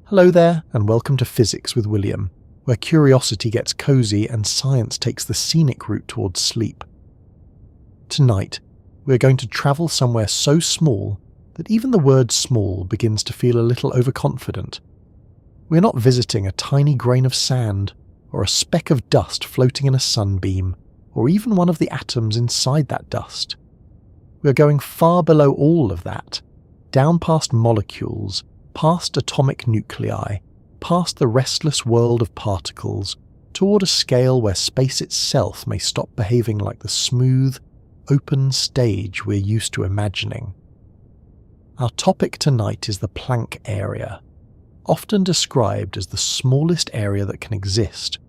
Hello there, and welcome to Physics with William, where curiosity gets cozy and science takes the scenic route towards sleep. Tonight, we're going to travel somewhere so small that even the word small begins to feel a little overconfident. We're not visiting a tiny grain of sand, or a speck of dust floating in a sunbeam, or even one of the atoms inside that dust. We're going far below all of that, down past molecules, past atomic nuclei, past the restless world of particles, toward a scale where space itself may stop behaving like the smooth, open stage we're used to imagining. Our topic tonight is the Planck area, often described as the smallest area that can exist,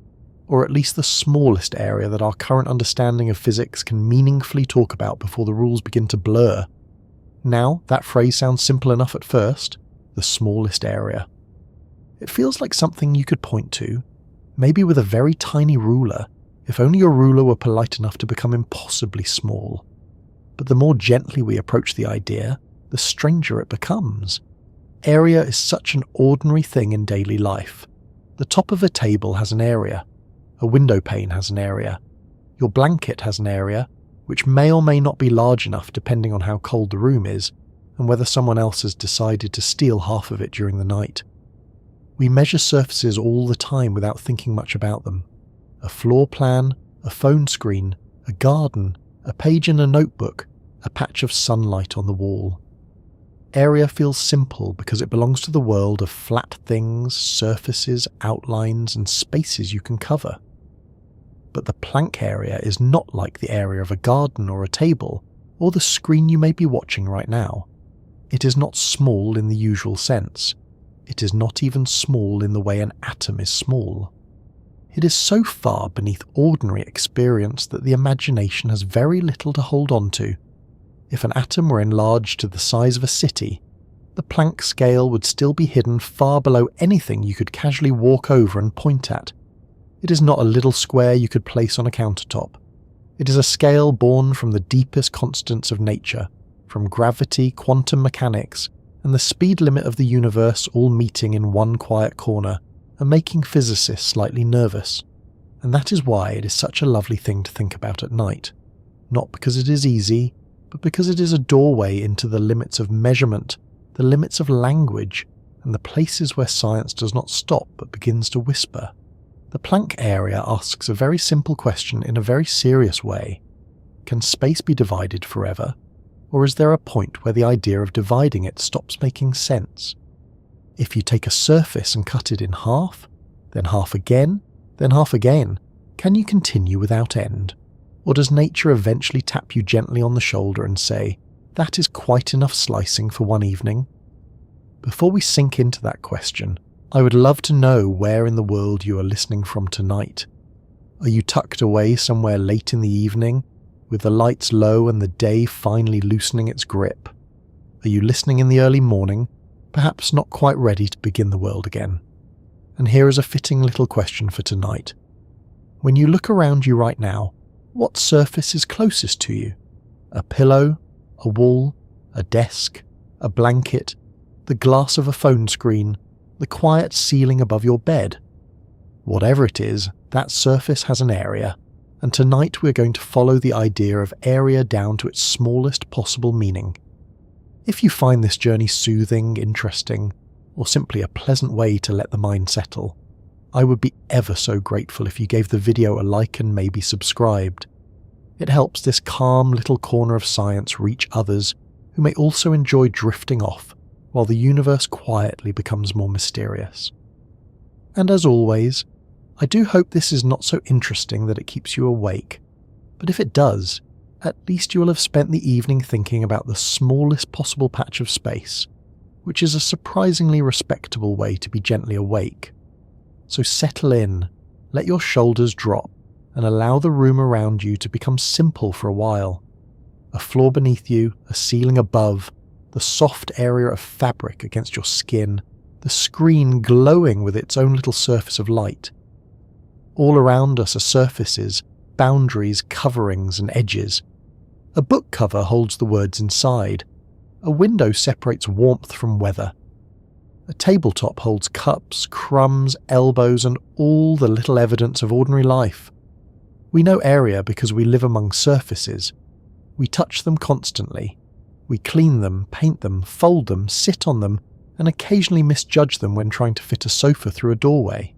or at least the smallest area that our current understanding of physics can meaningfully talk about before the rules begin to blur. Now, that phrase sounds simple enough at first, the smallest area. It feels like something you could point to, maybe with a very tiny ruler, if only your ruler were polite enough to become impossibly small. But the more gently we approach the idea, the stranger it becomes. Area is such an ordinary thing in daily life. The top of a table has an area. A window pane has an area. Your blanket has an area, which may or may not be large enough depending on how cold the room is, and whether someone else has decided to steal half of it during the night. We measure surfaces all the time without thinking much about them. A floor plan, a phone screen, a garden, a page in a notebook, a patch of sunlight on the wall. Area feels simple because it belongs to the world of flat things, surfaces, outlines, and spaces you can cover. But the Planck area is not like the area of a garden or a table, or the screen you may be watching right now. It is not small in the usual sense. It is not even small in the way an atom is small. It is so far beneath ordinary experience that the imagination has very little to hold on to. If an atom were enlarged to the size of a city, the Planck scale would still be hidden far below anything you could casually walk over and point at. It is not a little square you could place on a countertop. It is a scale born from the deepest constants of nature, from gravity, quantum mechanics, and the speed limit of the universe all meeting in one quiet corner and making physicists slightly nervous. And that is why it is such a lovely thing to think about at night. Not because it is easy, but because it is a doorway into the limits of measurement, the limits of language, and the places where science does not stop but begins to whisper. The Planck area asks a very simple question in a very serious way. Can space be divided forever? Or is there a point where the idea of dividing it stops making sense? If you take a surface and cut it in half, then half again, then half again, can you continue without end? Or does nature eventually tap you gently on the shoulder and say, that is quite enough slicing for one evening? Before we sink into that question, I would love to know where in the world you are listening from tonight. Are you tucked away somewhere late in the evening, with the lights low and the day finally loosening its grip? Are you listening in the early morning, perhaps not quite ready to begin the world again? And here is a fitting little question for tonight. When you look around you right now, what surface is closest to you? A pillow, a wall, a desk, a blanket, the glass of a phone screen, the quiet ceiling above your bed? Whatever it is, that surface has an area, and tonight we're going to follow the idea of area down to its smallest possible meaning. If you find this journey soothing, interesting, or simply a pleasant way to let the mind settle, I would be ever so grateful if you gave the video a like and maybe subscribed. It helps this calm little corner of science reach others who may also enjoy drifting off while the universe quietly becomes more mysterious. And as always, I do hope this is not so interesting that it keeps you awake, but if it does, at least you will have spent the evening thinking about the smallest possible patch of space, which is a surprisingly respectable way to be gently awake. So settle in, let your shoulders drop, and allow the room around you to become simple for a while. A floor beneath you, a ceiling above, the soft area of fabric against your skin, the screen glowing with its own little surface of light. All around us are surfaces, boundaries, coverings, and edges. A book cover holds the words inside. A window separates warmth from weather. A tabletop holds cups, crumbs, elbows, and all the little evidence of ordinary life. We know area because we live among surfaces. We touch them constantly. We clean them, paint them, fold them, sit on them, and occasionally misjudge them when trying to fit a sofa through a doorway.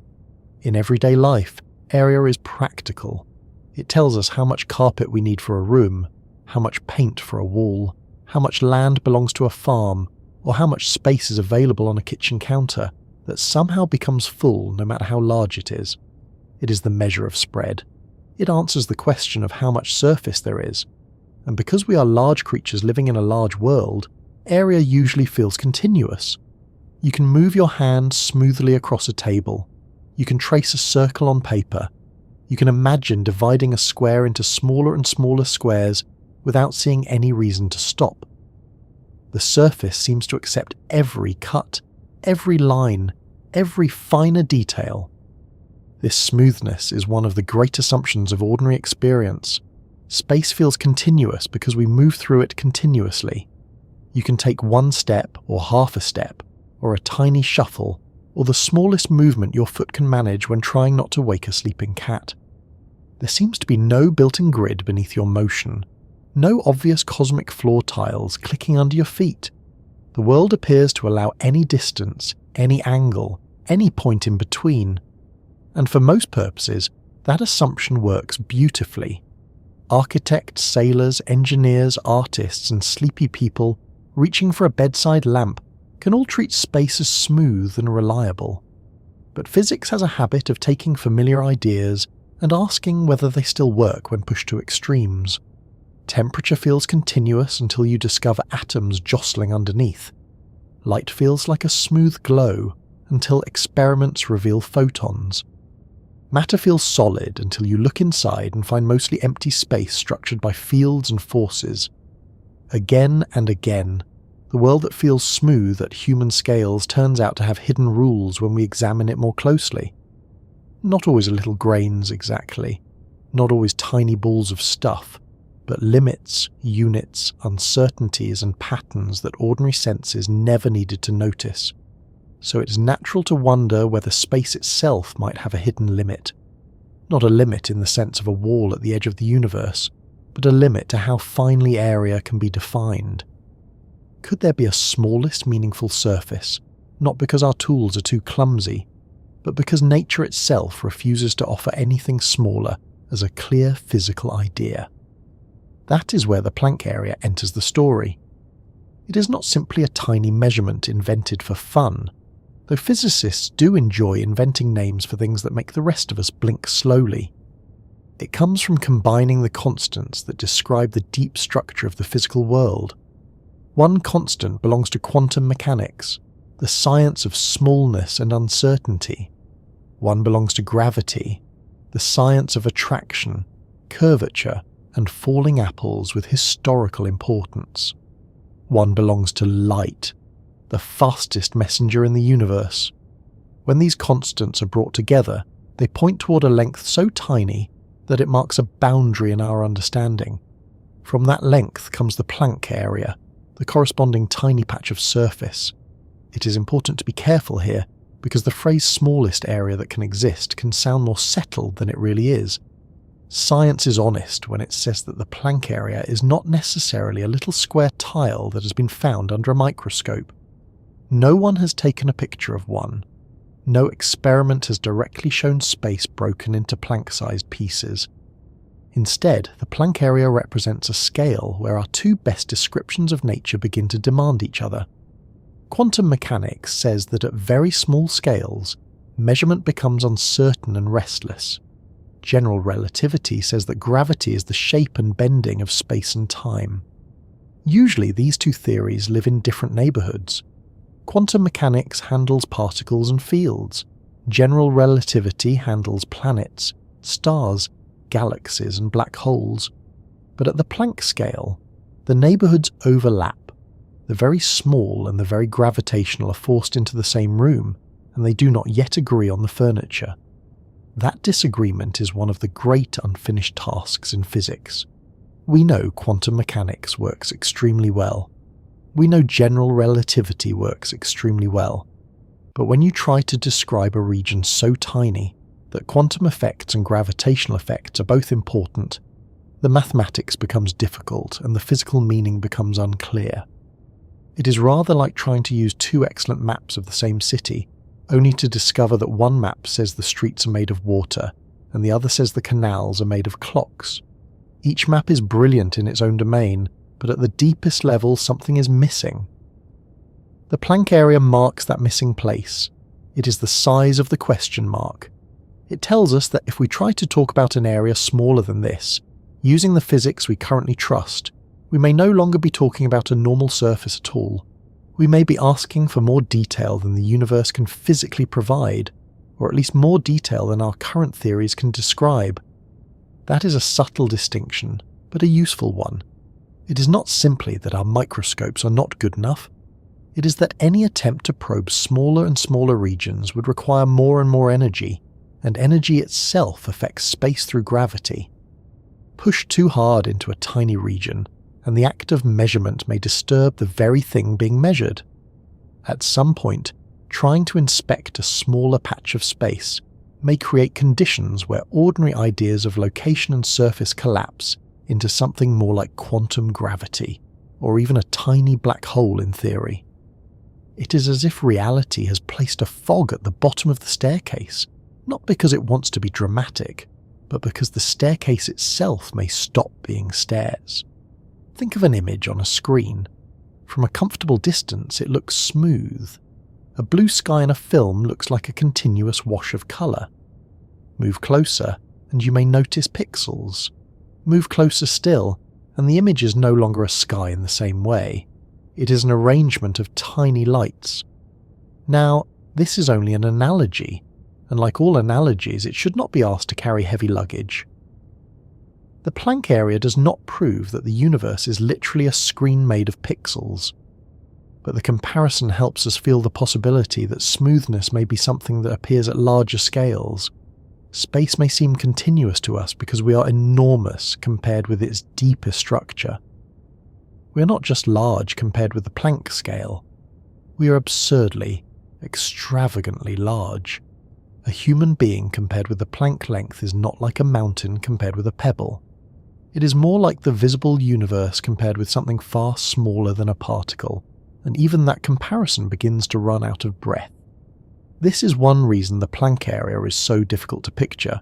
In everyday life, area is practical. It tells us how much carpet we need for a room, how much paint for a wall, how much land belongs to a farm, or how much space is available on a kitchen counter that somehow becomes full no matter how large it is. It is the measure of spread. It answers the question of how much surface there is. And because we are large creatures living in a large world, area usually feels continuous. You can move your hand smoothly across a table. You can trace a circle on paper. You can imagine dividing a square into smaller and smaller squares without seeing any reason to stop. The surface seems to accept every cut, every line, every finer detail. This smoothness is one of the great assumptions of ordinary experience. Space feels continuous because we move through it continuously. You can take one step or half a step, or a tiny shuffle, or the smallest movement your foot can manage when trying not to wake a sleeping cat. There seems to be no built-in grid beneath your motion, no obvious cosmic floor tiles clicking under your feet. The world appears to allow any distance, any angle, any point in between. And for most purposes, that assumption works beautifully. Architects, sailors, engineers, artists, and sleepy people reaching for a bedside lamp can all treat space as smooth and reliable. But physics has a habit of taking familiar ideas and asking whether they still work when pushed to extremes. Temperature feels continuous until you discover atoms jostling underneath. Light feels like a smooth glow until experiments reveal photons. Matter feels solid until you look inside and find mostly empty space structured by fields and forces. Again and again, the world that feels smooth at human scales turns out to have hidden rules when we examine it more closely. Not always little grains exactly, not always tiny balls of stuff, but limits, units, uncertainties, and patterns that ordinary senses never needed to notice. So it is natural to wonder whether space itself might have a hidden limit. Not a limit in the sense of a wall at the edge of the universe, but a limit to how finely area can be defined. Could there be a smallest meaningful surface, not because our tools are too clumsy, but because nature itself refuses to offer anything smaller as a clear physical idea? That is where the Planck area enters the story. It is not simply a tiny measurement invented for fun, though physicists do enjoy inventing names for things that make the rest of us blink slowly. It comes from combining the constants that describe the deep structure of the physical world. One constant belongs to quantum mechanics, the science of smallness and uncertainty. One belongs to gravity, the science of attraction, curvature, and falling apples with historical importance. One belongs to light, the fastest messenger in the universe. When these constants are brought together, they point toward a length so tiny that it marks a boundary in our understanding. From that length comes the Planck area, the corresponding tiny patch of surface. It is important to be careful here, because the phrase smallest area that can exist can sound more settled than it really is. Science is honest when it says that the Planck area is not necessarily a little square tile that has been found under a microscope. No one has taken a picture of one. No experiment has directly shown space broken into Planck-sized pieces. Instead, the Planck area represents a scale where our two best descriptions of nature begin to demand each other. Quantum mechanics says that at very small scales, measurement becomes uncertain and restless. General relativity says that gravity is the shape and bending of space and time. Usually these two theories live in different neighborhoods. Quantum mechanics handles particles and fields. General relativity handles planets, stars, galaxies, and black holes. But at the Planck scale, the neighborhoods overlap. The very small and the very gravitational are forced into the same room, and they do not yet agree on the furniture. That disagreement is one of the great unfinished tasks in physics. We know quantum mechanics works extremely well. We know general relativity works extremely well. But when you try to describe a region so tiny that quantum effects and gravitational effects are both important, the mathematics becomes difficult and the physical meaning becomes unclear. It is rather like trying to use two excellent maps of the same city, only to discover that one map says the streets are made of water and the other says the canals are made of clocks. Each map is brilliant in its own domain, but at the deepest level something is missing. The Planck area marks that missing place. It is the size of the question mark. It tells us that if we try to talk about an area smaller than this, using the physics we currently trust, we may no longer be talking about a normal surface at all. We may be asking for more detail than the universe can physically provide, or at least more detail than our current theories can describe. That is a subtle distinction, but a useful one. It is not simply that our microscopes are not good enough. It is that any attempt to probe smaller and smaller regions would require more and more energy, and energy itself affects space through gravity. Push too hard into a tiny region, and the act of measurement may disturb the very thing being measured. At some point, trying to inspect a smaller patch of space may create conditions where ordinary ideas of location and surface collapse into something more like quantum gravity, or even a tiny black hole in theory. It is as if reality has placed a fog at the bottom of the staircase, not because it wants to be dramatic, but because the staircase itself may stop being stairs. Think of an image on a screen. From a comfortable distance, it looks smooth. A blue sky in a film looks like a continuous wash of colour. Move closer, and you may notice pixels. Move closer still, and the image is no longer a sky in the same way. It is an arrangement of tiny lights. Now, this is only an analogy, and like all analogies, it should not be asked to carry heavy luggage. The Planck area does not prove that the universe is literally a screen made of pixels, but the comparison helps us feel the possibility that smoothness may be something that appears at larger scales. Space may seem continuous to us because we are enormous compared with its deeper structure. We are not just large compared with the Planck scale. We are absurdly, extravagantly large. A human being compared with the Planck length is not like a mountain compared with a pebble. It is more like the visible universe compared with something far smaller than a particle, and even that comparison begins to run out of breath. This is one reason the Planck area is so difficult to picture.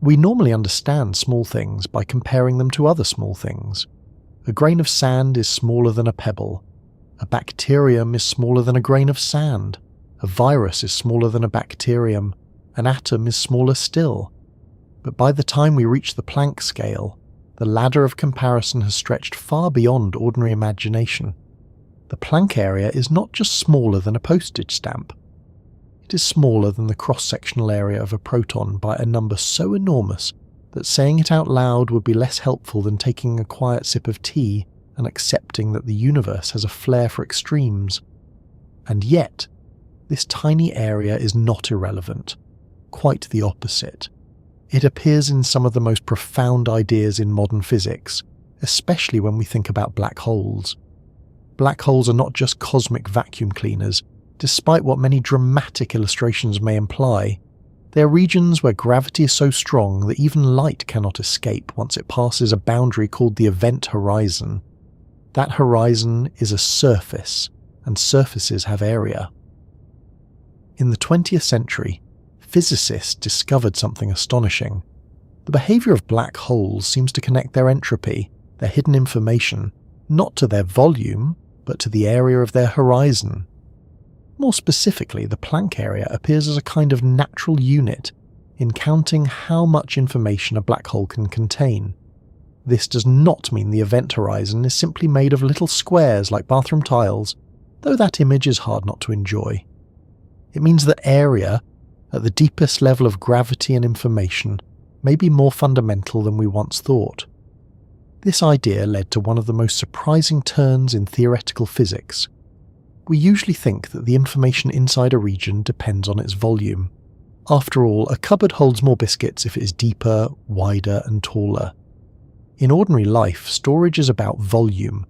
We normally understand small things by comparing them to other small things. A grain of sand is smaller than a pebble. A bacterium is smaller than a grain of sand. A virus is smaller than a bacterium. An atom is smaller still. But by the time we reach the Planck scale, the ladder of comparison has stretched far beyond ordinary imagination. The Planck area is not just smaller than a postage stamp. It is smaller than the cross-sectional area of a proton by a number so enormous that saying it out loud would be less helpful than taking a quiet sip of tea and accepting that the universe has a flair for extremes. And yet, this tiny area is not irrelevant. Quite the opposite. It appears in some of the most profound ideas in modern physics, especially when we think about black holes. Black holes are not just cosmic vacuum cleaners, despite what many dramatic illustrations may imply. They are regions where gravity is so strong that even light cannot escape once it passes a boundary called the event horizon. That horizon is a surface, and surfaces have area. In the 20th century, physicists discovered something astonishing. The behaviour of black holes seems to connect their entropy, their hidden information, not to their volume, but to the area of their horizon. More specifically, the Planck area appears as a kind of natural unit in counting how much information a black hole can contain. This does not mean the event horizon is simply made of little squares like bathroom tiles, though that image is hard not to enjoy. It means that area, at the deepest level of gravity and information, may be more fundamental than we once thought. This idea led to one of the most surprising turns in theoretical physics. We usually think that the information inside a region depends on its volume. After all, a cupboard holds more biscuits if it is deeper, wider, and taller. In ordinary life, storage is about volume,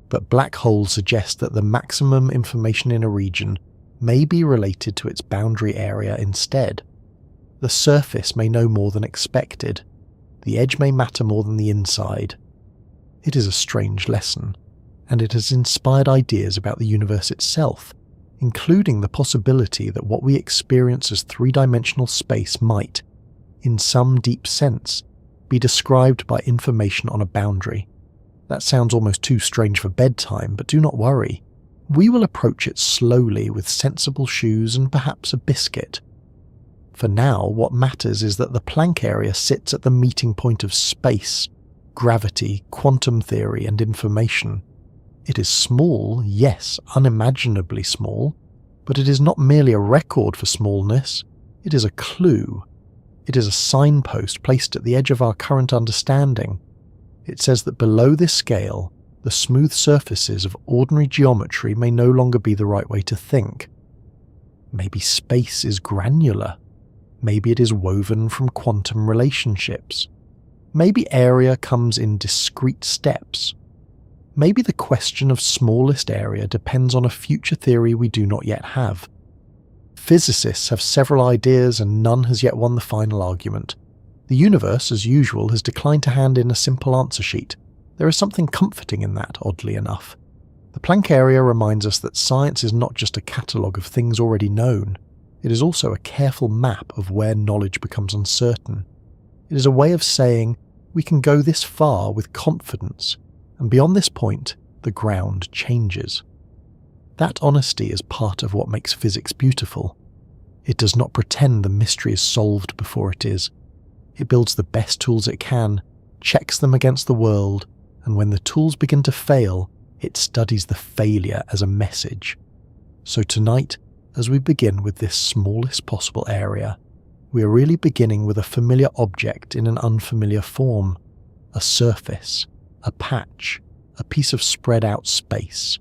but black holes suggest that the maximum information in a region may be related to its boundary area instead. The surface may know more than expected. The edge may matter more than the inside. It is a strange lesson, and it has inspired ideas about the universe itself, including the possibility that what we experience as three-dimensional space might, in some deep sense, be described by information on a boundary. That sounds almost too strange for bedtime, but do not worry. We will approach it slowly with sensible shoes and perhaps a biscuit. For now, what matters is that the Planck area sits at the meeting point of space, gravity, quantum theory, and information. It is small, yes, unimaginably small, but it is not merely a record for smallness, it is a clue. It is a signpost placed at the edge of our current understanding. It says that below this scale, the smooth surfaces of ordinary geometry may no longer be the right way to think. Maybe space is granular. Maybe it is woven from quantum relationships. Maybe area comes in discrete steps. Maybe the question of smallest area depends on a future theory we do not yet have. Physicists have several ideas and none has yet won the final argument. The universe, as usual, has declined to hand in a simple answer sheet. There is something comforting in that, oddly enough. The Planck area reminds us that science is not just a catalogue of things already known. It is also a careful map of where knowledge becomes uncertain. It is a way of saying, we can go this far with confidence, and beyond this point, the ground changes. That honesty is part of what makes physics beautiful. It does not pretend the mystery is solved before it is. It builds the best tools it can, checks them against the world, and when the tools begin to fail, it studies the failure as a message. So tonight, as we begin with this smallest possible area, we are really beginning with a familiar object in an unfamiliar form, a surface, a patch, a piece of spread out space.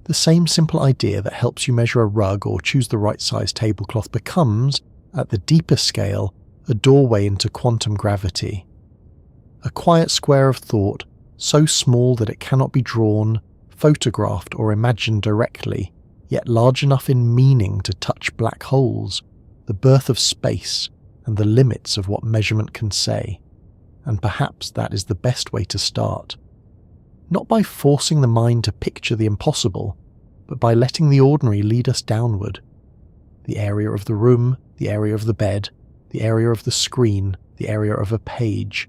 The same simple idea that helps you measure a rug or choose the right size tablecloth becomes, at the deeper scale, a doorway into quantum gravity. A quiet square of thought, so small that it cannot be drawn, photographed or imagined directly, yet large enough in meaning to touch black holes, the birth of space, and the limits of what measurement can say. And perhaps that is the best way to start. Not by forcing the mind to picture the impossible, but by letting the ordinary lead us downward. The area of the room, the area of the bed, the area of the screen, the area of a page,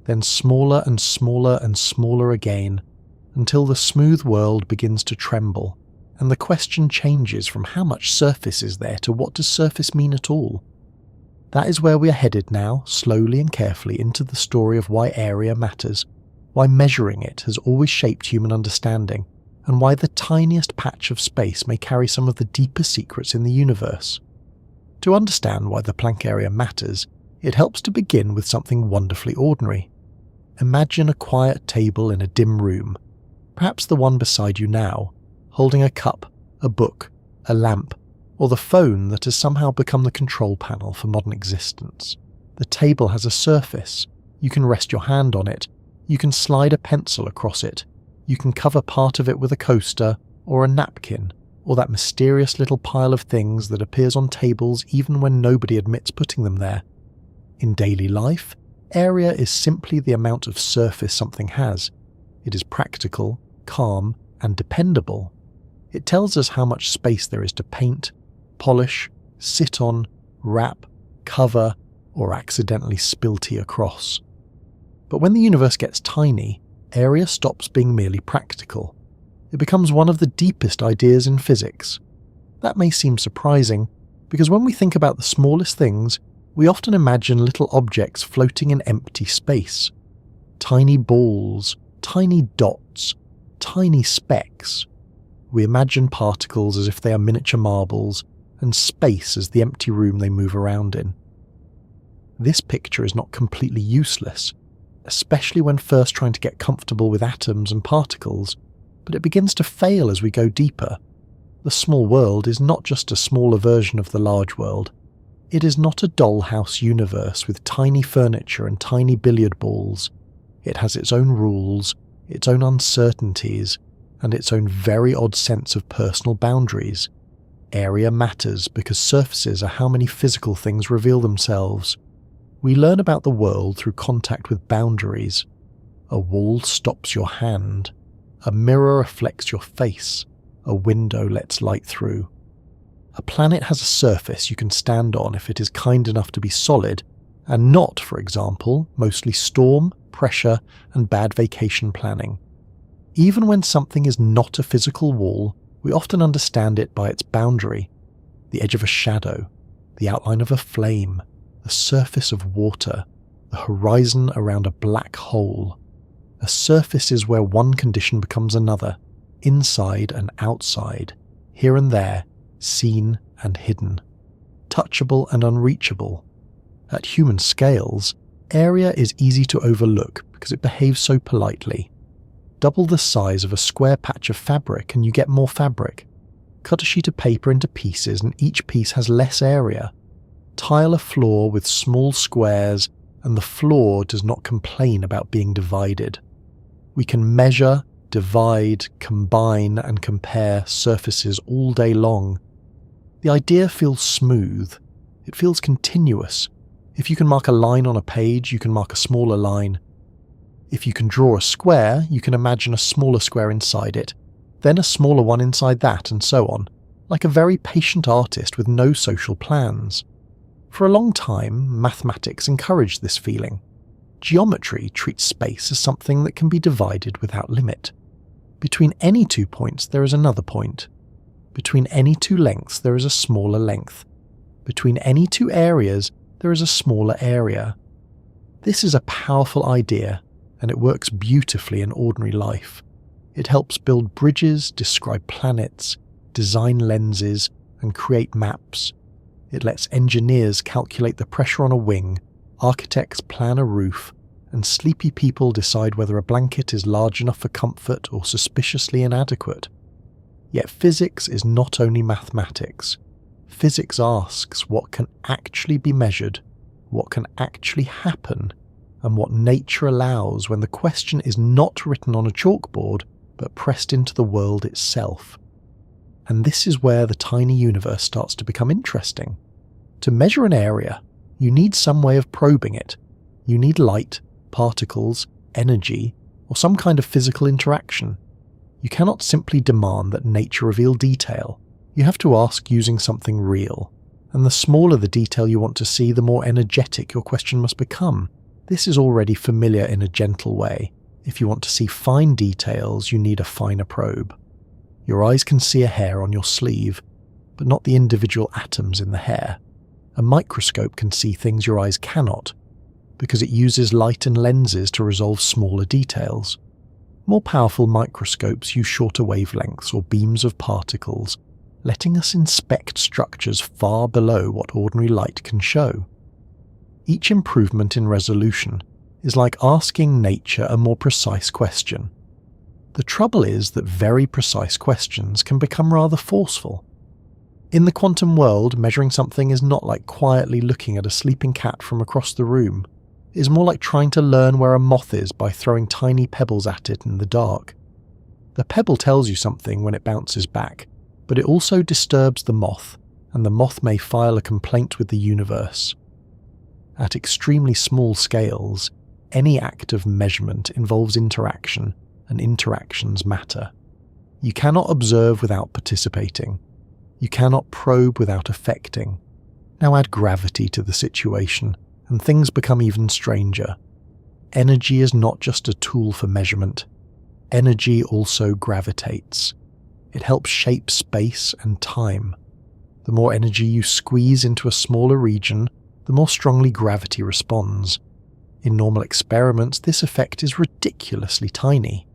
then smaller and smaller and smaller again, until the smooth world begins to tremble, and the question changes from how much surface is there to what does surface mean at all. That is where we are headed now, slowly and carefully, into the story of why area matters, why measuring it has always shaped human understanding, and why the tiniest patch of space may carry some of the deeper secrets in the universe. To understand why the Planck area matters, it helps to begin with something wonderfully ordinary. Imagine a quiet table in a dim room, perhaps the one beside you now, holding a cup, a book, a lamp, or the phone that has somehow become the control panel for modern existence. The table has a surface. You can rest your hand on it. You can slide a pencil across it. You can cover part of it with a coaster, or a napkin, or that mysterious little pile of things that appears on tables even when nobody admits putting them there. In daily life, area is simply the amount of surface something has. It is practical, calm, and dependable. It tells us how much space there is to paint, polish, sit on, wrap, cover, or accidentally spill tea across. But when the universe gets tiny, area stops being merely practical. It becomes one of the deepest ideas in physics. That may seem surprising, because when we think about the smallest things, we often imagine little objects floating in empty space. Tiny balls, tiny dots, tiny specks. We imagine particles as if they are miniature marbles, and space as the empty room they move around in. This picture is not completely useless, especially when first trying to get comfortable with atoms and particles, but it begins to fail as we go deeper. The small world is not just a smaller version of the large world. It is not a dollhouse universe with tiny furniture and tiny billiard balls. It has its own rules, its own uncertainties, and its own very odd sense of personal boundaries. Area matters because surfaces are how many physical things reveal themselves. We learn about the world through contact with boundaries. A wall stops your hand. A mirror reflects your face. A window lets light through. A planet has a surface you can stand on if it is kind enough to be solid, and not, for example, mostly storm, pressure, and bad vacation planning. Even when something is not a physical wall, we often understand it by its boundary: the edge of a shadow, the outline of a flame, the surface of water, the horizon around a black hole. A surface is where one condition becomes another, inside and outside, here and there, seen and hidden, touchable and unreachable. At human scales, area is easy to overlook because it behaves so politely. Double the size of a square patch of fabric and you get more fabric. Cut a sheet of paper into pieces and each piece has less area. Tile a floor with small squares and the floor does not complain about being divided. We can measure, divide, combine and compare surfaces all day long. The idea feels smooth. It feels continuous. If you can mark a line on a page, you can mark a smaller line. If you can draw a square, you can imagine a smaller square inside it, then a smaller one inside that, and so on, like a very patient artist with no social plans. For a long time, mathematics encouraged this feeling. Geometry treats space as something that can be divided without limit. Between any 2 points there is another point. Between any 2 lengths there is a smaller length. Between any 2 areas there is a smaller area. This is a powerful idea, and it works beautifully in ordinary life. It helps build bridges, describe planets, design lenses, and create maps. It lets engineers calculate the pressure on a wing, architects plan a roof, and sleepy people decide whether a blanket is large enough for comfort or suspiciously inadequate. Yet physics is not only mathematics. Physics asks what can actually be measured, what can actually happen, and what nature allows when the question is not written on a chalkboard but pressed into the world itself. And this is where the tiny universe starts to become interesting. To measure an area, you need some way of probing it. You need light, particles, energy, or some kind of physical interaction. You cannot simply demand that nature reveal detail. You have to ask using something real. And the smaller the detail you want to see, the more energetic your question must become. This is already familiar in a gentle way. If you want to see fine details, you need a finer probe. Your eyes can see a hair on your sleeve, but not the individual atoms in the hair. A microscope can see things your eyes cannot, because it uses light and lenses to resolve smaller details. More powerful microscopes use shorter wavelengths or beams of particles, letting us inspect structures far below what ordinary light can show. Each improvement in resolution is like asking nature a more precise question. The trouble is that very precise questions can become rather forceful. In the quantum world, measuring something is not like quietly looking at a sleeping cat from across the room. It is more like trying to learn where a moth is by throwing tiny pebbles at it in the dark. The pebble tells you something when it bounces back, but it also disturbs the moth, and the moth may file a complaint with the universe. At extremely small scales, any act of measurement involves interaction, and interactions matter. You cannot observe without participating. You cannot probe without affecting. Now add gravity to the situation, and things become even stranger. Energy is not just a tool for measurement. Energy also gravitates. It helps shape space and time. The more energy you squeeze into a smaller region, the more strongly gravity responds. In normal experiments, this effect is ridiculously tiny.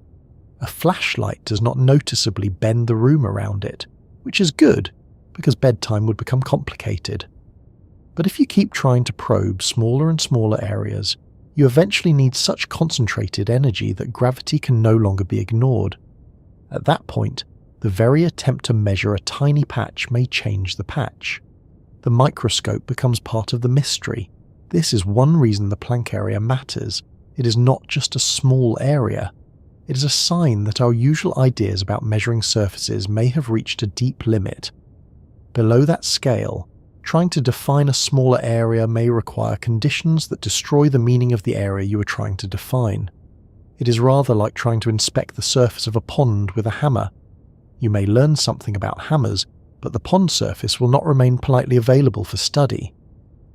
A flashlight does not noticeably bend the room around it, which is good, because bedtime would become complicated. But if you keep trying to probe smaller and smaller areas, you eventually need such concentrated energy that gravity can no longer be ignored. At that point, the very attempt to measure a tiny patch may change the patch. The microscope becomes part of the mystery. This is one reason the Planck area matters. It is not just a small area. It is a sign that our usual ideas about measuring surfaces may have reached a deep limit. Below that scale, trying to define a smaller area may require conditions that destroy the meaning of the area you are trying to define. It is rather like trying to inspect the surface of a pond with a hammer. You may learn something about hammers, but the pond surface will not remain politely available for study.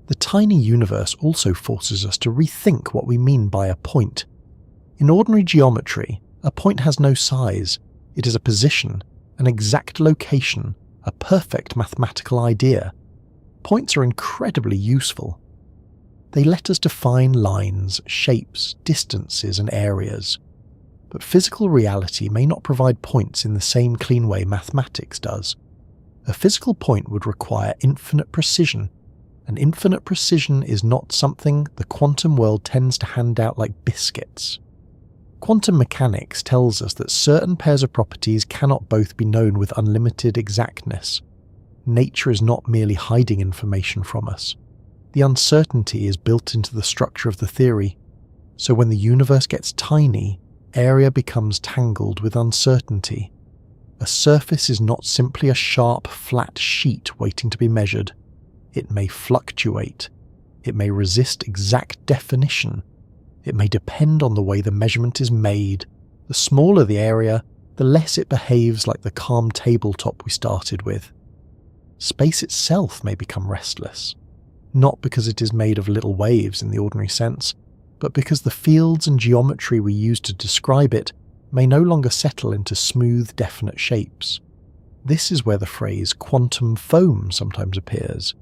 The tiny universe also forces us to rethink what we mean by a point. In ordinary geometry, a point has no size. It is a position, an exact location, a perfect mathematical idea. Points are incredibly useful. They let us define lines, shapes, distances, and areas. But physical reality may not provide points in the same clean way mathematics does. A physical point would require infinite precision, and infinite precision is not something the quantum world tends to hand out like biscuits. Quantum mechanics tells us that certain pairs of properties cannot both be known with unlimited exactness. Nature is not merely hiding information from us. The uncertainty is built into the structure of the theory, so when the universe gets tiny, area becomes tangled with uncertainty. A surface is not simply a sharp, flat sheet waiting to be measured. It may fluctuate. It may resist exact definition. It may depend on the way the measurement is made. The smaller the area, the less it behaves like the calm tabletop we started with. Space itself may become restless, not because it is made of little waves in the ordinary sense, but because the fields and geometry we use to describe it may no longer settle into smooth, definite shapes. This is where the phrase quantum foam sometimes appears.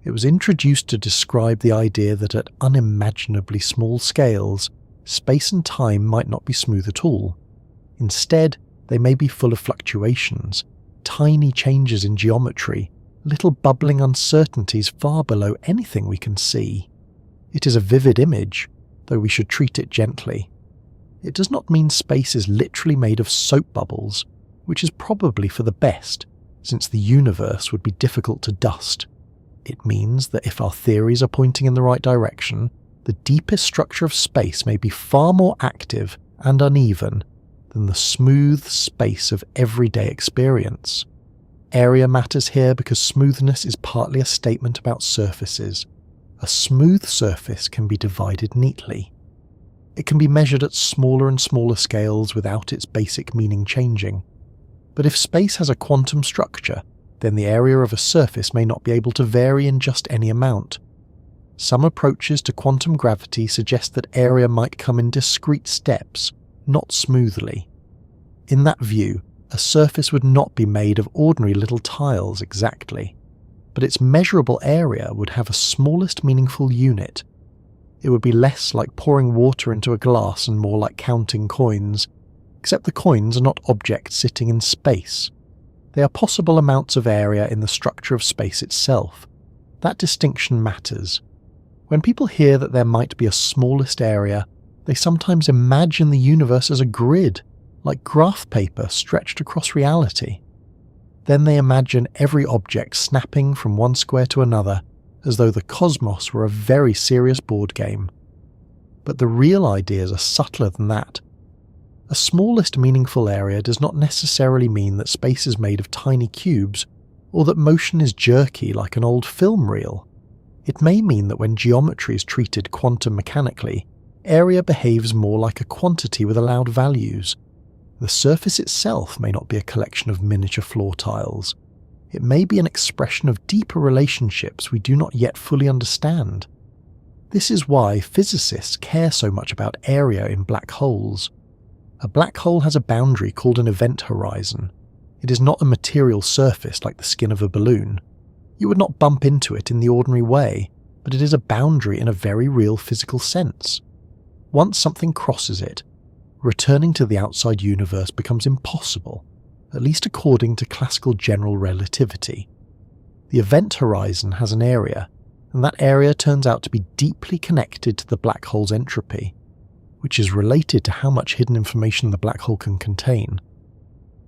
It was introduced to describe the idea that at unimaginably small scales, space and time might not be smooth at all. Instead, they may be full of fluctuations, tiny changes in geometry, little bubbling uncertainties far below anything we can see. It is a vivid image, though we should treat it gently. It does not mean space is literally made of soap bubbles, which is probably for the best, since the universe would be difficult to dust. It means that if our theories are pointing in the right direction, the deepest structure of space may be far more active and uneven than the smooth space of everyday experience. Area matters here because smoothness is partly a statement about surfaces. A smooth surface can be divided neatly. It can be measured at smaller and smaller scales without its basic meaning changing. But if space has a quantum structure, then the area of a surface may not be able to vary in just any amount. Some approaches to quantum gravity suggest that area might come in discrete steps, not smoothly. In that view, a surface would not be made of ordinary little tiles exactly, but its measurable area would have a smallest meaningful unit. It would be less like pouring water into a glass and more like counting coins, except the coins are not objects sitting in space. They are possible amounts of area in the structure of space itself. That distinction matters. When people hear that there might be a smallest area, they sometimes imagine the universe as a grid, like graph paper stretched across reality. Then they imagine every object snapping from one square to another, as though the cosmos were a very serious board game. But the real ideas are subtler than that. A smallest meaningful area does not necessarily mean that space is made of tiny cubes, or that motion is jerky like an old film reel. It may mean that when geometry is treated quantum mechanically, area behaves more like a quantity with allowed values. The surface itself may not be a collection of miniature floor tiles. It may be an expression of deeper relationships we do not yet fully understand. This is why physicists care so much about area in black holes. A black hole has a boundary called an event horizon. It is not a material surface like the skin of a balloon. You would not bump into it in the ordinary way, but it is a boundary in a very real physical sense. Once something crosses it, returning to the outside universe becomes impossible, at least according to classical general relativity. The event horizon has an area, and that area turns out to be deeply connected to the black hole's entropy, which is related to how much hidden information the black hole can contain.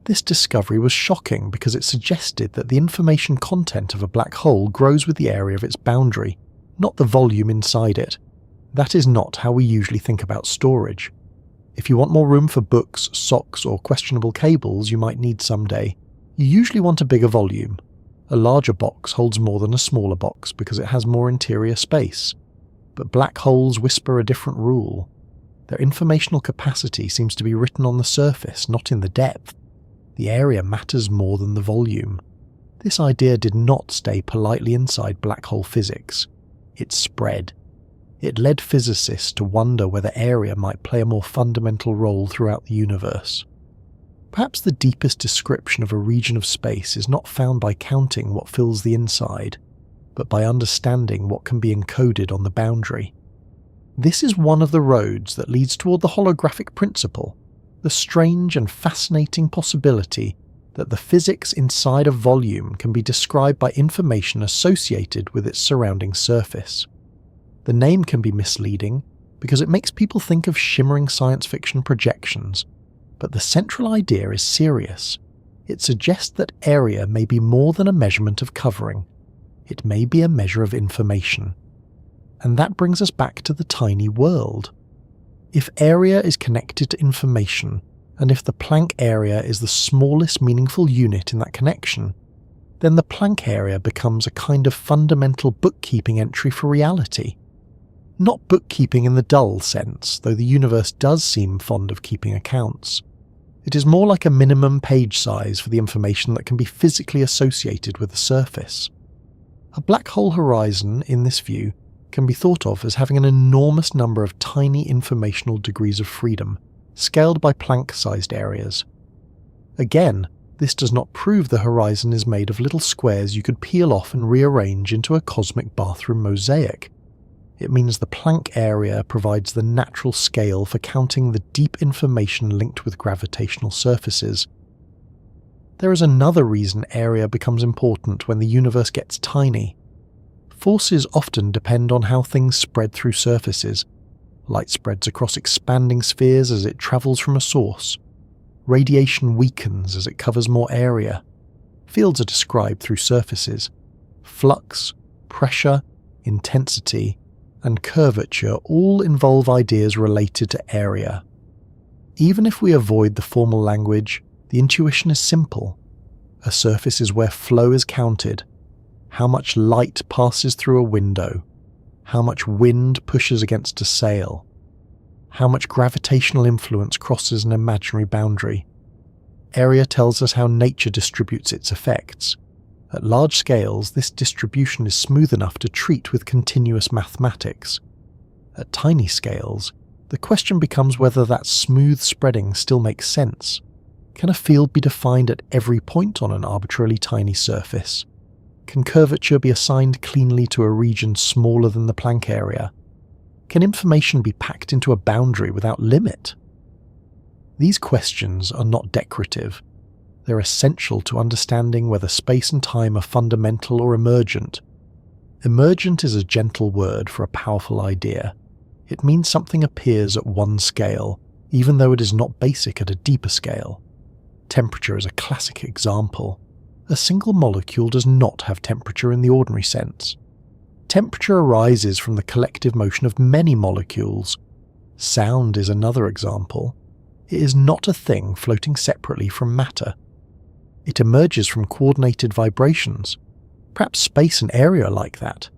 This discovery was shocking because it suggested that the information content of a black hole grows with the area of its boundary, not the volume inside it. That is not how we usually think about storage. If you want more room for books, socks, or questionable cables you might need someday, you usually want a bigger volume. A larger box holds more than a smaller box because it has more interior space. But black holes whisper a different rule. Their informational capacity seems to be written on the surface, not in the depth. The area matters more than the volume. This idea did not stay politely inside black hole physics. It spread. It led physicists to wonder whether area might play a more fundamental role throughout the universe. Perhaps the deepest description of a region of space is not found by counting what fills the inside, but by understanding what can be encoded on the boundary. This is one of the roads that leads toward the holographic principle, the strange and fascinating possibility that the physics inside a volume can be described by information associated with its surrounding surface. The name can be misleading because it makes people think of shimmering science fiction projections, but the central idea is serious. It suggests that area may be more than a measurement of covering. It may be a measure of information. And that brings us back to the tiny world. If area is connected to information, and if the Planck area is the smallest meaningful unit in that connection, then the Planck area becomes a kind of fundamental bookkeeping entry for reality. Not bookkeeping in the dull sense, though the universe does seem fond of keeping accounts. It is more like a minimum page size for the information that can be physically associated with the surface. A black hole horizon, in this view, can be thought of as having an enormous number of tiny informational degrees of freedom, scaled by Planck-sized areas. Again, this does not prove the horizon is made of little squares you could peel off and rearrange into a cosmic bathroom mosaic. It means the Planck area provides the natural scale for counting the deep information linked with gravitational surfaces. There is another reason area becomes important when the universe gets tiny. Forces often depend on how things spread through surfaces. Light spreads across expanding spheres as it travels from a source. Radiation weakens as it covers more area. Fields are described through surfaces. Flux, pressure, intensity, and curvature all involve ideas related to area. Even if we avoid the formal language, the intuition is simple. A surface is where flow is counted, how much light passes through a window, how much wind pushes against a sail, how much gravitational influence crosses an imaginary boundary. Area tells us how nature distributes its effects. At large scales, this distribution is smooth enough to treat with continuous mathematics. At tiny scales, the question becomes whether that smooth spreading still makes sense. Can a field be defined at every point on an arbitrarily tiny surface? Can curvature be assigned cleanly to a region smaller than the Planck area? Can information be packed into a boundary without limit? These questions are not decorative. They're essential to understanding whether space and time are fundamental or emergent. Emergent is a gentle word for a powerful idea. It means something appears at one scale, even though it is not basic at a deeper scale. Temperature is a classic example. A single molecule does not have temperature in the ordinary sense. Temperature arises from the collective motion of many molecules. Sound is another example. It is not a thing floating separately from matter. It emerges from coordinated vibrations. Perhaps space and area are like that.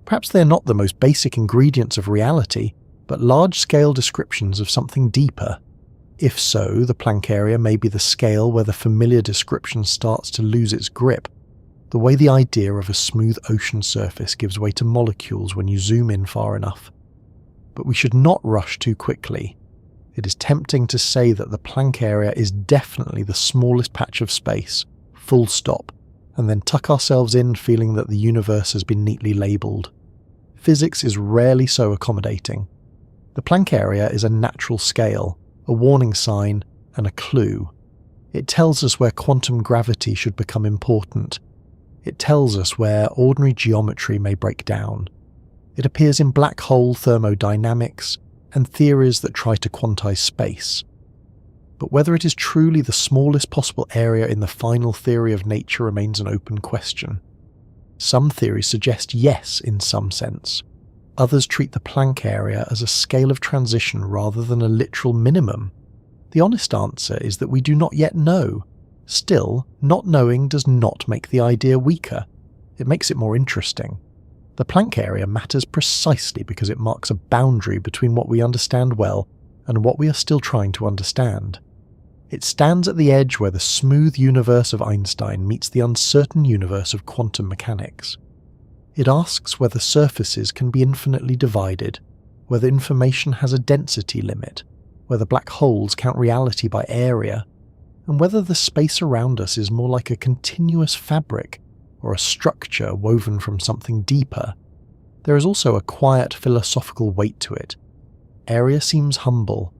Perhaps they are not the most basic ingredients of reality, but large-scale descriptions of something deeper. If so, the Planck area may be the scale where the familiar description starts to lose its grip, the way the idea of a smooth ocean surface gives way to molecules when you zoom in far enough. But we should not rush too quickly. It is tempting to say that the Planck area is definitely the smallest patch of space, full stop, and then tuck ourselves in feeling that the universe has been neatly labelled. Physics is rarely so accommodating. The Planck area is a natural scale, a warning sign, and a clue. It tells us where quantum gravity should become important. It tells us where ordinary geometry may break down. It appears in black hole thermodynamics and theories that try to quantize space. But whether it is truly the smallest possible area in the final theory of nature remains an open question. Some theories suggest yes in some sense. Others treat the Planck area as a scale of transition rather than a literal minimum. The honest answer is that we do not yet know. Still, not knowing does not make the idea weaker. It makes it more interesting. The Planck area matters precisely because it marks a boundary between what we understand well and what we are still trying to understand. It stands at the edge where the smooth universe of Einstein meets the uncertain universe of quantum mechanics. It asks whether surfaces can be infinitely divided, whether information has a density limit, whether black holes count reality by area, and whether the space around us is more like a continuous fabric or a structure woven from something deeper. There is also a quiet philosophical weight to it. Area seems humble.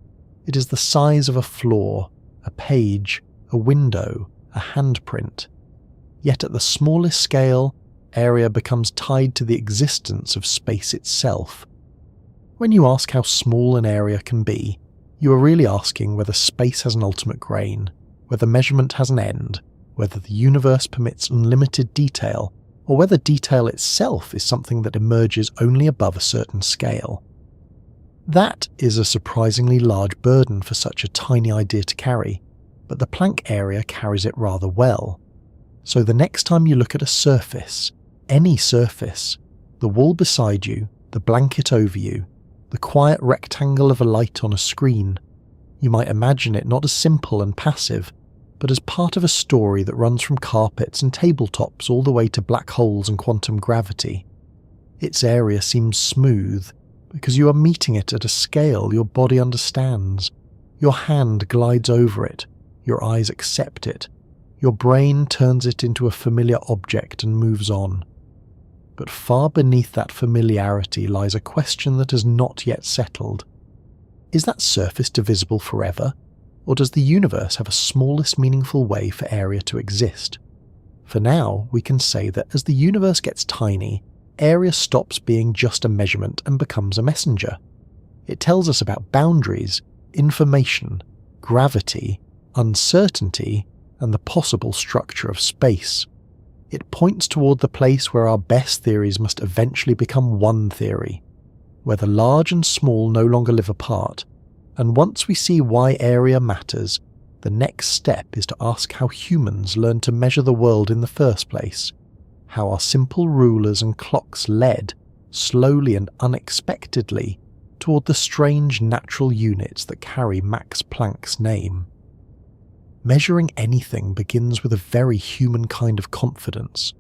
It is the size of a floor, a page, a window, a handprint. Yet at the smallest scale, area becomes tied to the existence of space itself. When you ask how small an area can be, you are really asking whether space has an ultimate grain, whether measurement has an end, whether the universe permits unlimited detail, or whether detail itself is something that emerges only above a certain scale. That is a surprisingly large burden for such a tiny idea to carry, but the Planck area carries it rather well. So the next time you look at a surface, any surface, the wall beside you, the blanket over you, the quiet rectangle of a light on a screen, you might imagine it not as simple and passive, but as part of a story that runs from carpets and tabletops all the way to black holes and quantum gravity. Its area seems smooth, because you are meeting it at a scale your body understands. Your hand glides over it, your eyes accept it, your brain turns it into a familiar object and moves on. But far beneath that familiarity lies a question that has not yet settled. Is that surface divisible forever, or does the universe have a smallest meaningful way for area to exist? For now, we can say that as the universe gets tiny, area stops being just a measurement and becomes a messenger. It tells us about boundaries, information, gravity, uncertainty, and the possible structure of space. It points toward the place where our best theories must eventually become one theory, where the large and small no longer live apart, and once we see why area matters, the next step is to ask how humans learned to measure the world in the first place, how our simple rulers and clocks led, slowly and unexpectedly, toward the strange natural units that carry Max Planck's name. Measuring anything begins with a very human kind of confidence.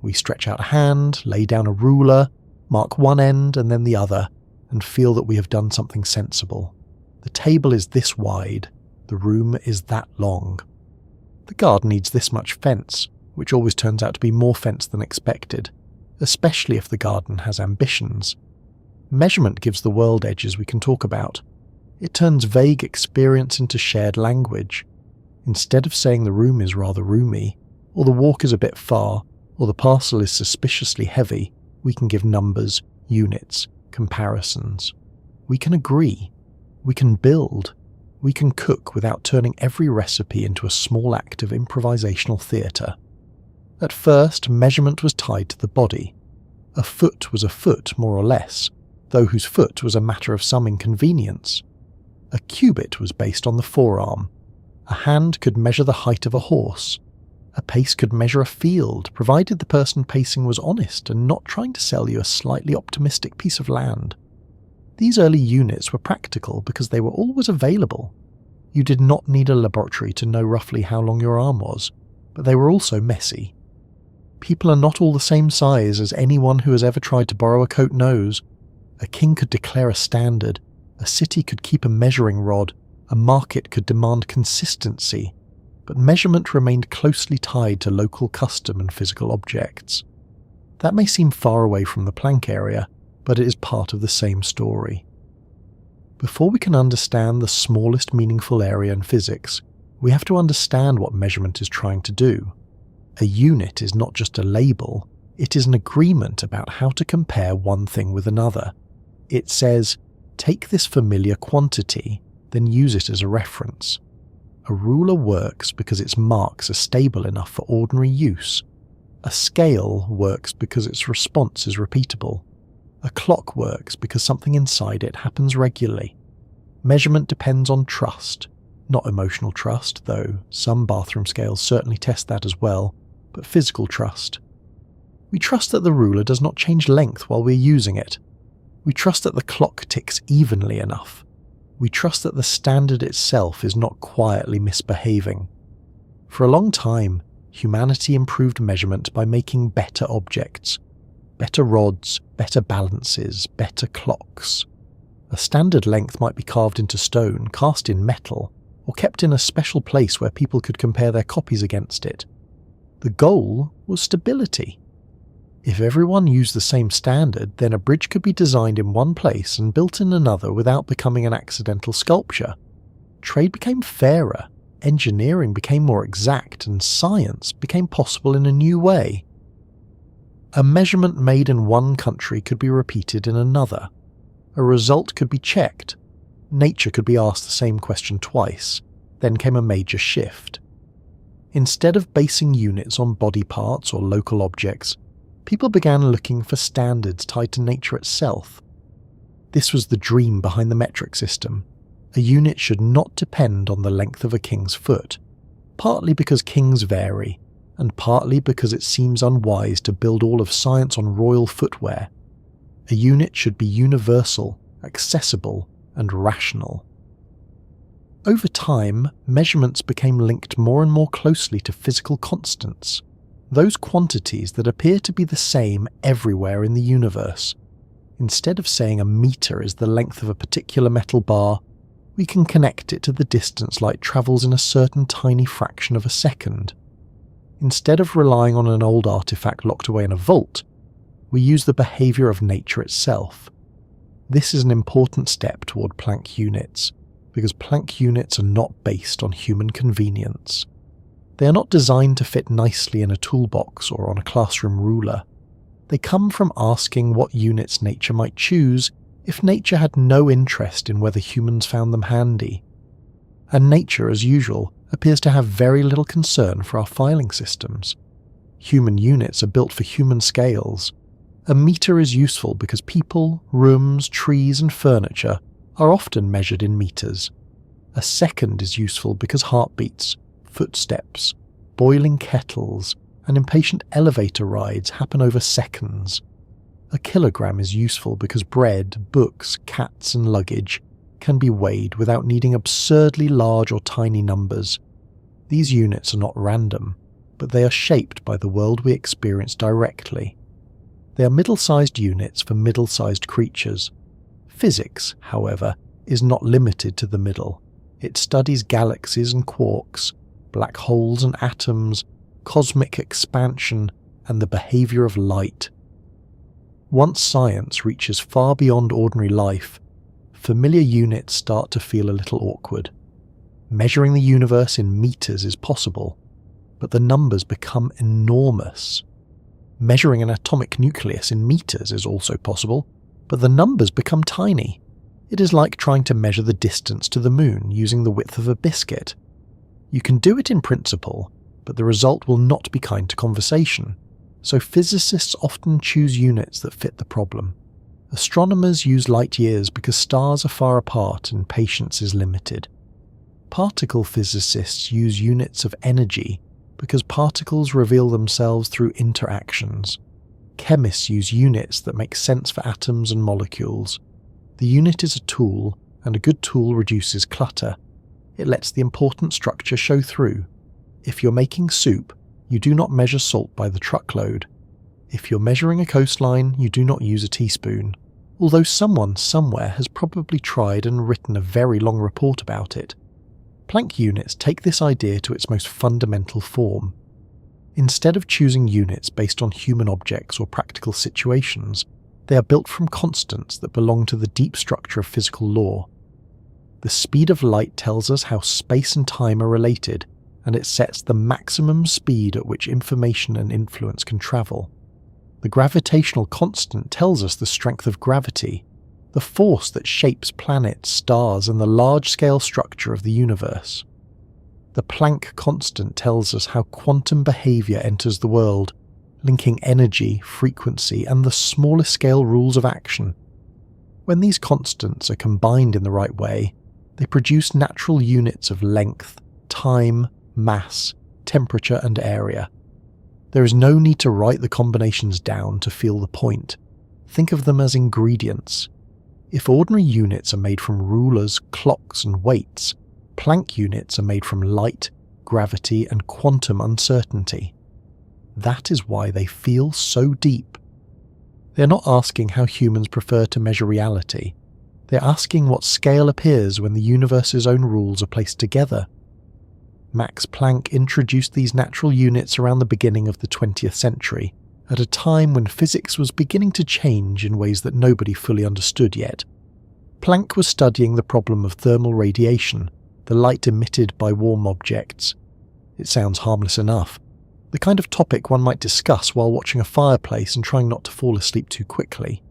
We stretch out a hand, lay down a ruler, mark one end and then the other, and feel that we have done something sensible. The table is this wide, the room is that long. The garden needs this much fence, which always turns out to be more fence than expected, especially if the garden has ambitions. Measurement gives the world edges we can talk about. It turns vague experience into shared language. Instead of saying the room is rather roomy, or the walk is a bit far, or the parcel is suspiciously heavy, we can give numbers, units, comparisons. We can agree. We can build. We can cook without turning every recipe into a small act of improvisational theatre. At first, measurement was tied to the body. A foot was a foot, more or less, though whose foot was a matter of some inconvenience. A cubit was based on the forearm. A hand could measure the height of a horse. A pace could measure a field, provided the person pacing was honest and not trying to sell you a slightly optimistic piece of land. These early units were practical because they were always available. You did not need a laboratory to know roughly how long your arm was, but they were also messy. People are not all the same size, as anyone who has ever tried to borrow a coat knows. A king could declare a standard, a city could keep a measuring rod, a market could demand consistency, but measurement remained closely tied to local custom and physical objects. That may seem far away from the Planck area, but it is part of the same story. Before we can understand the smallest meaningful area in physics, we have to understand what measurement is trying to do. A unit is not just a label, it is an agreement about how to compare one thing with another. It says, take this familiar quantity, then use it as a reference. A ruler works because its marks are stable enough for ordinary use. A scale works because its response is repeatable. A clock works because something inside it happens regularly. Measurement depends on trust, Not emotional trust, though some bathroom scales certainly test that as well, but physical trust. We trust that the ruler does not change length while we're using it. We trust that the clock ticks evenly enough. We trust that the standard itself is not quietly misbehaving. For a long time, humanity improved measurement by making better objects. Better rods, better balances, better clocks. A standard length might be carved into stone, cast in metal, or kept in a special place where people could compare their copies against it. The goal was stability. If everyone used the same standard, then a bridge could be designed in one place and built in another without becoming an accidental sculpture. Trade became fairer, engineering became more exact, and science became possible in a new way. A measurement made in one country could be repeated in another. A result could be checked. Nature could be asked the same question twice. Then came a major shift. Instead of basing units on body parts or local objects, people began looking for standards tied to nature itself. This was the dream behind the metric system. A unit should not depend on the length of a king's foot, partly because kings vary, and partly because it seems unwise to build all of science on royal footwear. A unit should be universal, accessible, and rational. Over time, measurements became linked more and more closely to physical constants, those quantities that appear to be the same everywhere in the universe. Instead of saying a meter is the length of a particular metal bar, we can connect it to the distance light travels in a certain tiny fraction of a second. Instead of relying on an old artifact locked away in a vault, we use the behaviour of nature itself. This is an important step toward Planck units, because Planck units are not based on human convenience. They are not designed to fit nicely in a toolbox or on a classroom ruler. They come from asking what units nature might choose if nature had no interest in whether humans found them handy. And nature, as usual, appears to have very little concern for our filing systems. Human units are built for human scales. A meter is useful because people, rooms, trees and furniture are often measured in meters. A second is useful because heartbeats, footsteps, boiling kettles, and impatient elevator rides happen over seconds. A kilogram is useful because bread, books, cats and luggage can be weighed without needing absurdly large or tiny numbers. These units are not random, but they are shaped by the world we experience directly. They are middle-sized units for middle-sized creatures. Physics, however, is not limited to the middle. It studies galaxies and quarks, black holes and atoms, cosmic expansion, and the behaviour of light. Once science reaches far beyond ordinary life, familiar units start to feel a little awkward. Measuring the universe in meters is possible, but the numbers become enormous. Measuring an atomic nucleus in meters is also possible, but the numbers become tiny. It is like trying to measure the distance to the moon using the width of a biscuit. You can do it in principle, but the result will not be kind to conversation, so physicists often choose units that fit the problem. Astronomers use light years because stars are far apart and patience is limited. Particle physicists use units of energy because particles reveal themselves through interactions. Chemists use units that make sense for atoms and molecules. The unit is a tool, and a good tool reduces clutter. It lets the important structure show through. If you're making soup, you do not measure salt by the truckload. If you're measuring a coastline, you do not use a teaspoon, although someone somewhere has probably tried and written a very long report about it. Planck units take this idea to its most fundamental form. Instead of choosing units based on human objects or practical situations, they are built from constants that belong to the deep structure of physical law. The speed of light tells us how space and time are related, and it sets the maximum speed at which information and influence can travel. The gravitational constant tells us the strength of gravity, the force that shapes planets, stars, and the large-scale structure of the universe. The Planck constant tells us how quantum behaviour enters the world, linking energy, frequency, and the smallest scale rules of action. When these constants are combined in the right way, They produce natural units of length, time, mass, temperature, and area. There is no need to write the combinations down to feel the point. Think of them as ingredients. If ordinary units are made from rulers, clocks, and weights, Planck units are made from light, gravity, and quantum uncertainty. That is why they feel so deep. They are not asking how humans prefer to measure reality. They are asking what scale appears when the universe's own rules are placed together. Max Planck introduced these natural units around the beginning of the 20th century, at a time when physics was beginning to change in ways that nobody fully understood yet. Planck was studying the problem of thermal radiation, the light emitted by warm objects. It sounds harmless enough, the kind of topic one might discuss while watching a fireplace and trying not to fall asleep too quickly.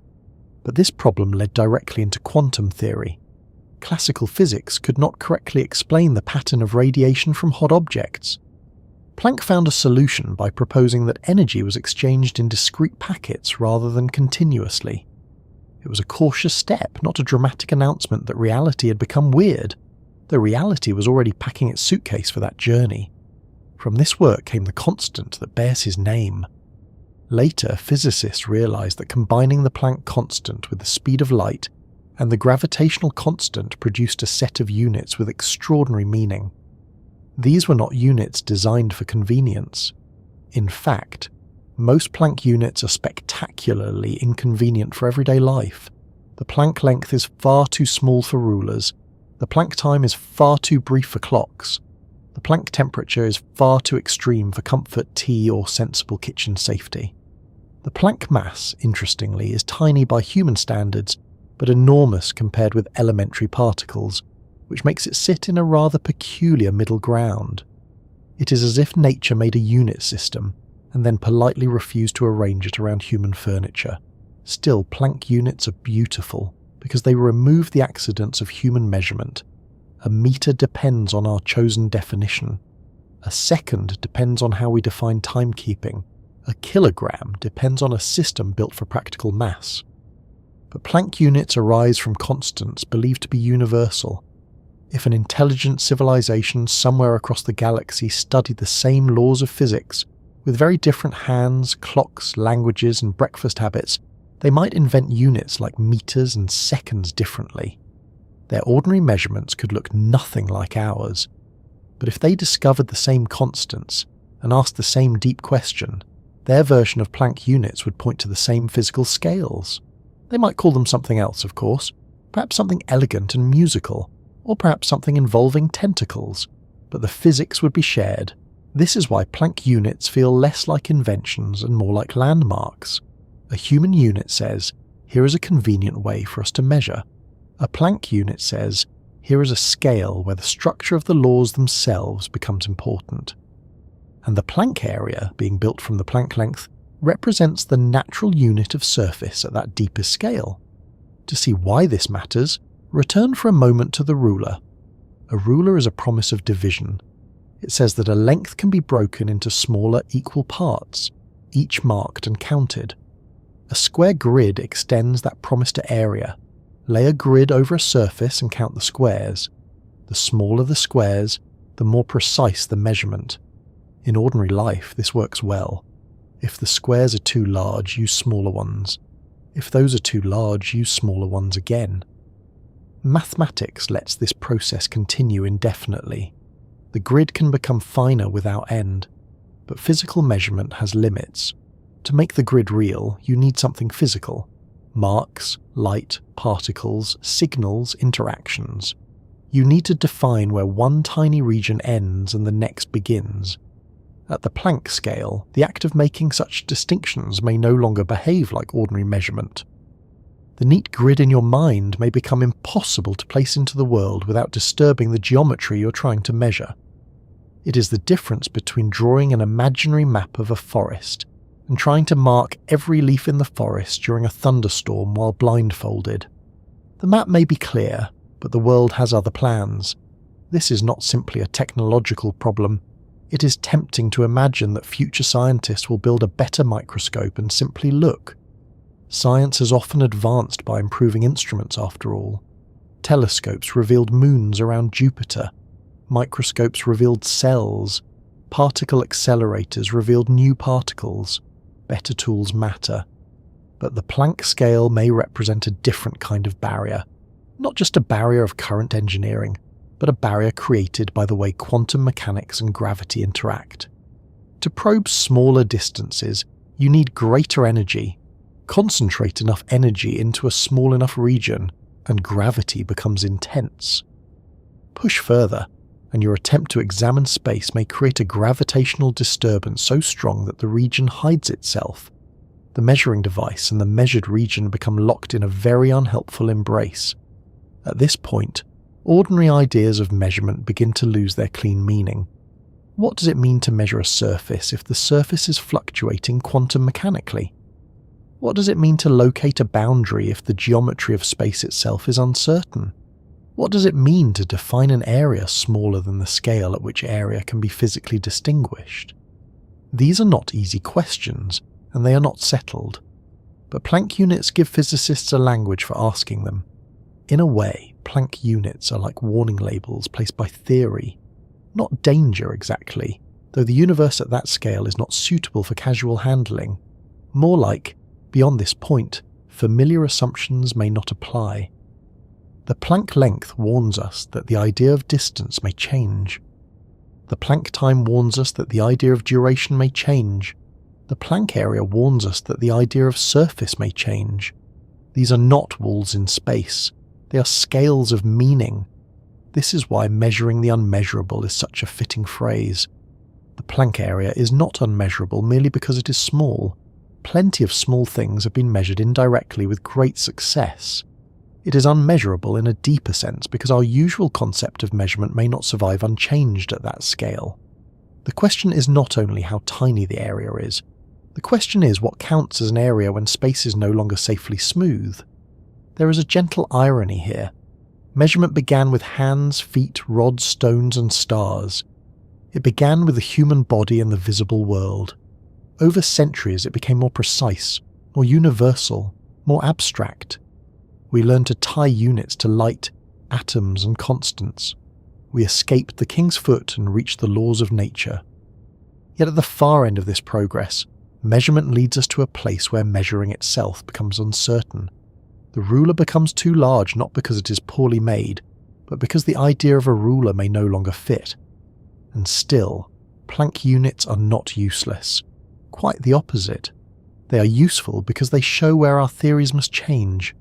But this problem led directly into quantum theory. Classical physics could not correctly explain the pattern of radiation from hot objects. Planck found a solution by proposing that energy was exchanged in discrete packets rather than continuously. It was a cautious step, not a dramatic announcement that reality had become weird, though reality was already packing its suitcase for that journey. From this work came the constant that bears his name. Later, physicists realized that combining the Planck constant with the speed of light and the gravitational constant produced a set of units with extraordinary meaning. These were not units designed for convenience. In fact, most Planck units are spectacularly inconvenient for everyday life. The Planck length is far too small for rulers, the Planck time is far too brief for clocks, the Planck temperature is far too extreme for comfort, tea, or sensible kitchen safety. The Planck mass, interestingly, is tiny by human standards, but enormous compared with elementary particles, which makes it sit in a rather peculiar middle ground. It is as if nature made a unit system, and then politely refused to arrange it around human furniture. Still, Planck units are beautiful, because they remove the accidents of human measurement. A meter depends on our chosen definition. A second depends on how we define timekeeping. A kilogram depends on a system built for practical mass. But Planck units arise from constants believed to be universal. If an intelligent civilization somewhere across the galaxy studied the same laws of physics, with very different hands, clocks, languages, and breakfast habits, they might invent units like meters and seconds differently. Their ordinary measurements could look nothing like ours. But if they discovered the same constants and asked the same deep question, their version of Planck units would point to the same physical scales. They might call them something else, of course, perhaps something elegant and musical, or perhaps something involving tentacles, but the physics would be shared. This is why Planck units feel less like inventions and more like landmarks. A human unit says, here is a convenient way for us to measure. A Planck unit says, here is a scale where the structure of the laws themselves becomes important. And the Planck area, being built from the Planck length, represents the natural unit of surface at that deepest scale. To see why this matters, return for a moment to the ruler. A ruler is a promise of division. It says that a length can be broken into smaller equal parts, each marked and counted. A square grid extends that promise to area. Lay a grid over a surface and count the squares. The smaller the squares, the more precise the measurement. In ordinary life, this works well. If the squares are too large, use smaller ones. If those are too large, use smaller ones again. Mathematics lets this process continue indefinitely. The grid can become finer without end, but physical measurement has limits. To make the grid real, you need something physical. Marks, light, particles, signals, interactions. You need to define where one tiny region ends and the next begins. At the Planck scale, the act of making such distinctions may no longer behave like ordinary measurement. The neat grid in your mind may become impossible to place into the world without disturbing the geometry you're trying to measure. It is the difference between drawing an imaginary map of a forest and trying to mark every leaf in the forest during a thunderstorm while blindfolded. The map may be clear, but the world has other plans. This is not simply a technological problem. It is tempting to imagine that future scientists will build a better microscope and simply look. Science has often advanced by improving instruments, after all. Telescopes revealed moons around Jupiter. Microscopes revealed cells. Particle accelerators revealed new particles. Better tools matter. But the Planck scale may represent a different kind of barrier. Not just a barrier of current engineering, but a barrier created by the way quantum mechanics and gravity interact. To probe smaller distances, you need greater energy. Concentrate enough energy into a small enough region, and gravity becomes intense. Push further, and your attempt to examine space may create a gravitational disturbance so strong that the region hides itself. The measuring device and the measured region become locked in a very unhelpful embrace. At this point, ordinary ideas of measurement begin to lose their clean meaning. What does it mean to measure a surface if the surface is fluctuating quantum mechanically? What does it mean to locate a boundary if the geometry of space itself is uncertain? What does it mean to define an area smaller than the scale at which area can be physically distinguished? These are not easy questions, and they are not settled. But Planck units give physicists a language for asking them. In a way, Planck units are like warning labels placed by theory. Not danger exactly, though the universe at that scale is not suitable for casual handling. More like, beyond this point, familiar assumptions may not apply. The Planck length warns us that the idea of distance may change. The Planck time warns us that the idea of duration may change. The Planck area warns us that the idea of surface may change. These are not walls in space. They are scales of meaning. This is why measuring the unmeasurable is such a fitting phrase. The Planck area is not unmeasurable merely because it is small. Plenty of small things have been measured indirectly with great success. It is unmeasurable in a deeper sense because our usual concept of measurement may not survive unchanged at that scale. The question is not only how tiny the area is. The question is what counts as an area when space is no longer safely smooth. There is a gentle irony here. Measurement began with hands, feet, rods, stones, and stars. It began with the human body and the visible world. Over centuries it became more precise, more universal, more abstract. We learned to tie units to light, atoms, and constants. We escaped the king's foot and reached the laws of nature. Yet at the far end of this progress, measurement leads us to a place where measuring itself becomes uncertain. The ruler becomes too large not because it is poorly made, but because the idea of a ruler may no longer fit. And still, Planck units are not useless. Quite the opposite. They are useful because they show where our theories must change.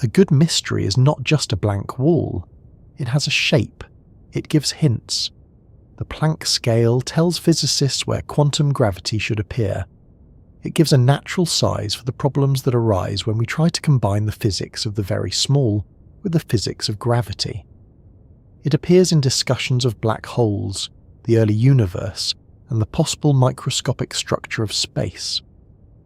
A good mystery is not just a blank wall. It has a shape. It gives hints. The Planck scale tells physicists where quantum gravity should appear. It gives a natural size for the problems that arise when we try to combine the physics of the very small with the physics of gravity. It appears in discussions of black holes, the early universe, and the possible microscopic structure of space.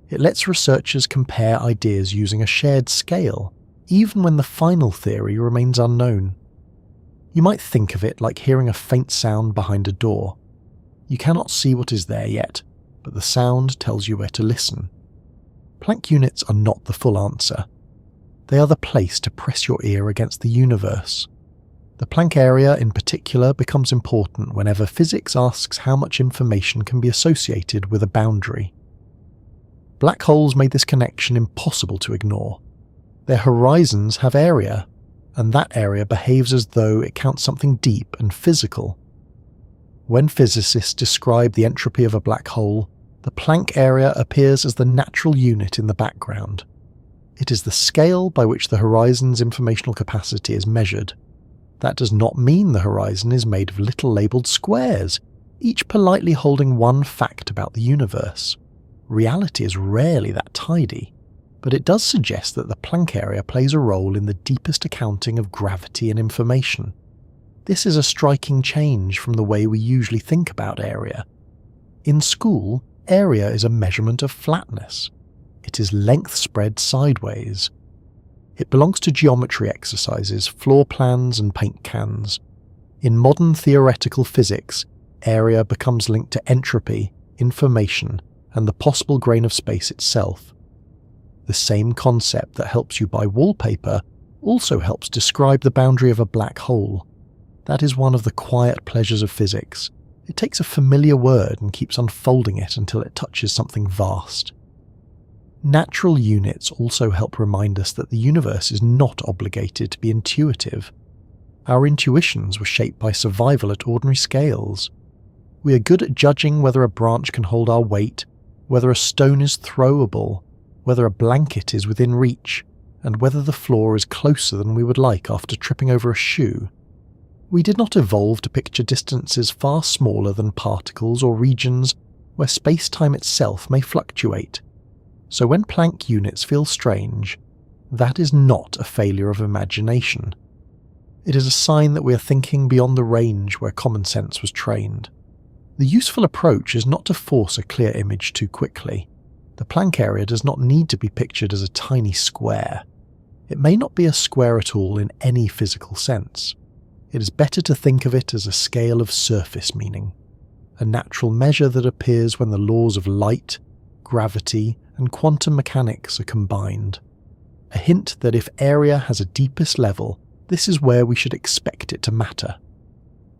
It lets researchers compare ideas using a shared scale, even when the final theory remains unknown. You might think of it like hearing a faint sound behind a door. You cannot see what is there yet, but the sound tells you where to listen. Planck units are not the full answer. They are the place to press your ear against the universe. The Planck area in particular becomes important whenever physics asks how much information can be associated with a boundary. Black holes made this connection impossible to ignore. Their horizons have area, and that area behaves as though it counts something deep and physical. When physicists describe the entropy of a black hole, the Planck area appears as the natural unit in the background. It is the scale by which the horizon's informational capacity is measured. That does not mean the horizon is made of little labelled squares, each politely holding one fact about the universe. Reality is rarely that tidy, but it does suggest that the Planck area plays a role in the deepest accounting of gravity and information. This is a striking change from the way we usually think about area. In school, area is a measurement of flatness. It is length spread sideways. It belongs to geometry exercises, floor plans, and paint cans. In modern theoretical physics, area becomes linked to entropy, information, and the possible grain of space itself. The same concept that helps you buy wallpaper also helps describe the boundary of a black hole. That is one of the quiet pleasures of physics. It takes a familiar word and keeps unfolding it until it touches something vast. Natural units also help remind us that the universe is not obligated to be intuitive. Our intuitions were shaped by survival at ordinary scales. We are good at judging whether a branch can hold our weight, whether a stone is throwable, whether a blanket is within reach, and whether the floor is closer than we would like after tripping over a shoe. We did not evolve to picture distances far smaller than particles or regions where space-time itself may fluctuate. So when Planck units feel strange, that is not a failure of imagination. It is a sign that we are thinking beyond the range where common sense was trained. The useful approach is not to force a clear image too quickly. The Planck area does not need to be pictured as a tiny square. It may not be a square at all in any physical sense. It is better to think of it as a scale of surface meaning, a natural measure that appears when the laws of light, gravity, and quantum mechanics are combined. A hint that if area has a deepest level, this is where we should expect it to matter.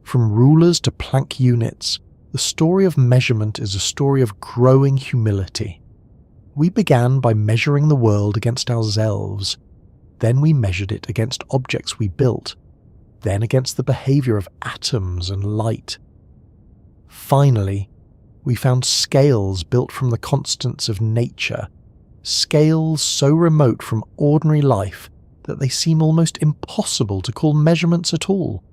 From rulers to Planck units, the story of measurement is a story of growing humility. We began by measuring the world against ourselves. Then we measured it against objects we built, then against the behavior of atoms and light. Finally, we found scales built from the constants of nature, scales so remote from ordinary life that they seem almost impossible to call measurements at all.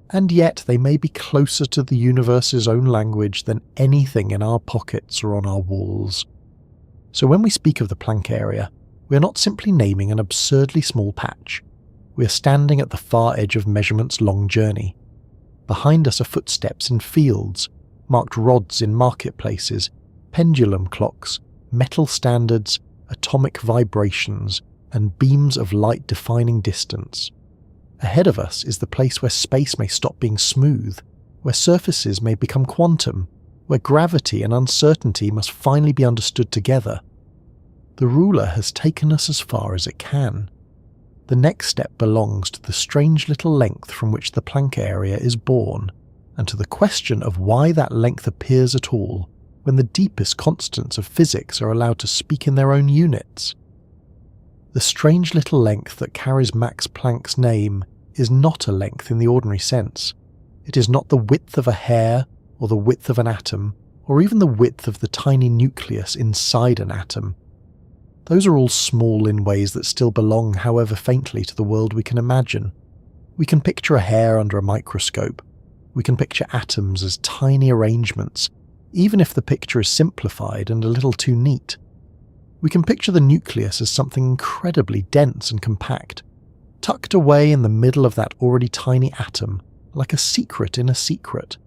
And yet they may be closer to the universe's own language than anything in our pockets or on our walls. So when we speak of the Planck area, we are not simply naming an absurdly small patch. We are standing at the far edge of measurement's long journey. Behind us are footsteps in fields, marked rods in marketplaces, pendulum clocks, metal standards, atomic vibrations, and beams of light defining distance. Ahead of us is the place where space may stop being smooth, where surfaces may become quantum, where gravity and uncertainty must finally be understood together. The ruler has taken us as far as it can. The next step belongs to the strange little length from which the Planck area is born, and to the question of why that length appears at all when the deepest constants of physics are allowed to speak in their own units. The strange little length that carries Max Planck's name is not a length in the ordinary sense. It is not the width of a hair, or the width of an atom, or even the width of the tiny nucleus inside an atom. Those are all small in ways that still belong, however faintly, to the world we can imagine. We can picture a hair under a microscope. We can picture atoms as tiny arrangements, even if the picture is simplified and a little too neat. We can picture the nucleus as something incredibly dense and compact, tucked away in the middle of that already tiny atom, like a secret in a secret.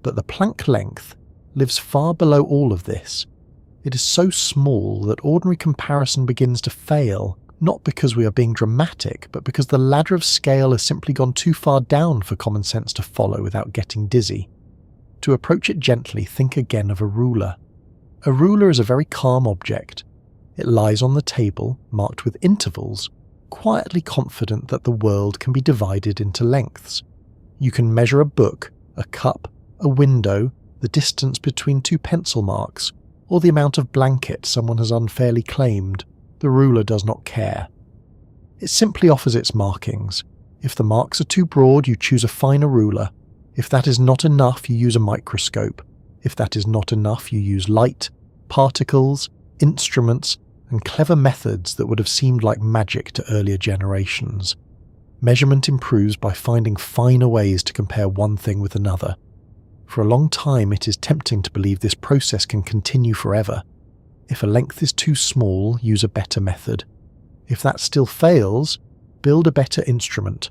But the Planck length lives far below all of this. It is so small that ordinary comparison begins to fail, not because we are being dramatic, but because the ladder of scale has simply gone too far down for common sense to follow without getting dizzy. To approach it gently, think again of a ruler. A ruler is a very calm object. It lies on the table, marked with intervals, quietly confident that the world can be divided into lengths. You can measure a book, a cup, a window, the distance between two pencil marks, or the amount of blanket someone has unfairly claimed. The ruler does not care. It simply offers its markings. If the marks are too broad, you choose a finer ruler. If that is not enough, you use a microscope. If that is not enough, you use light, particles, instruments, and clever methods that would have seemed like magic to earlier generations. Measurement improves by finding finer ways to compare one thing with another. For a long time, it is tempting to believe this process can continue forever. If a length is too small, use a better method. If that still fails, build a better instrument.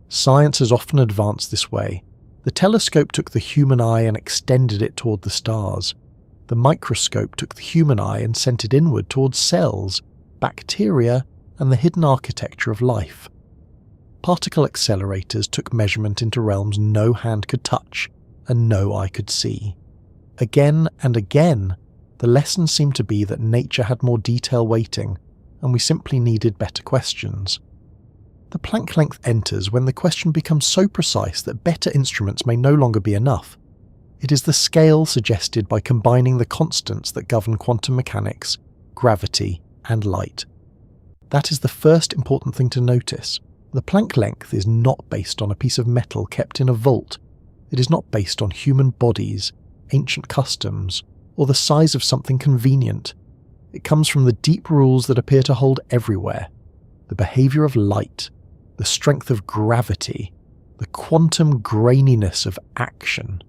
Science has often advanced this way. The telescope took the human eye and extended it toward the stars. The microscope took the human eye and sent it inward towards cells, bacteria, and the hidden architecture of life. Particle accelerators took measurement into realms no hand could touch and no eye could see. Again and again, the lesson seemed to be that nature had more detail waiting, and we simply needed better questions. The Planck length enters when the question becomes so precise that better instruments may no longer be enough. It is the scale suggested by combining the constants that govern quantum mechanics, gravity, and light. That is the first important thing to notice. The Planck length is not based on a piece of metal kept in a vault. It is not based on human bodies, ancient customs, or the size of something convenient. It comes from the deep rules that appear to hold everywhere: the behavior of light, the strength of gravity, the quantum graininess of action.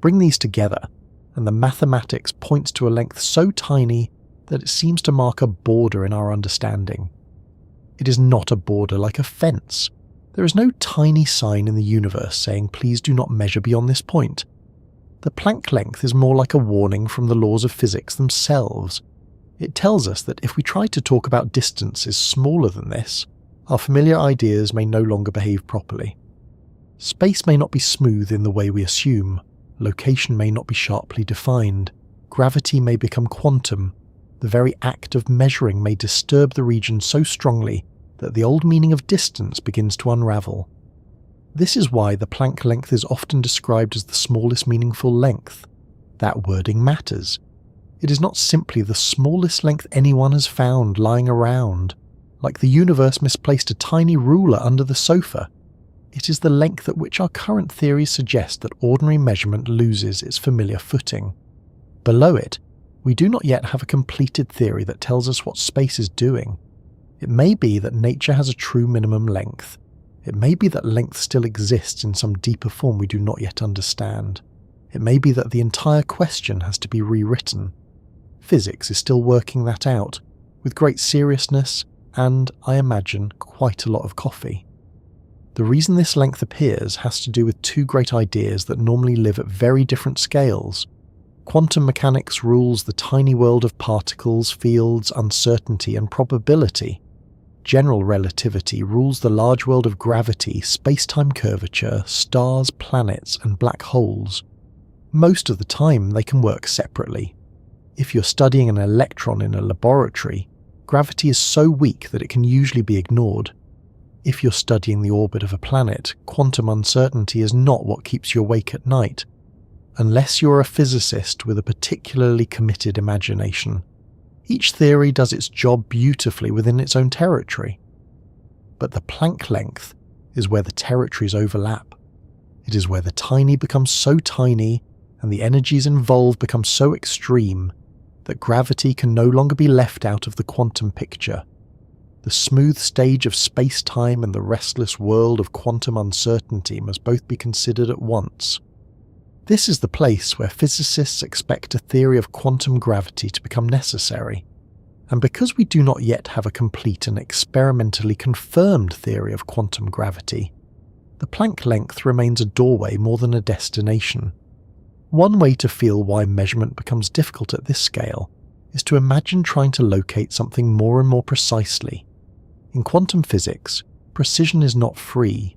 Bring these together, and the mathematics points to a length so tiny that it seems to mark a border in our understanding. It is not a border like a fence. There is no tiny sign in the universe saying, "Please do not measure beyond this point." The Planck length is more like a warning from the laws of physics themselves. It tells us that if we try to talk about distances smaller than this, our familiar ideas may no longer behave properly. Space may not be smooth in the way we assume. Location may not be sharply defined. Gravity may become quantum. The very act of measuring may disturb the region so strongly that the old meaning of distance begins to unravel. This is why the Planck length is often described as the smallest meaningful length. That wording matters. It is not simply the smallest length anyone has found lying around, like the universe misplaced a tiny ruler under the sofa. It is the length at which our current theories suggest that ordinary measurement loses its familiar footing. Below it, we do not yet have a completed theory that tells us what space is doing. It may be that nature has a true minimum length. It may be that length still exists in some deeper form we do not yet understand. It may be that the entire question has to be rewritten. Physics is still working that out, with great seriousness and, I imagine, quite a lot of coffee. The reason this length appears has to do with two great ideas that normally live at very different scales. Quantum mechanics rules the tiny world of particles, fields, uncertainty, and probability. General relativity rules the large world of gravity, space-time curvature, stars, planets, and black holes. Most of the time, they can work separately. If you're studying an electron in a laboratory, gravity is so weak that it can usually be ignored. If you're studying the orbit of a planet, quantum uncertainty is not what keeps you awake at night. Unless you're a physicist with a particularly committed imagination. Each theory does its job beautifully within its own territory. But the Planck length is where the territories overlap. It is where the tiny becomes so tiny and the energies involved become so extreme that gravity can no longer be left out of the quantum picture. The smooth stage of space-time and the restless world of quantum uncertainty must both be considered at once. This is the place where physicists expect a theory of quantum gravity to become necessary, and because we do not yet have a complete and experimentally confirmed theory of quantum gravity, the Planck length remains a doorway more than a destination. One way to feel why measurement becomes difficult at this scale is to imagine trying to locate something more and more precisely. In quantum physics, precision is not free.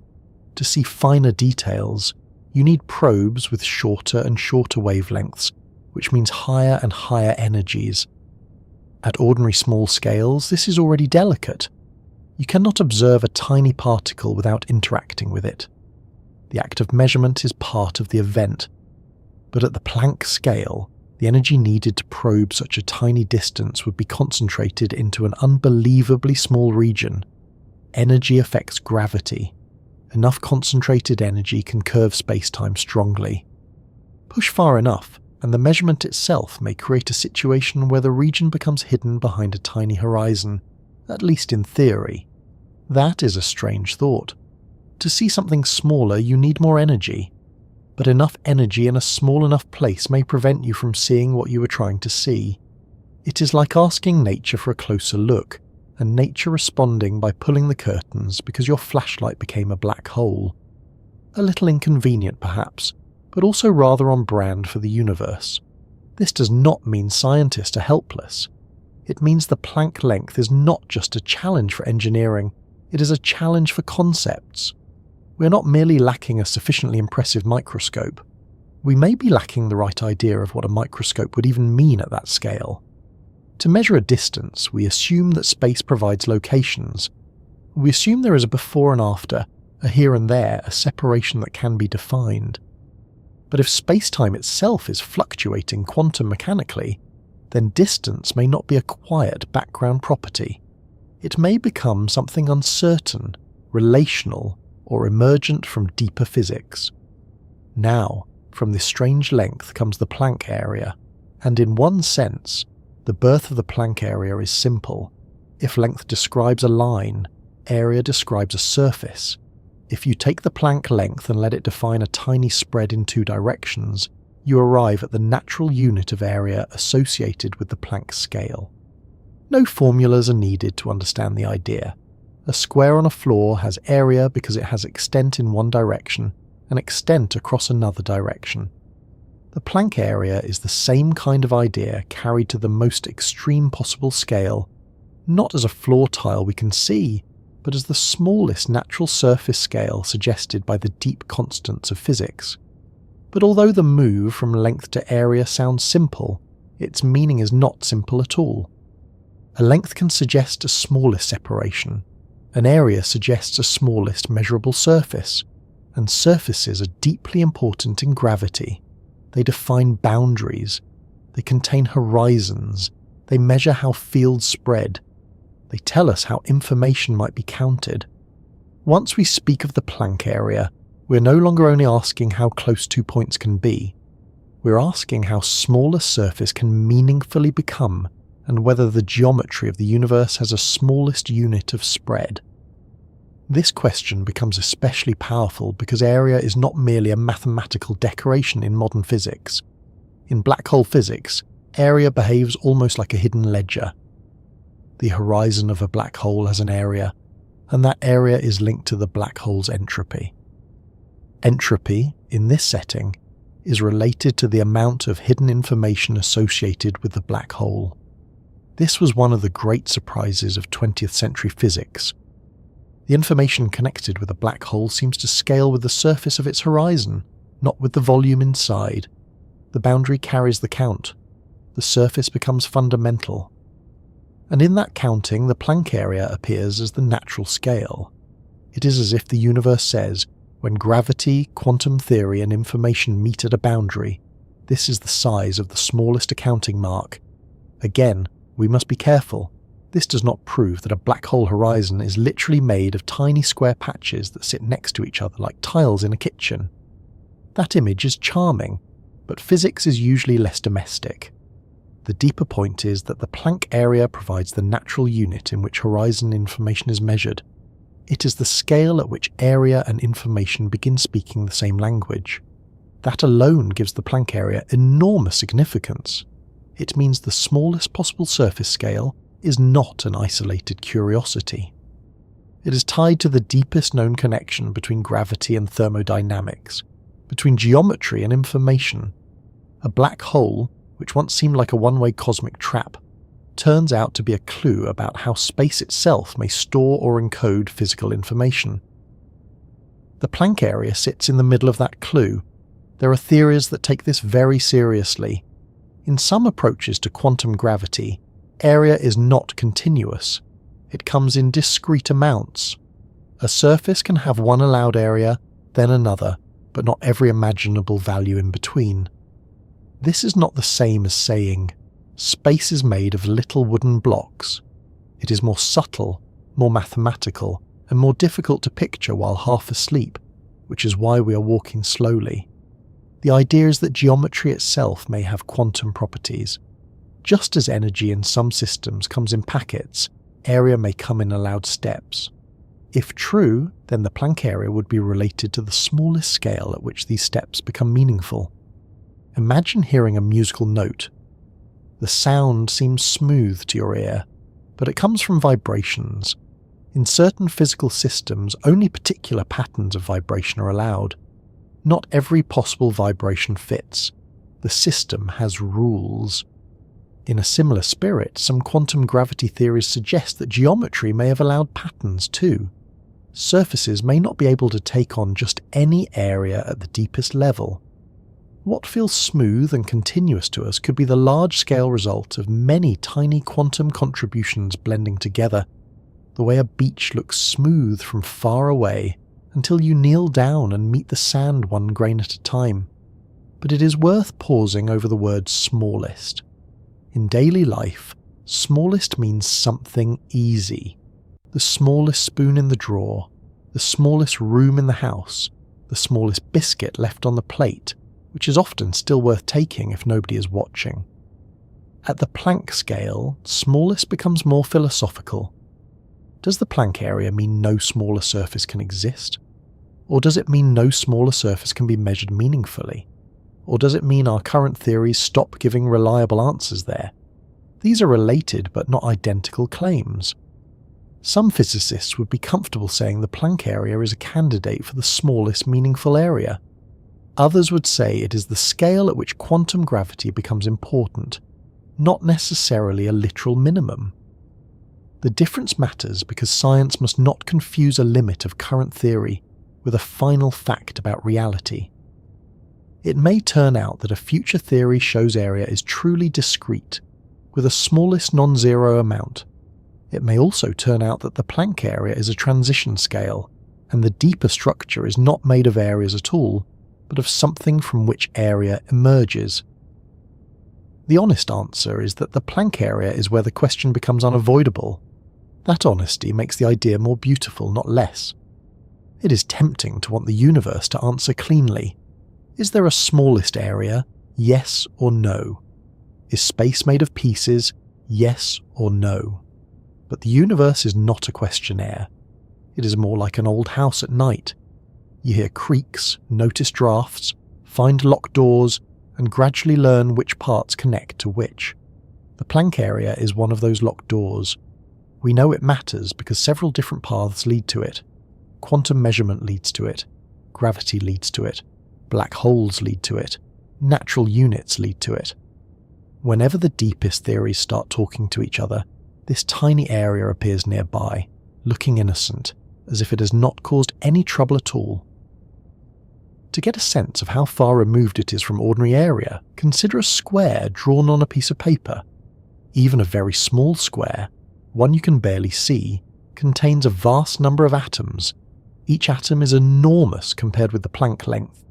To see finer details, you need probes with shorter and shorter wavelengths, which means higher and higher energies. At ordinary small scales, this is already delicate. You cannot observe a tiny particle without interacting with it. The act of measurement is part of the event. But at the Planck scale, the energy needed to probe such a tiny distance would be concentrated into an unbelievably small region. Energy affects gravity. Enough concentrated energy can curve space-time strongly. Push far enough, and the measurement itself may create a situation where the region becomes hidden behind a tiny horizon, at least in theory. That is a strange thought. To see something smaller, you need more energy. But enough energy in a small enough place may prevent you from seeing what you were trying to see. It is like asking nature for a closer look, and nature responding by pulling the curtains because your flashlight became a black hole. A little inconvenient perhaps, but also rather on brand for the universe. This does not mean scientists are helpless. It means the Planck length is not just a challenge for engineering, it is a challenge for concepts. We're not merely lacking a sufficiently impressive microscope. We may be lacking the right idea of what a microscope would even mean at that scale. To measure a distance, we assume that space provides locations. We assume there is a before and after, a here and there, a separation that can be defined. But if space-time itself is fluctuating quantum mechanically, then distance may not be a quiet background property. It may become something uncertain, relational, or emergent from deeper physics. Now, from this strange length comes the Planck area, and in one sense, the birth of the Planck area is simple. If length describes a line, area describes a surface. If you take the Planck length and let it define a tiny spread in two directions, you arrive at the natural unit of area associated with the Planck scale. No formulas are needed to understand the idea. A square on a floor has area because it has extent in one direction and extent across another direction. The Planck area is the same kind of idea carried to the most extreme possible scale, not as a floor tile we can see, but as the smallest natural surface scale suggested by the deep constants of physics. But although the move from length to area sounds simple, its meaning is not simple at all. A length can suggest a smallest separation, an area suggests a smallest measurable surface, and surfaces are deeply important in gravity. They define boundaries, they contain horizons, they measure how fields spread, they tell us how information might be counted. Once we speak of the Planck area, we're no longer only asking how close 2 points can be, we're asking how small a surface can meaningfully become and whether the geometry of the universe has a smallest unit of spread. This question becomes especially powerful because area is not merely a mathematical decoration in modern physics. In black hole physics, area behaves almost like a hidden ledger. The horizon of a black hole has an area, and that area is linked to the black hole's entropy. Entropy, in this setting, is related to the amount of hidden information associated with the black hole. This was one of the great surprises of 20th century physics. The information connected with a black hole seems to scale with the surface of its horizon, not with the volume inside. The boundary carries the count. The surface becomes fundamental. And in that counting, the Planck area appears as the natural scale. It is as if the universe says, when gravity, quantum theory, and information meet at a boundary, this is the size of the smallest accounting mark. Again, we must be careful. This does not prove that a black hole horizon is literally made of tiny square patches that sit next to each other like tiles in a kitchen. That image is charming, but physics is usually less domestic. The deeper point is that the Planck area provides the natural unit in which horizon information is measured. It is the scale at which area and information begin speaking the same language. That alone gives the Planck area enormous significance. It means the smallest possible surface scale is not an isolated curiosity. It is tied to the deepest known connection between gravity and thermodynamics, between geometry and information. A black hole, which once seemed like a one-way cosmic trap, turns out to be a clue about how space itself may store or encode physical information. The Planck area sits in the middle of that clue. There are theories that take this very seriously. In some approaches to quantum gravity, area is not continuous. It comes in discrete amounts. A surface can have one allowed area, then another, but not every imaginable value in between. This is not the same as saying, space is made of little wooden blocks. It is more subtle, more mathematical, and more difficult to picture while half asleep, which is why we are walking slowly. The idea is that geometry itself may have quantum properties. Just as energy in some systems comes in packets, area may come in allowed steps. If true, then the Planck area would be related to the smallest scale at which these steps become meaningful. Imagine hearing a musical note. The sound seems smooth to your ear, but it comes from vibrations. In certain physical systems, only particular patterns of vibration are allowed. Not every possible vibration fits. The system has rules. In a similar spirit, some quantum gravity theories suggest that geometry may have allowed patterns too. Surfaces may not be able to take on just any area at the deepest level. What feels smooth and continuous to us could be the large-scale result of many tiny quantum contributions blending together, the way a beach looks smooth from far away until you kneel down and meet the sand one grain at a time. But it is worth pausing over the word smallest. In daily life, smallest means something easy. The smallest spoon in the drawer, the smallest room in the house, the smallest biscuit left on the plate, which is often still worth taking if nobody is watching. At the Planck scale, smallest becomes more philosophical. Does the Planck area mean no smaller surface can exist? Or does it mean no smaller surface can be measured meaningfully? Or does it mean our current theories stop giving reliable answers there? These are related but not identical claims. Some physicists would be comfortable saying the Planck area is a candidate for the smallest meaningful area. Others would say it is the scale at which quantum gravity becomes important, not necessarily a literal minimum. The difference matters because science must not confuse a limit of current theory with a final fact about reality. It may turn out that a future theory shows area is truly discrete, with a smallest non-zero amount. It may also turn out that the Planck area is a transition scale, and the deeper structure is not made of areas at all, but of something from which area emerges. The honest answer is that the Planck area is where the question becomes unavoidable. That honesty makes the idea more beautiful, not less. It is tempting to want the universe to answer cleanly. Is there a smallest area? Yes or no? Is space made of pieces? Yes or no? But the universe is not a questionnaire. It is more like an old house at night. You hear creaks, notice drafts, find locked doors, and gradually learn which parts connect to which. The Planck area is one of those locked doors. We know it matters because several different paths lead to it. Quantum measurement leads to it. Gravity leads to it. Black holes lead to it. Natural units lead to it. Whenever the deepest theories start talking to each other, this tiny area appears nearby, looking innocent, as if it has not caused any trouble at all. To get a sense of how far removed it is from ordinary area, consider a square drawn on a piece of paper. Even a very small square, one you can barely see, contains a vast number of atoms. Each atom is enormous compared with the Planck length.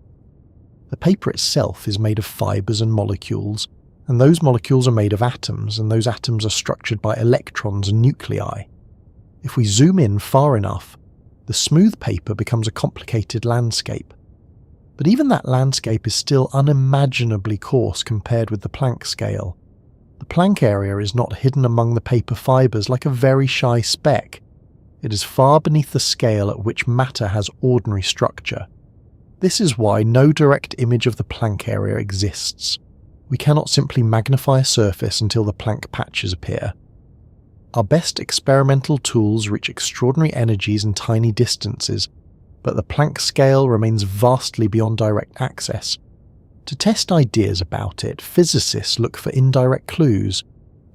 The paper itself is made of fibers and molecules, and those molecules are made of atoms, and those atoms are structured by electrons and nuclei. If we zoom in far enough, the smooth paper becomes a complicated landscape. But even that landscape is still unimaginably coarse compared with the Planck scale. The Planck area is not hidden among the paper fibers like a very shy speck. It is far beneath the scale at which matter has ordinary structure. This is why no direct image of the Planck area exists. We cannot simply magnify a surface until the Planck patches appear. Our best experimental tools reach extraordinary energies and tiny distances, but the Planck scale remains vastly beyond direct access. To test ideas about it, physicists look for indirect clues.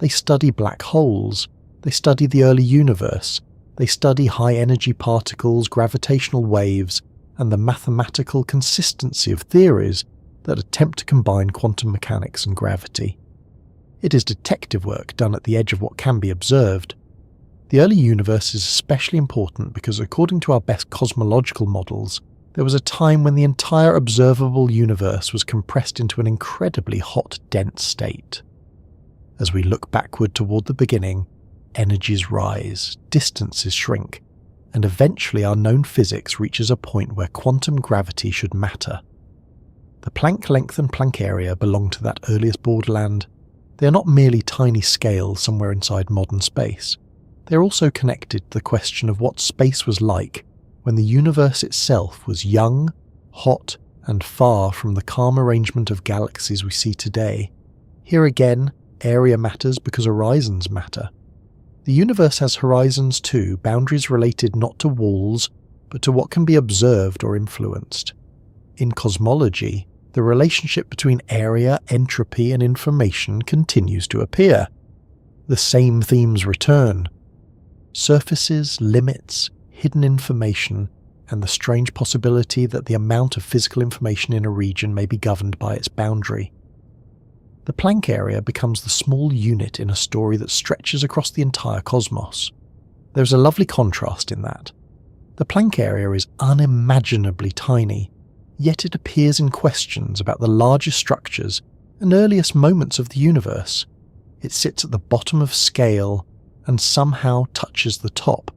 They study black holes. They study the early universe. They study high-energy particles, gravitational waves, and the mathematical consistency of theories that attempt to combine quantum mechanics and gravity. It is detective work done at the edge of what can be observed. The early universe is especially important because, according to our best cosmological models, there was a time when the entire observable universe was compressed into an incredibly hot, dense state. As we look backward toward the beginning, energies rise, distances shrink, and eventually our known physics reaches a point where quantum gravity should matter. The Planck length and Planck area belong to that earliest borderland. They are not merely tiny scales somewhere inside modern space. They are also connected to the question of what space was like when the universe itself was young, hot, and far from the calm arrangement of galaxies we see today. Here again, area matters because horizons matter. The universe has horizons too, boundaries related not to walls, but to what can be observed or influenced. In cosmology, the relationship between area, entropy, and information continues to appear. The same themes return. Surfaces, limits, hidden information, and the strange possibility that the amount of physical information in a region may be governed by its boundary. The Planck area becomes the small unit in a story that stretches across the entire cosmos. There's a lovely contrast in that. The Planck area is unimaginably tiny, yet it appears in questions about the largest structures and earliest moments of the universe. It sits at the bottom of scale and somehow touches the top.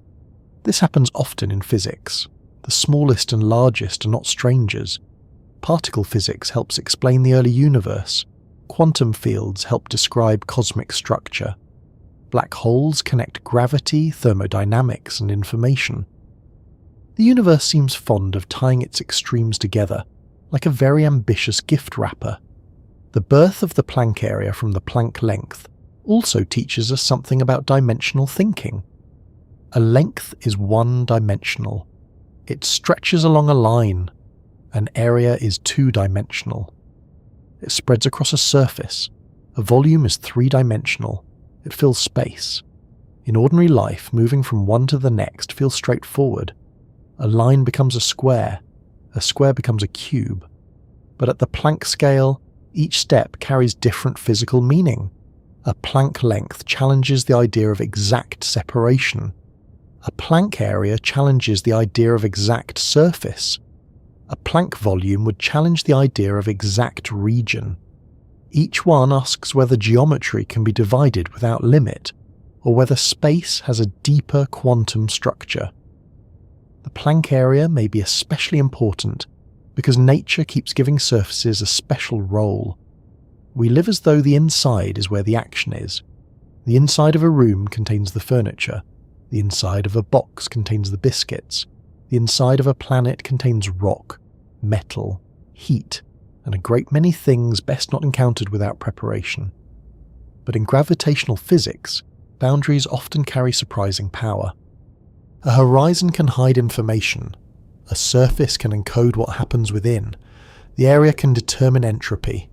This happens often in physics. The smallest and largest are not strangers. Particle physics helps explain the early universe. Quantum fields help describe cosmic structure. Black holes connect gravity, thermodynamics, and information. The universe seems fond of tying its extremes together, like a very ambitious gift wrapper. The birth of the Planck area from the Planck length also teaches us something about dimensional thinking. A length is one-dimensional. It stretches along a line. An area is two-dimensional. It spreads across a surface. A volume is three-dimensional. It fills space. In ordinary life, moving from one to the next feels straightforward. A line becomes a square becomes a cube. But at the Planck scale, each step carries different physical meaning. A Planck length challenges the idea of exact separation. A Planck area challenges the idea of exact surface. A Planck volume would challenge the idea of exact region. Each one asks whether geometry can be divided without limit, or whether space has a deeper quantum structure. The Planck area may be especially important because nature keeps giving surfaces a special role. We live as though the inside is where the action is. The inside of a room contains the furniture. The inside of a box contains the biscuits. The inside of a planet contains rock, metal, heat, and a great many things best not encountered without preparation. But in gravitational physics, boundaries often carry surprising power. A horizon can hide information. A surface can encode what happens within. The area can determine entropy.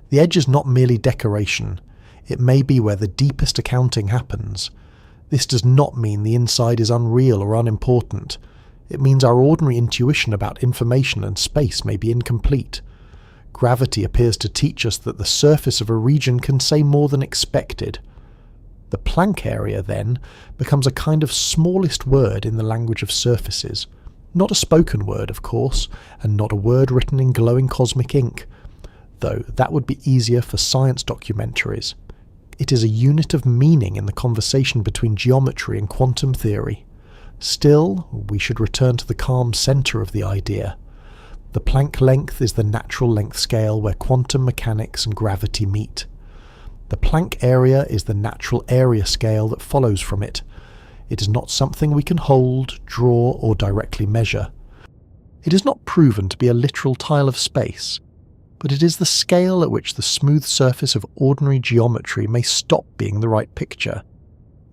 The edge is not merely decoration. It may be where the deepest accounting happens. This does not mean the inside is unreal or unimportant. It means our ordinary intuition about information and space may be incomplete. Gravity appears to teach us that the surface of a region can say more than expected. The Planck area, then, becomes a kind of smallest word in the language of surfaces. Not a spoken word, of course, and not a word written in glowing cosmic ink, though that would be easier for science documentaries. It is a unit of meaning in the conversation between geometry and quantum theory. Still, we should return to the calm centre of the idea. The Planck length is the natural length scale where quantum mechanics and gravity meet. The Planck area is the natural area scale that follows from it. It is not something we can hold, draw, or directly measure. It is not proven to be a literal tile of space, but it is the scale at which the smooth surface of ordinary geometry may stop being the right picture.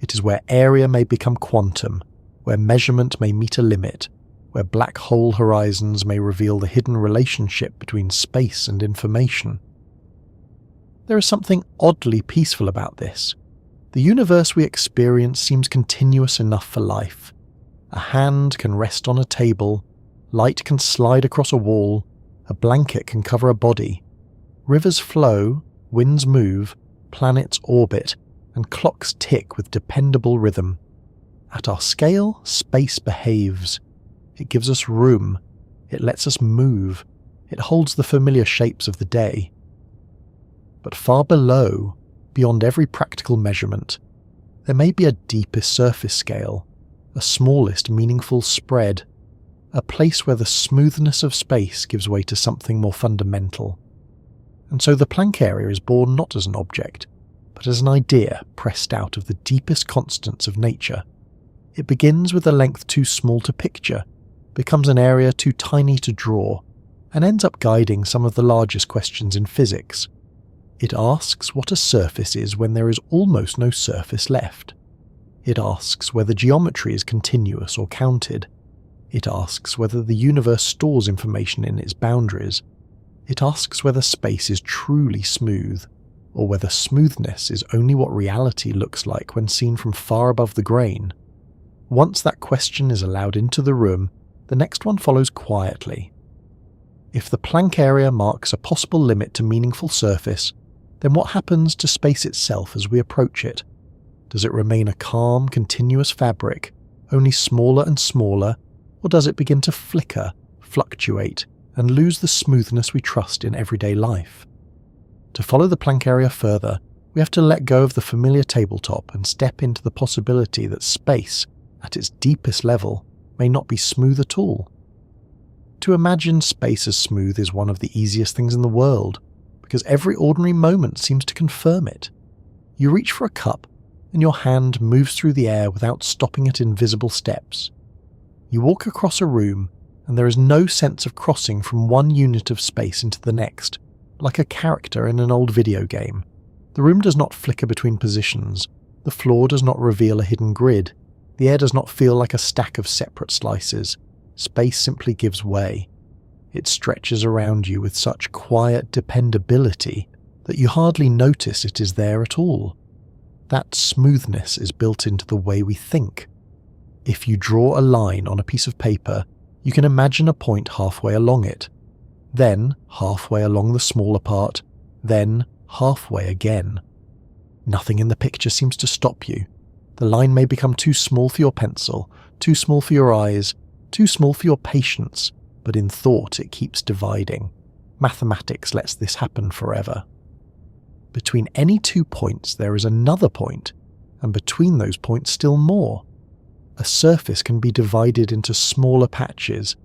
It is where area may become quantum, where measurement may meet a limit, where black hole horizons may reveal the hidden relationship between space and information. There is something oddly peaceful about this. The universe we experience seems continuous enough for life. A hand can rest on a table, light can slide across a wall, a blanket can cover a body. Rivers flow, winds move, planets orbit, and clocks tick with dependable rhythm. At our scale, space behaves. It gives us room. It lets us move. It holds the familiar shapes of the day. But far below, beyond every practical measurement, there may be a deepest surface scale, a smallest meaningful spread, a place where the smoothness of space gives way to something more fundamental. And so the Planck area is born not as an object, but as an idea pressed out of the deepest constants of nature. It begins with a length too small to picture, becomes an area too tiny to draw, and ends up guiding some of the largest questions in physics. It asks what a surface is when there is almost no surface left. It asks whether geometry is continuous or counted. It asks whether the universe stores information in its boundaries. It asks whether space is truly smooth, or whether smoothness is only what reality looks like when seen from far above the grain. Once that question is allowed into the room, the next one follows quietly. If the Planck area marks a possible limit to meaningful surface, then what happens to space itself as we approach it? Does it remain a calm, continuous fabric, only smaller and smaller, or does it begin to flicker, fluctuate, and lose the smoothness we trust in everyday life? To follow the Planck area further, we have to let go of the familiar tabletop and step into the possibility that space, at its deepest level, may not be smooth at all. To imagine space as smooth is one of the easiest things in the world, because every ordinary moment seems to confirm it. You reach for a cup, and your hand moves through the air without stopping at invisible steps. You walk across a room, and there is no sense of crossing from one unit of space into the next, like a character in an old video game. The room does not flicker between positions, the floor does not reveal a hidden grid, the air does not feel like a stack of separate slices. Space simply gives way. It stretches around you with such quiet dependability that you hardly notice it is there at all. That smoothness is built into the way we think. If you draw a line on a piece of paper, you can imagine a point halfway along it, then halfway along the smaller part, then halfway again. Nothing in the picture seems to stop you. The line may become too small for your pencil, too small for your eyes, too small for your patience, but in thought it keeps dividing. Mathematics lets this happen forever. Between any 2 points there is another point, and between those points still more. A surface can be divided into smaller patches,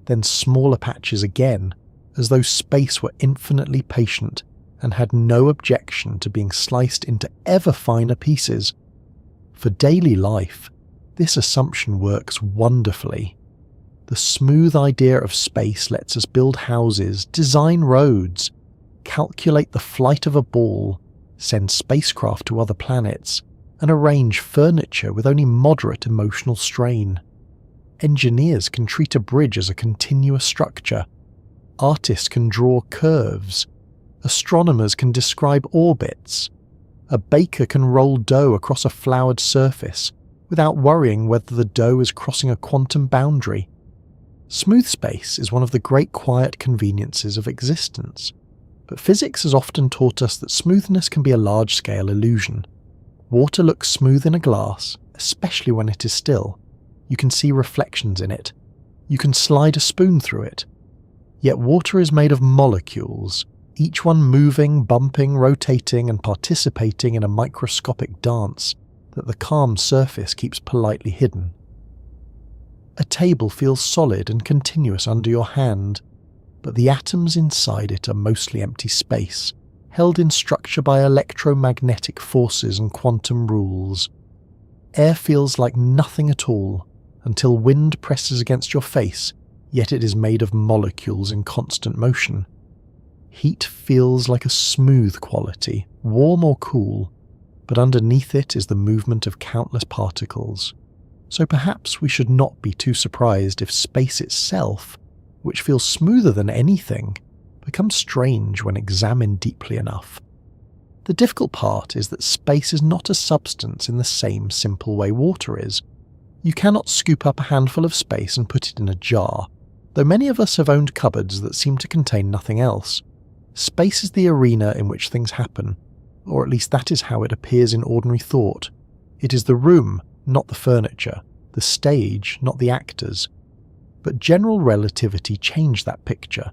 then smaller patches again, as though space were infinitely patient and had no objection to being sliced into ever finer pieces. For daily life, this assumption works wonderfully. The smooth idea of space lets us build houses, design roads, calculate the flight of a ball, send spacecraft to other planets, and arrange furniture with only moderate emotional strain. Engineers can treat a bridge as a continuous structure. Artists can draw curves. Astronomers can describe orbits. A baker can roll dough across a floured surface without worrying whether the dough is crossing a quantum boundary. Smooth space is one of the great quiet conveniences of existence, but physics has often taught us that smoothness can be a large-scale illusion. Water looks smooth in a glass, especially when it is still. You can see reflections in it. You can slide a spoon through it. Yet water is made of molecules, each one moving, bumping, rotating, and participating in a microscopic dance that the calm surface keeps politely hidden. A table feels solid and continuous under your hand, but the atoms inside it are mostly empty space, held in structure by electromagnetic forces and quantum rules. Air feels like nothing at all, until wind presses against your face, yet it is made of molecules in constant motion. Heat feels like a smooth quality, warm or cool, but underneath it is the movement of countless particles. So perhaps we should not be too surprised if space itself, which feels smoother than anything, becomes strange when examined deeply enough. The difficult part is that space is not a substance in the same simple way water is. You cannot scoop up a handful of space and put it in a jar, though many of us have owned cupboards that seem to contain nothing else. Space is the arena in which things happen, or at least that is how it appears in ordinary thought. It is the room, not the furniture, the stage, not the actors. But general relativity changed that picture.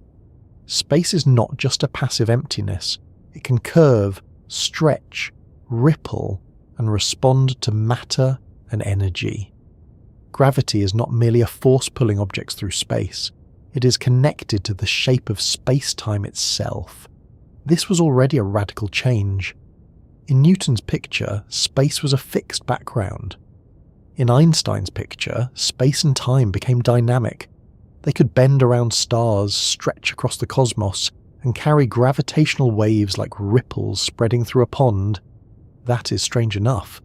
Space is not just a passive emptiness. It can curve, stretch, ripple, and respond to matter and energy. Gravity is not merely a force pulling objects through space. It is connected to the shape of space-time itself. This was already a radical change. In Newton's picture, space was a fixed background. In Einstein's picture, space and time became dynamic. They could bend around stars, stretch across the cosmos, and carry gravitational waves like ripples spreading through a pond. That is strange enough,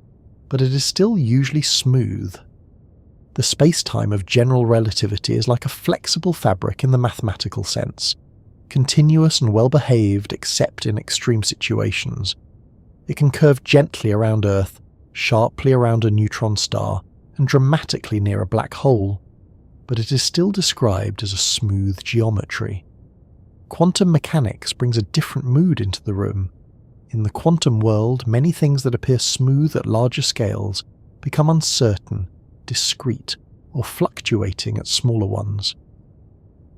but it is still usually smooth. The space-time of general relativity is like a flexible fabric in the mathematical sense, continuous and well-behaved except in extreme situations. It can curve gently around Earth, sharply around a neutron star, and dramatically near a black hole. but it is still described as a smooth geometry. Quantum mechanics brings a different mood into the room. In the quantum world, many things that appear smooth at larger scales become uncertain, discrete, or fluctuating at smaller ones.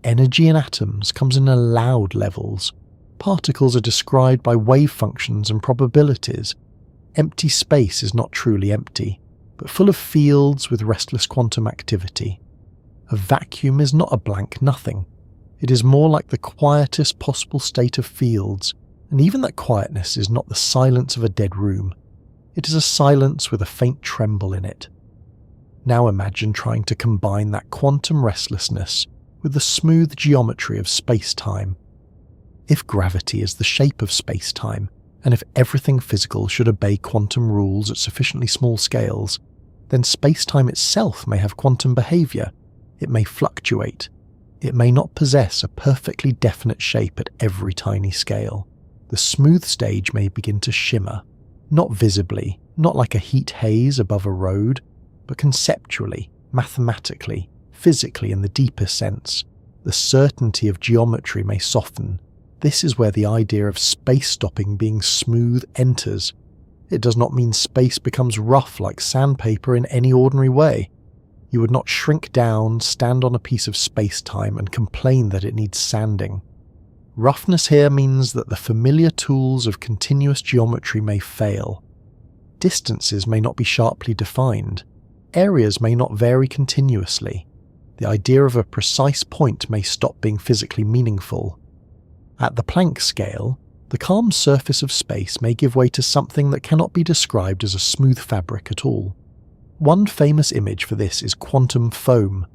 Energy in atoms comes in allowed levels. Particles are described by wave functions and probabilities. Empty space is not truly empty, but full of fields with restless quantum activity. A vacuum is not a blank nothing. It is more like the quietest possible state of fields, and even that quietness is not the silence of a dead room. It is a silence with a faint tremble in it. Now imagine trying to combine that quantum restlessness with the smooth geometry of space-time. If gravity is the shape of space-time, and if everything physical should obey quantum rules at sufficiently small scales, then space-time itself may have quantum behavior. It may fluctuate. It may not possess a perfectly definite shape at every tiny scale. The smooth stage may begin to shimmer, not visibly, not like a heat haze above a road, but conceptually, mathematically, physically in the deepest sense. The certainty of geometry may soften. This is where the idea of space stopping being smooth enters. It does not mean space becomes rough like sandpaper in any ordinary way. You would not shrink down, stand on a piece of space-time and complain that it needs sanding. Roughness here means that the familiar tools of continuous geometry may fail. Distances may not be sharply defined. Areas may not vary continuously. The idea of a precise point may stop being physically meaningful. At the Planck scale, the calm surface of space may give way to something that cannot be described as a smooth fabric at all. One famous image for this is quantum foam.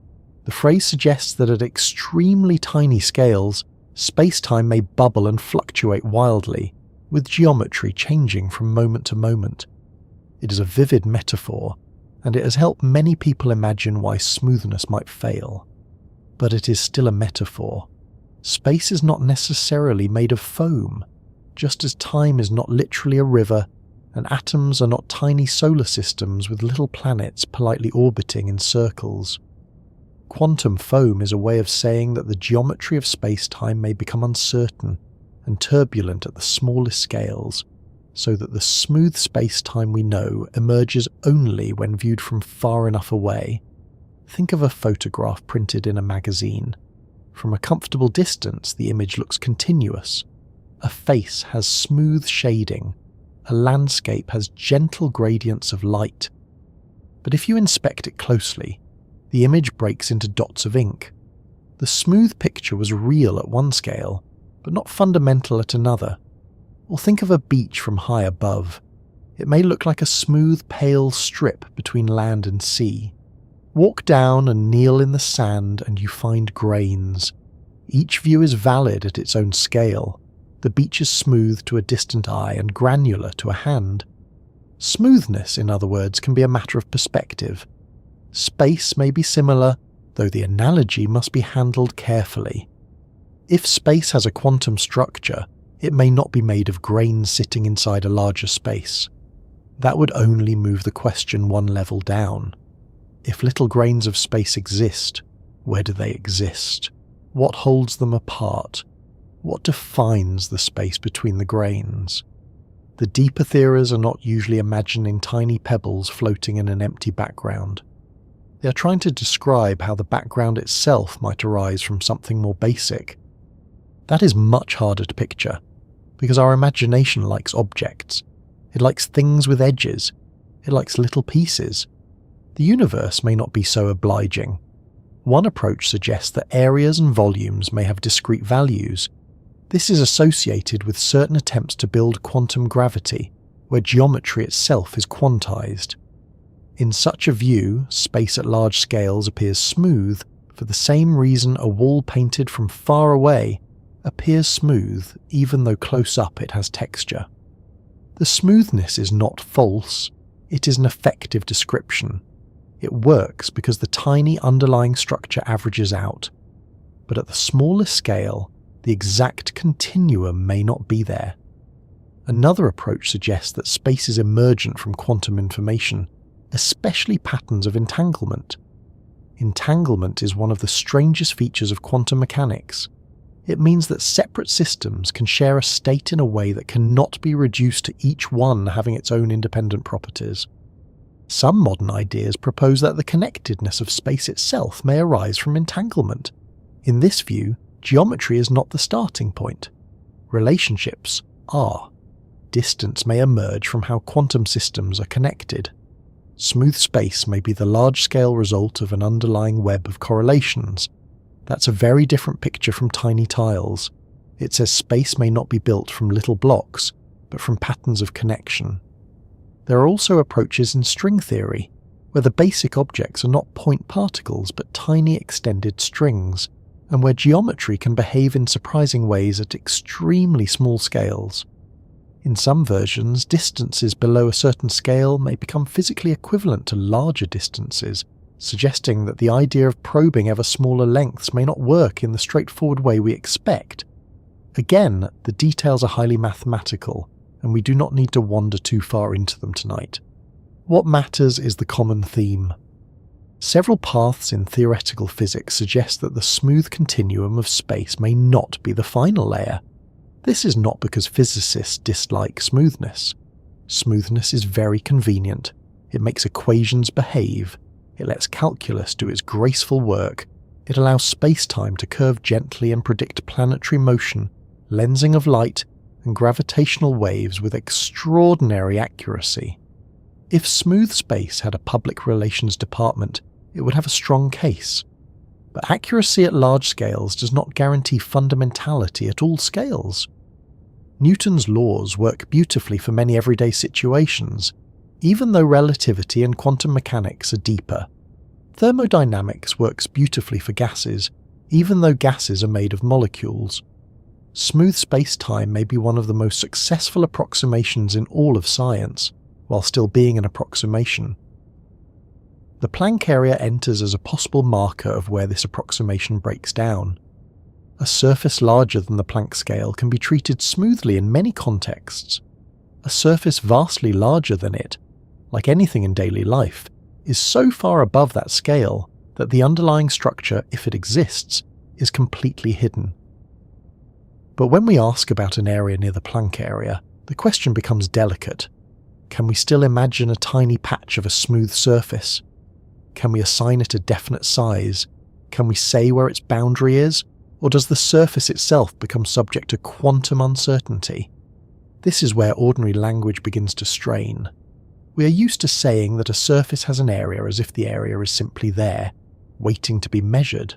The phrase suggests that at extremely tiny scales, space-time may bubble and fluctuate wildly, with geometry changing from moment to moment. It is a vivid metaphor, and it has helped many people imagine why smoothness might fail. But it is still a metaphor. Space is not necessarily made of foam, just as time is not literally a river, and atoms are not tiny solar systems with little planets politely orbiting in circles. Quantum foam is a way of saying that the geometry of space-time may become uncertain and turbulent at the smallest scales, so that the smooth space-time we know emerges only when viewed from far enough away. Think of a photograph printed in a magazine. From a comfortable distance, the image looks continuous. A face has smooth shading. A landscape has gentle gradients of light. But if you inspect it closely, the image breaks into dots of ink. The smooth picture was real at one scale, but not fundamental at another. Or think of a beach from high above. It may look like a smooth, pale strip between land and sea. Walk down and kneel in the sand and you find grains. Each view is valid at its own scale. The beach is smooth to a distant eye and granular to a hand. Smoothness, in other words, can be a matter of perspective. Space may be similar, though the analogy must be handled carefully. If space has a quantum structure, it may not be made of grains sitting inside a larger space. That would only move the question one level down. If little grains of space exist, where do they exist? What holds them apart? What defines the space between the grains? The deeper theorists are not usually imagining tiny pebbles floating in an empty background. They are trying to describe how the background itself might arise from something more basic. That is much harder to picture, because our imagination likes objects. It likes things with edges. It likes little pieces. The universe may not be so obliging. One approach suggests that areas and volumes may have discrete values. This is associated with certain attempts to build quantum gravity, where geometry itself is quantized. In such a view, space at large scales appears smooth for the same reason a wall painted from far away appears smooth even though close up it has texture. The smoothness is not false, it is an effective description. It works because the tiny underlying structure averages out. But at the smallest scale, the exact continuum may not be there. Another approach suggests that space is emergent from quantum information, especially patterns of entanglement. Entanglement is one of the strangest features of quantum mechanics. It means that separate systems can share a state in a way that cannot be reduced to each one having its own independent properties. Some modern ideas propose that the connectedness of space itself may arise from entanglement. In this view, geometry is not the starting point. Relationships are. Distance may emerge from how quantum systems are connected. Smooth space may be the large-scale result of an underlying web of correlations. That's a very different picture from tiny tiles. It says space may not be built from little blocks, but from patterns of connection. There are also approaches in string theory, where the basic objects are not point particles but tiny extended strings, and where geometry can behave in surprising ways at extremely small scales. In some versions, distances below a certain scale may become physically equivalent to larger distances, suggesting that the idea of probing ever smaller lengths may not work in the straightforward way we expect. Again, the details are highly mathematical, and we do not need to wander too far into them tonight. What matters is the common theme. Several paths in theoretical physics suggest that the smooth continuum of space may not be the final layer. This is not because physicists dislike smoothness. Smoothness is very convenient. It makes equations behave. It lets calculus do its graceful work. It allows space-time to curve gently and predict planetary motion, lensing of light, and gravitational waves with extraordinary accuracy. If smooth space had a public relations department, it would have a strong case. But accuracy at large scales does not guarantee fundamentality at all scales. Newton's laws work beautifully for many everyday situations, even though relativity and quantum mechanics are deeper. Thermodynamics works beautifully for gases, even though gases are made of molecules. Smooth space-time may be one of the most successful approximations in all of science, while still being an approximation. The Planck area enters as a possible marker of where this approximation breaks down. A surface larger than the Planck scale can be treated smoothly in many contexts. A surface vastly larger than it, like anything in daily life, is so far above that scale that the underlying structure, if it exists, is completely hidden. But when we ask about an area near the Planck area, the question becomes delicate. Can we still imagine a tiny patch of a smooth surface? Can we assign it a definite size? Can we say where its boundary is? Or does the surface itself become subject to quantum uncertainty? This is where ordinary language begins to strain. We are used to saying that a surface has an area as if the area is simply there, waiting to be measured.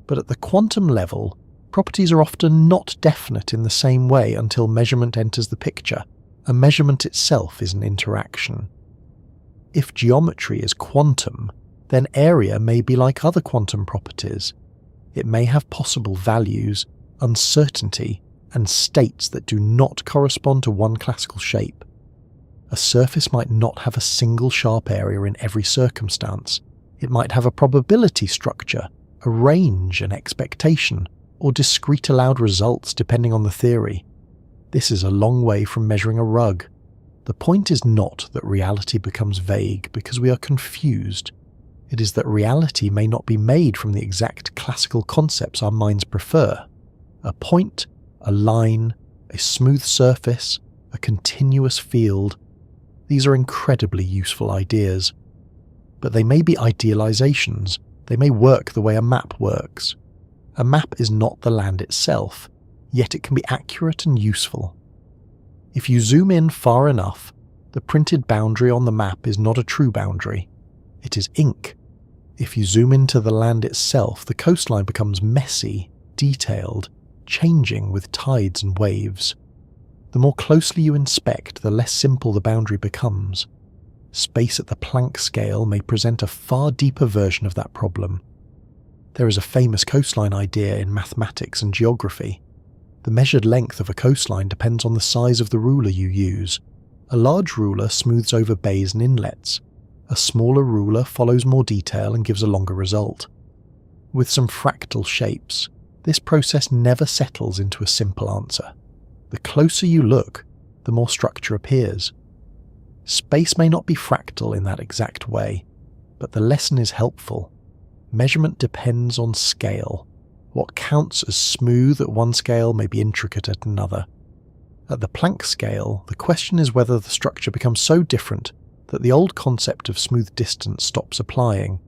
But at the quantum level, properties are often not definite in the same way until measurement enters the picture. A measurement itself is an interaction. If geometry is quantum, then area may be like other quantum properties. It may have possible values, uncertainty, and states that do not correspond to one classical shape. A surface might not have a single sharp area in every circumstance. It might have a probability structure, a range, an expectation, or discrete allowed results depending on the theory. This is a long way from measuring a rug. The point is not that reality becomes vague because we are confused. It is that reality may not be made from the exact classical concepts our minds prefer. A point, a line, a smooth surface, a continuous field. These are incredibly useful ideas. But they may be idealizations. They may work the way a map works. A map is not the land itself, yet it can be accurate and useful. If you zoom in far enough, the printed boundary on the map is not a true boundary. It is ink. If you zoom into the land itself, the coastline becomes messy, detailed, changing with tides and waves. The more closely you inspect, the less simple the boundary becomes. Space at the Planck scale may present a far deeper version of that problem. There is a famous coastline idea in mathematics and geography. The measured length of a coastline depends on the size of the ruler you use. A large ruler smooths over bays and inlets. A smaller ruler follows more detail and gives a longer result. With some fractal shapes, this process never settles into a simple answer. The closer you look, the more structure appears. Space may not be fractal in that exact way, but the lesson is helpful. measurement depends on scale. What counts as smooth at one scale may be intricate at another. At the Planck scale, the question is whether the structure becomes so different that the old concept of smooth distance stops applying.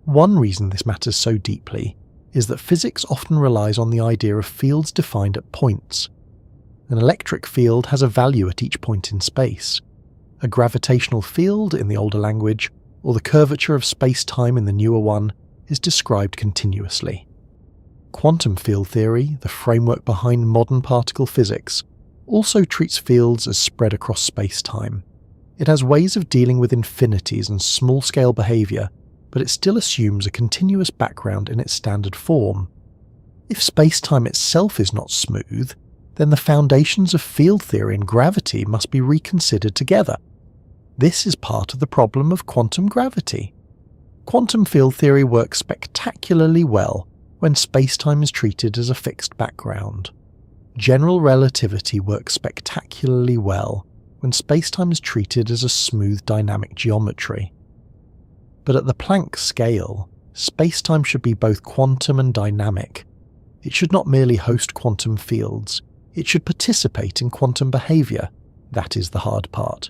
One reason this matters so deeply is that physics often relies on the idea of fields defined at points. An electric field has a value at each point in space. A gravitational field in the older language, or the curvature of space-time in the newer one, is described continuously. Quantum field theory, the framework behind modern particle physics, also treats fields as spread across space-time. It has ways of dealing with infinities and small-scale behaviour, but it still assumes a continuous background in its standard form. If space-time itself is not smooth, then the foundations of field theory and gravity must be reconsidered together. This is part of the problem of quantum gravity. Quantum field theory works spectacularly well when space-time is treated as a fixed background. General relativity works spectacularly well when space-time is treated as a smooth dynamic geometry. But at the Planck scale, space-time should be both quantum and dynamic. It should not merely host quantum fields, it should participate in quantum behaviour. That is the hard part.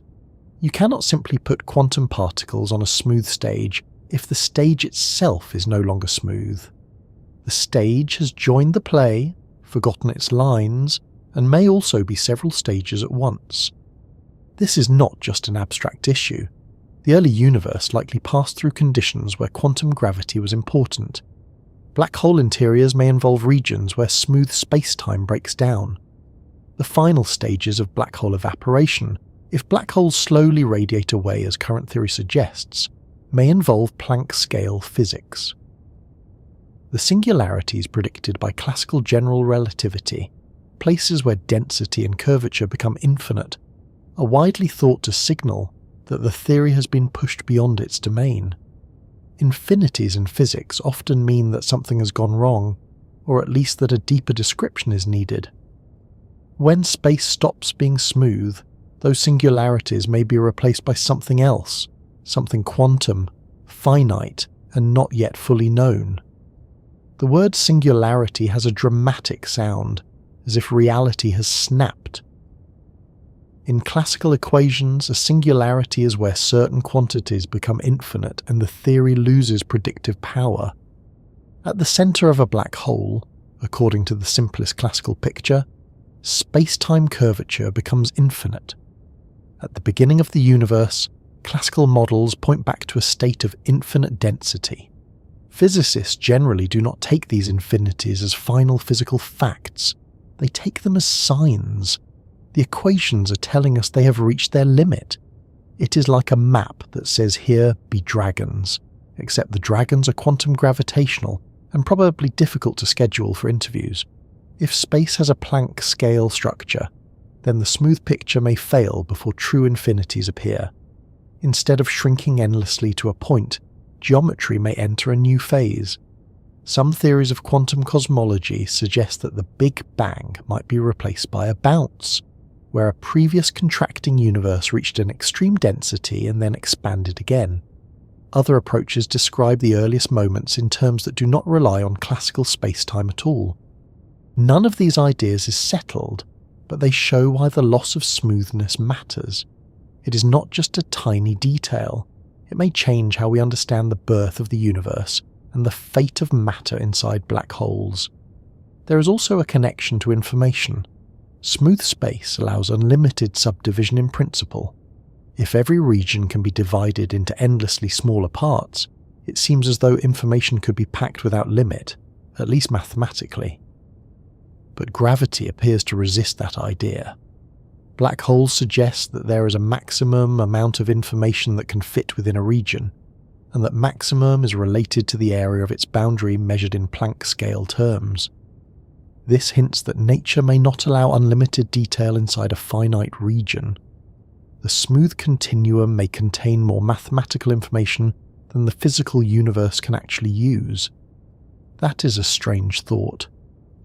You cannot simply put quantum particles on a smooth stage if the stage itself is no longer smooth. The stage has joined the play, forgotten its lines, and may also be several stages at once. This is not just an abstract issue. The early universe likely passed through conditions where quantum gravity was important. Black hole interiors may involve regions where smooth space-time breaks down. The final stages of black hole evaporation, if black holes slowly radiate away as current theory suggests, may involve Planck-scale physics. The singularities predicted by classical general relativity, places where density and curvature become infinite, are widely thought to signal that the theory has been pushed beyond its domain. Infinities in physics often mean that something has gone wrong, or at least that a deeper description is needed. When space stops being smooth, those singularities may be replaced by something else, something quantum, finite, and not yet fully known. The word singularity has a dramatic sound, as if reality has snapped. In classical equations, a singularity is where certain quantities become infinite and the theory loses predictive power. At the centre of a black hole, according to the simplest classical picture, space-time curvature becomes infinite. At the beginning of the universe, classical models point back to a state of infinite density. Physicists generally do not take these infinities as final physical facts. They take them as signs. The equations are telling us they have reached their limit. It is like a map that says here be dragons, except the dragons are quantum gravitational and probably difficult to schedule for interviews. If space has a Planck scale structure, then the smooth picture may fail before true infinities appear. Instead of shrinking endlessly to a point, geometry may enter a new phase. Some theories of quantum cosmology suggest that the Big Bang might be replaced by a bounce, where a previous contracting universe reached an extreme density and then expanded again. Other approaches describe the earliest moments in terms that do not rely on classical space-time at all. None of these ideas is settled, but they show why the loss of smoothness matters. It is not just a tiny detail. It may change how we understand the birth of the universe and the fate of matter inside black holes. There is also a connection to information. Smooth space allows unlimited subdivision in principle. If every region can be divided into endlessly smaller parts, it seems as though information could be packed without limit, at least mathematically. But gravity appears to resist that idea. Black holes suggest that there is a maximum amount of information that can fit within a region, and that maximum is related to the area of its boundary measured in Planck scale terms. This hints that nature may not allow unlimited detail inside a finite region. The smooth continuum may contain more mathematical information than the physical universe can actually use. That is a strange thought,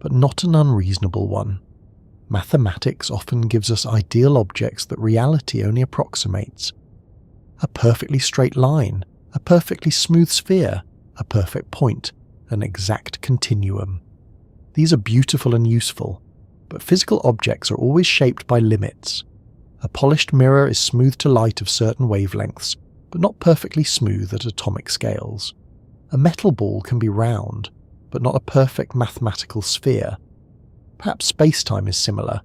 but not an unreasonable one. Mathematics often gives us ideal objects that reality only approximates. A perfectly straight line, a perfectly smooth sphere, a perfect point, an exact continuum. These are beautiful and useful, but physical objects are always shaped by limits. A polished mirror is smooth to light of certain wavelengths, but not perfectly smooth at atomic scales. A metal ball can be round, but not a perfect mathematical sphere. Perhaps spacetime is similar,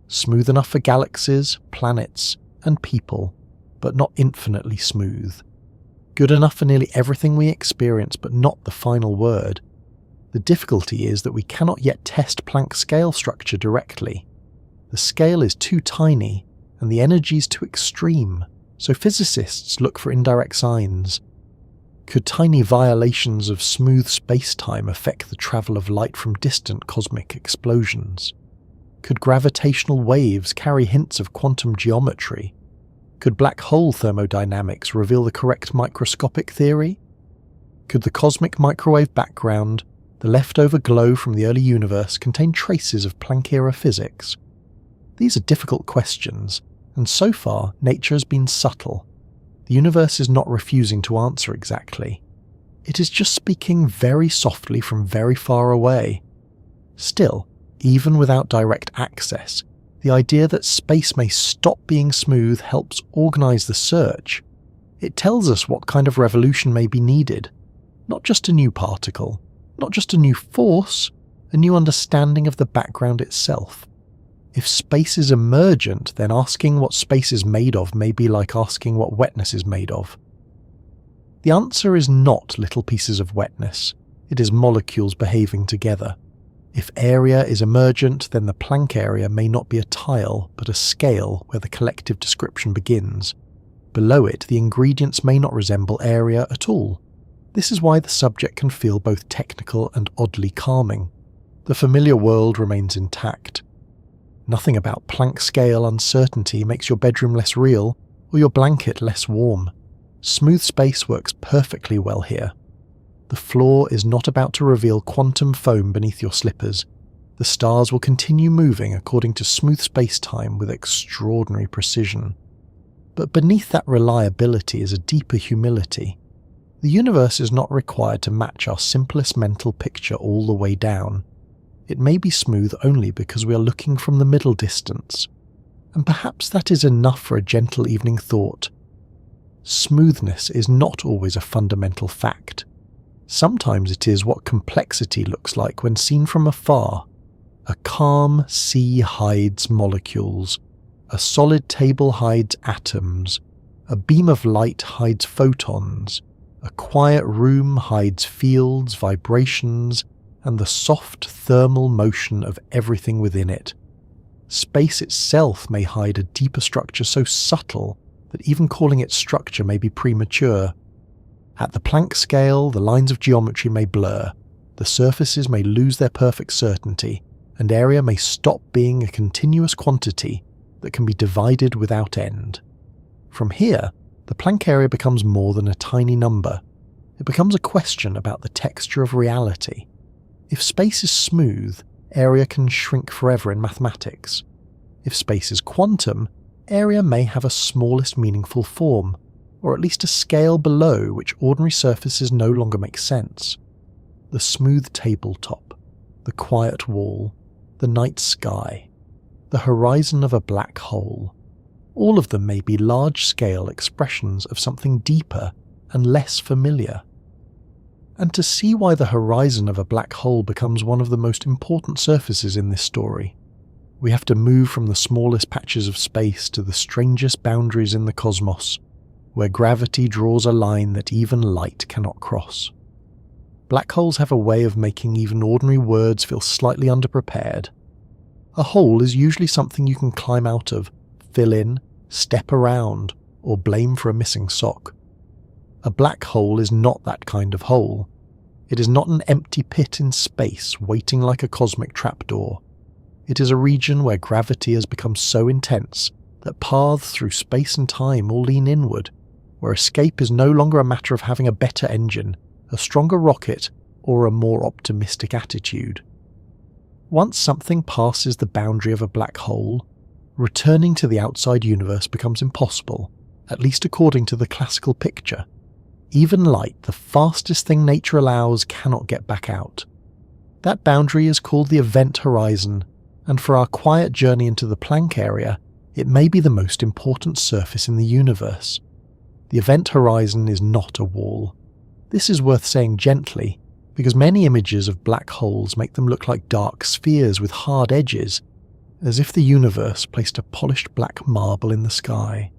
smooth enough for galaxies, planets, and people, but not infinitely smooth. Good enough for nearly everything we experience, but not the final word. The difficulty is that we cannot yet test Planck's scale structure directly. The scale is too tiny, and the energy is too extreme, so physicists look for indirect signs. Could tiny violations of smooth spacetime affect the travel of light from distant cosmic explosions? Could gravitational waves carry hints of quantum geometry? Could black hole thermodynamics reveal the correct microscopic theory? Could the cosmic microwave background, the leftover glow from the early universe, contain traces of Planck-era physics? These are difficult questions, and so far nature has been subtle. The universe is not refusing to answer exactly. It is just speaking very softly from very far away. Still, even without direct access, the idea that space may stop being smooth helps organize the search. It tells us what kind of revolution may be needed. Not just a new particle, not just a new force, a new understanding of the background itself. If space is emergent, then asking what space is made of may be like asking what wetness is made of. The answer is not little pieces of wetness. It is molecules behaving together. If area is emergent, then the Planck area may not be a tile, but a scale where the collective description begins. Below it, the ingredients may not resemble area at all. This is why the subject can feel both technical and oddly calming. The familiar world remains intact. Nothing about Planck scale uncertainty makes your bedroom less real or your blanket less warm. Smooth space works perfectly well here. The floor is not about to reveal quantum foam beneath your slippers. The stars will continue moving according to smooth space-time with extraordinary precision. But beneath that reliability is a deeper humility. The universe is not required to match our simplest mental picture all the way down. It may be smooth only because we are looking from the middle distance. And perhaps that is enough for a gentle evening thought. Smoothness is not always a fundamental fact. Sometimes it is what complexity looks like when seen from afar. A calm sea hides molecules. A solid table hides atoms. A beam of light hides photons. A quiet room hides fields, vibrations, and the soft thermal motion of everything within it. Space itself may hide a deeper structure so subtle that even calling it structure may be premature. At the Planck scale, the lines of geometry may blur, the surfaces may lose their perfect certainty, and area may stop being a continuous quantity that can be divided without end. From here, the Planck area becomes more than a tiny number. It becomes a question about the texture of reality. If space is smooth, area can shrink forever in mathematics. If space is quantum, area may have a smallest meaningful form, or at least a scale below which ordinary surfaces no longer make sense. The smooth tabletop, the quiet wall, the night sky, the horizon of a black hole. All of them may be large-scale expressions of something deeper and less familiar. And to see why the horizon of a black hole becomes one of the most important surfaces in this story, we have to move from the smallest patches of space to the strangest boundaries in the cosmos, where gravity draws a line that even light cannot cross. Black holes have a way of making even ordinary words feel slightly underprepared. A hole is usually something you can climb out of, fill in, step around, or blame for a missing sock. A black hole is not that kind of hole. It is not an empty pit in space waiting like a cosmic trapdoor. It is a region where gravity has become so intense that paths through space and time all lean inward, where escape is no longer a matter of having a better engine, a stronger rocket, or a more optimistic attitude. Once something passes the boundary of a black hole, returning to the outside universe becomes impossible, at least according to the classical picture. Even light, the fastest thing nature allows, cannot get back out. That boundary is called the event horizon, and for our quiet journey into the Planck area, it may be the most important surface in the universe. The event horizon is not a wall. This is worth saying gently, because many images of black holes make them look like dark spheres with hard edges, as if the universe placed a polished black marble in the sky.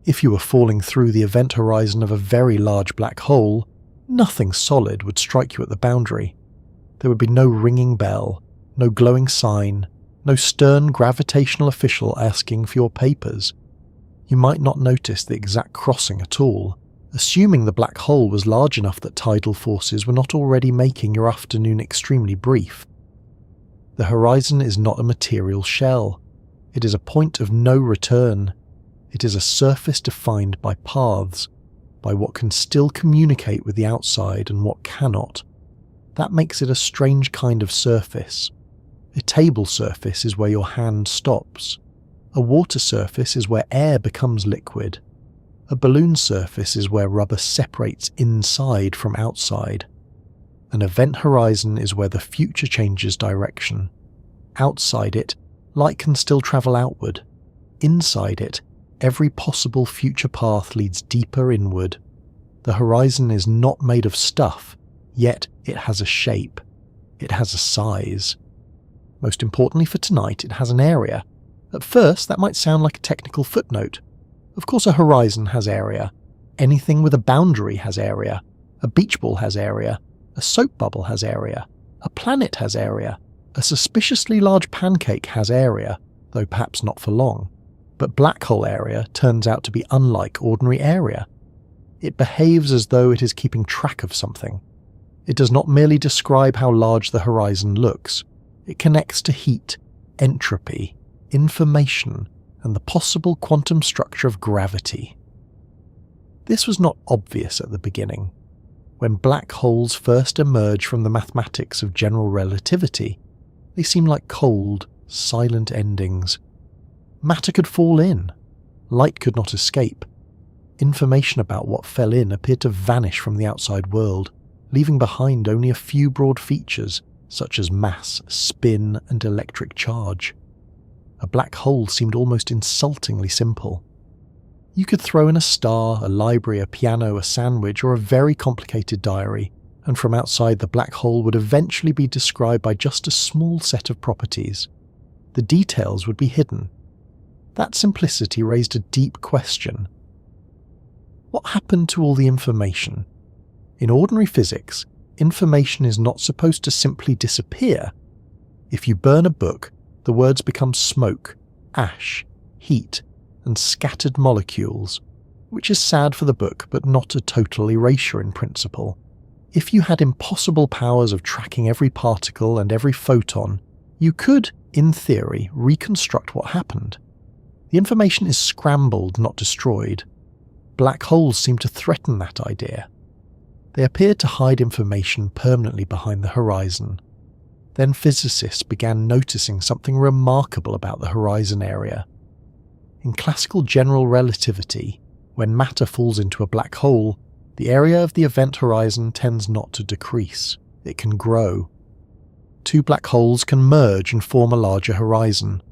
If you were falling through the event horizon of a very large black hole, nothing solid would strike you at the boundary. There would be no ringing bell, no glowing sign, no stern gravitational official asking for your papers. You might not notice the exact crossing at all, assuming the black hole was large enough that tidal forces were not already making your afternoon extremely brief. The horizon is not a material shell. It is a point of no return. It is a surface defined by paths, by what can still communicate with the outside and what cannot. That makes it a strange kind of surface. A table surface is where your hand stops. A water surface is where air becomes liquid. A balloon surface is where rubber separates inside from outside. An event horizon is where the future changes direction. Outside it, light can still travel outward. Inside it, every possible future path leads deeper inward. The horizon is not made of stuff, yet it has a shape. It has a size. Most importantly for tonight, it has an area. At first, that might sound like a technical footnote. Of course, a horizon has area. Anything with a boundary has area. A beach ball has area. A soap bubble has area. A planet has area. A suspiciously large pancake has area, though perhaps not for long. But black hole area turns out to be unlike ordinary area. It behaves as though it is keeping track of something. It does not merely describe how large the horizon looks. It connects to heat, entropy, information, and the possible quantum structure of gravity. This was not obvious at the beginning. When black holes first emerged from the mathematics of general relativity, they seemed like cold, silent endings. Matter could fall in. Light could not escape. Information about what fell in appeared to vanish from the outside world, leaving behind only a few broad features, such as mass, spin, and electric charge. A black hole seemed almost insultingly simple. You could throw in a star, a library, a piano, a sandwich, or a very complicated diary, and from outside the black hole would eventually be described by just a small set of properties. The details would be hidden. That simplicity raised a deep question. What happened to all the information? In ordinary physics, information is not supposed to simply disappear. If you burn a book, the words become smoke, ash, heat, and scattered molecules, which is sad for the book but not a total erasure in principle. If you had impossible powers of tracking every particle and every photon, you could, in theory, reconstruct what happened. The information is scrambled, not destroyed. Black holes seem to threaten that idea. They appeared to hide information permanently behind the horizon. Then physicists began noticing something remarkable about the horizon area. In classical general relativity, when matter falls into a black hole, the area of the event horizon tends not to decrease. It can grow. Two black holes can merge and form a larger horizon.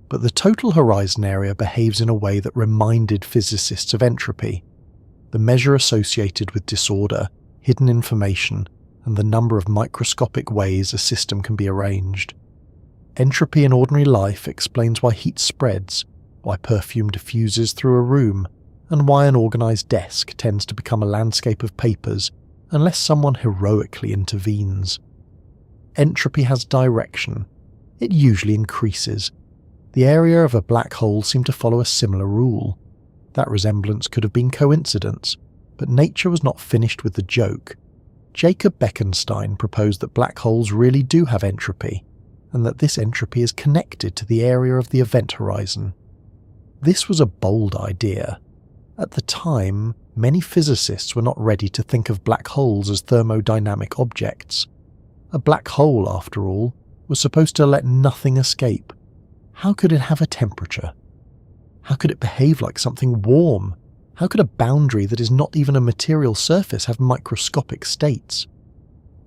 But the total horizon area behaves in a way that reminded physicists of entropy, the measure associated with disorder, hidden information, and the number of microscopic ways a system can be arranged. Entropy in ordinary life explains why heat spreads, why perfume diffuses through a room, and why an organized desk tends to become a landscape of papers unless someone heroically intervenes. Entropy has direction. It usually increases. The area of a black hole seemed to follow a similar rule. That resemblance could have been coincidence, but nature was not finished with the joke. Jacob Bekenstein proposed that black holes really do have entropy, and that this entropy is connected to the area of the event horizon. This was a bold idea. At the time, many physicists were not ready to think of black holes as thermodynamic objects. A black hole, after all, was supposed to let nothing escape. How could it have a temperature? How could it behave like something warm? How could a boundary that is not even a material surface have microscopic states?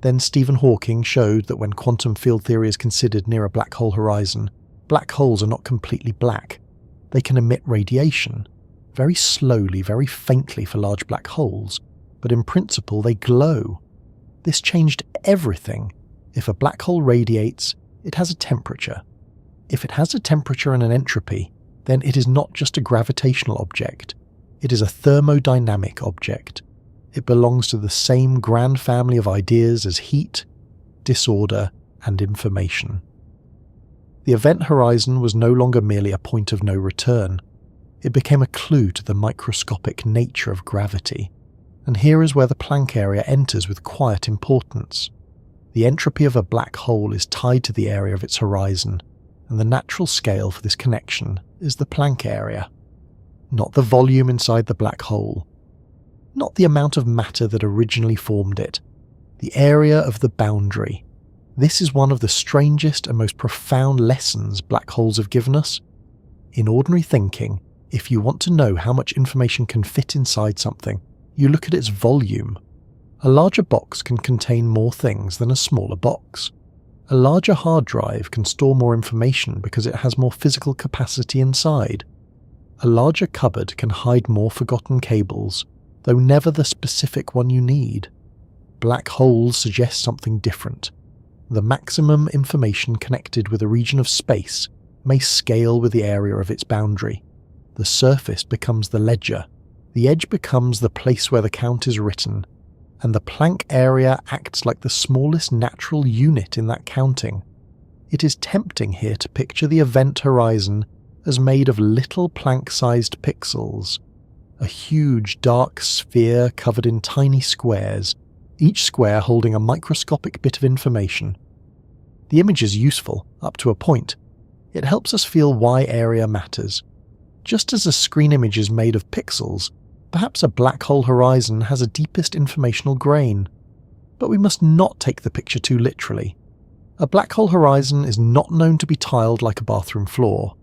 Then Stephen Hawking showed that when quantum field theory is considered near a black hole horizon, black holes are not completely black. They can emit radiation, very slowly, very faintly for large black holes, but in principle they glow. This changed everything. If a black hole radiates, it has a temperature. If it has a temperature and an entropy, then it is not just a gravitational object. It is a thermodynamic object. It belongs to the same grand family of ideas as heat, disorder, and information. The event horizon was no longer merely a point of no return. It became a clue to the microscopic nature of gravity. And here is where the Planck area enters with quiet importance. The entropy of a black hole is tied to the area of its horizon, and the natural scale for this connection is the Planck area. Not the volume inside the black hole, not the amount of matter that originally formed it, the area of the boundary. This is one of the strangest and most profound lessons black holes have given us. In ordinary thinking, if you want to know how much information can fit inside something, you look at its volume. A larger box can contain more things than a smaller box. A larger hard drive can store more information because it has more physical capacity inside. A larger cupboard can hide more forgotten cables, though never the specific one you need. Black holes suggest something different. The maximum information connected with a region of space may scale with the area of its boundary. The surface becomes the ledger. The edge becomes the place where the count is written, and the Planck area acts like the smallest natural unit in that counting. It is tempting here to picture the event horizon as made of little Planck-sized pixels, a huge dark sphere covered in tiny squares, each square holding a microscopic bit of information. The image is useful, up to a point. It helps us feel why area matters. Just as a screen image is made of pixels, perhaps a black hole horizon has a deepest informational grain. But we must not take the picture too literally. A black hole horizon is not known to be tiled like a bathroom floor.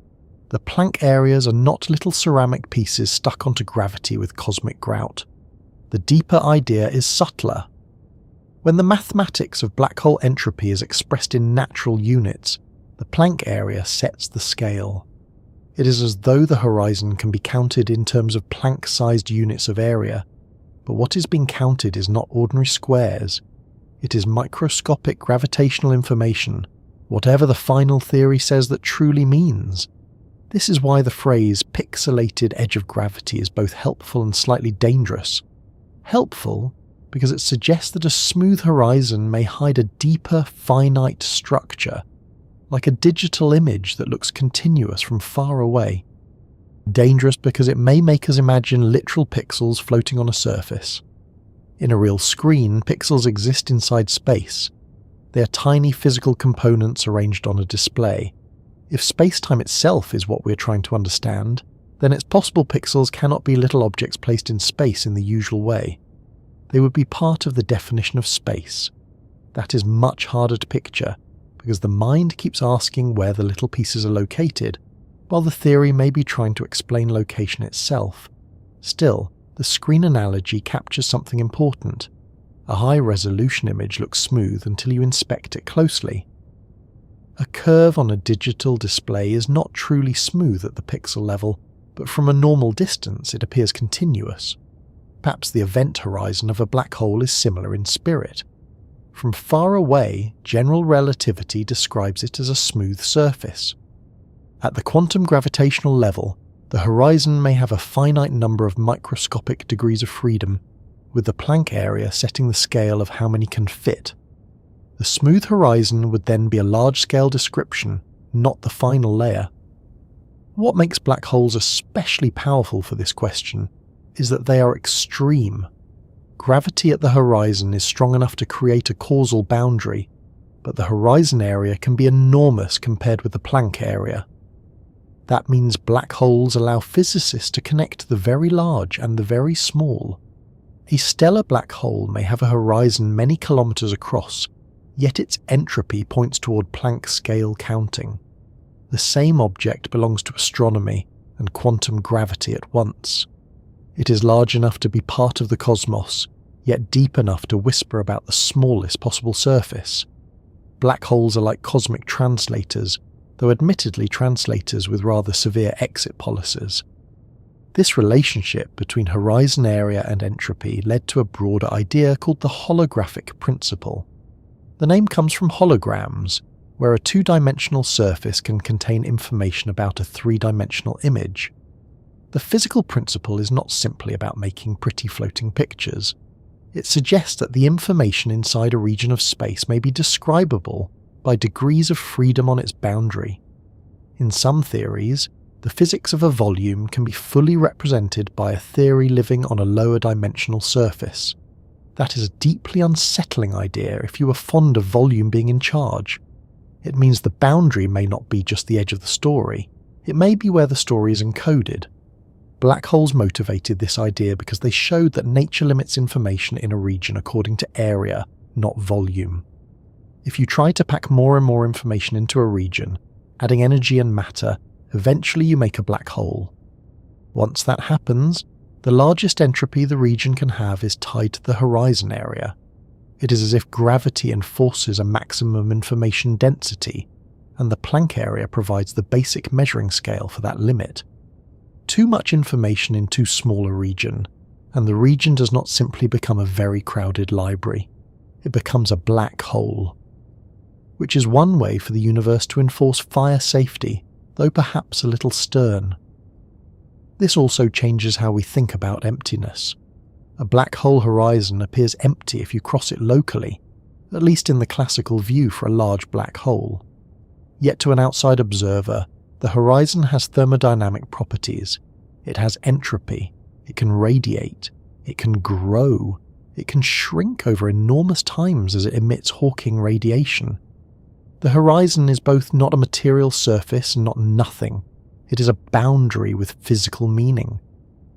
The Planck areas are not little ceramic pieces stuck onto gravity with cosmic grout. The deeper idea is subtler. When the mathematics of black hole entropy is expressed in natural units, the Planck area sets the scale. It is as though the horizon can be counted in terms of Planck-sized units of area, but what is being counted is not ordinary squares. It is microscopic gravitational information, whatever the final theory says that truly means. This is why the phrase pixelated edge of gravity is both helpful and slightly dangerous. Helpful because it suggests that a smooth horizon may hide a deeper, finite structure, like a digital image that looks continuous from far away. Dangerous because it may make us imagine literal pixels floating on a surface. In a real screen, pixels exist inside space. They are tiny physical components arranged on a display. If spacetime itself is what we're trying to understand, then it's possible pixels cannot be little objects placed in space in the usual way. They would be part of the definition of space. That is much harder to picture, because the mind keeps asking where the little pieces are located, while the theory may be trying to explain location itself. Still, the screen analogy captures something important. A high-resolution image looks smooth until you inspect it closely. A curve on a digital display is not truly smooth at the pixel level, but from a normal distance it appears continuous. Perhaps the event horizon of a black hole is similar in spirit. From far away, general relativity describes it as a smooth surface. At the quantum gravitational level, the horizon may have a finite number of microscopic degrees of freedom, with the Planck area setting the scale of how many can fit. The smooth horizon would then be a large-scale description, not the final layer. What makes black holes especially powerful for this question is that they are extreme. Gravity at the horizon is strong enough to create a causal boundary, but the horizon area can be enormous compared with the Planck area. That means black holes allow physicists to connect the very large and the very small. A stellar black hole may have a horizon many kilometers across, yet its entropy points toward Planck scale counting. The same object belongs to astronomy and quantum gravity at once. It is large enough to be part of the cosmos, yet deep enough to whisper about the smallest possible surface. Black holes are like cosmic translators, though admittedly translators with rather severe exit policies. This relationship between horizon area and entropy led to a broader idea called the holographic principle. The name comes from holograms, where a two-dimensional surface can contain information about a three-dimensional image. The physical principle is not simply about making pretty floating pictures. It suggests that the information inside a region of space may be describable by degrees of freedom on its boundary. In some theories, the physics of a volume can be fully represented by a theory living on a lower dimensional surface. That is a deeply unsettling idea if you are fond of volume being in charge. It means the boundary may not be just the edge of the story, it may be where the story is encoded. Black holes motivated this idea because they showed that nature limits information in a region according to area, not volume. If you try to pack more and more information into a region, adding energy and matter, eventually you make a black hole. Once that happens, the largest entropy the region can have is tied to the horizon area. It is as if gravity enforces a maximum information density, and the Planck area provides the basic measuring scale for that limit. Too much information in too small a region, and the region does not simply become a very crowded library. It becomes a black hole. Which is one way for the universe to enforce fire safety, though perhaps a little stern. This also changes how we think about emptiness. A black hole horizon appears empty if you cross it locally, at least in the classical view for a large black hole. Yet to an outside observer, the horizon has thermodynamic properties. It has entropy, it can radiate, it can grow, it can shrink over enormous times as it emits Hawking radiation. The horizon is both not a material surface and not nothing. It is a boundary with physical meaning.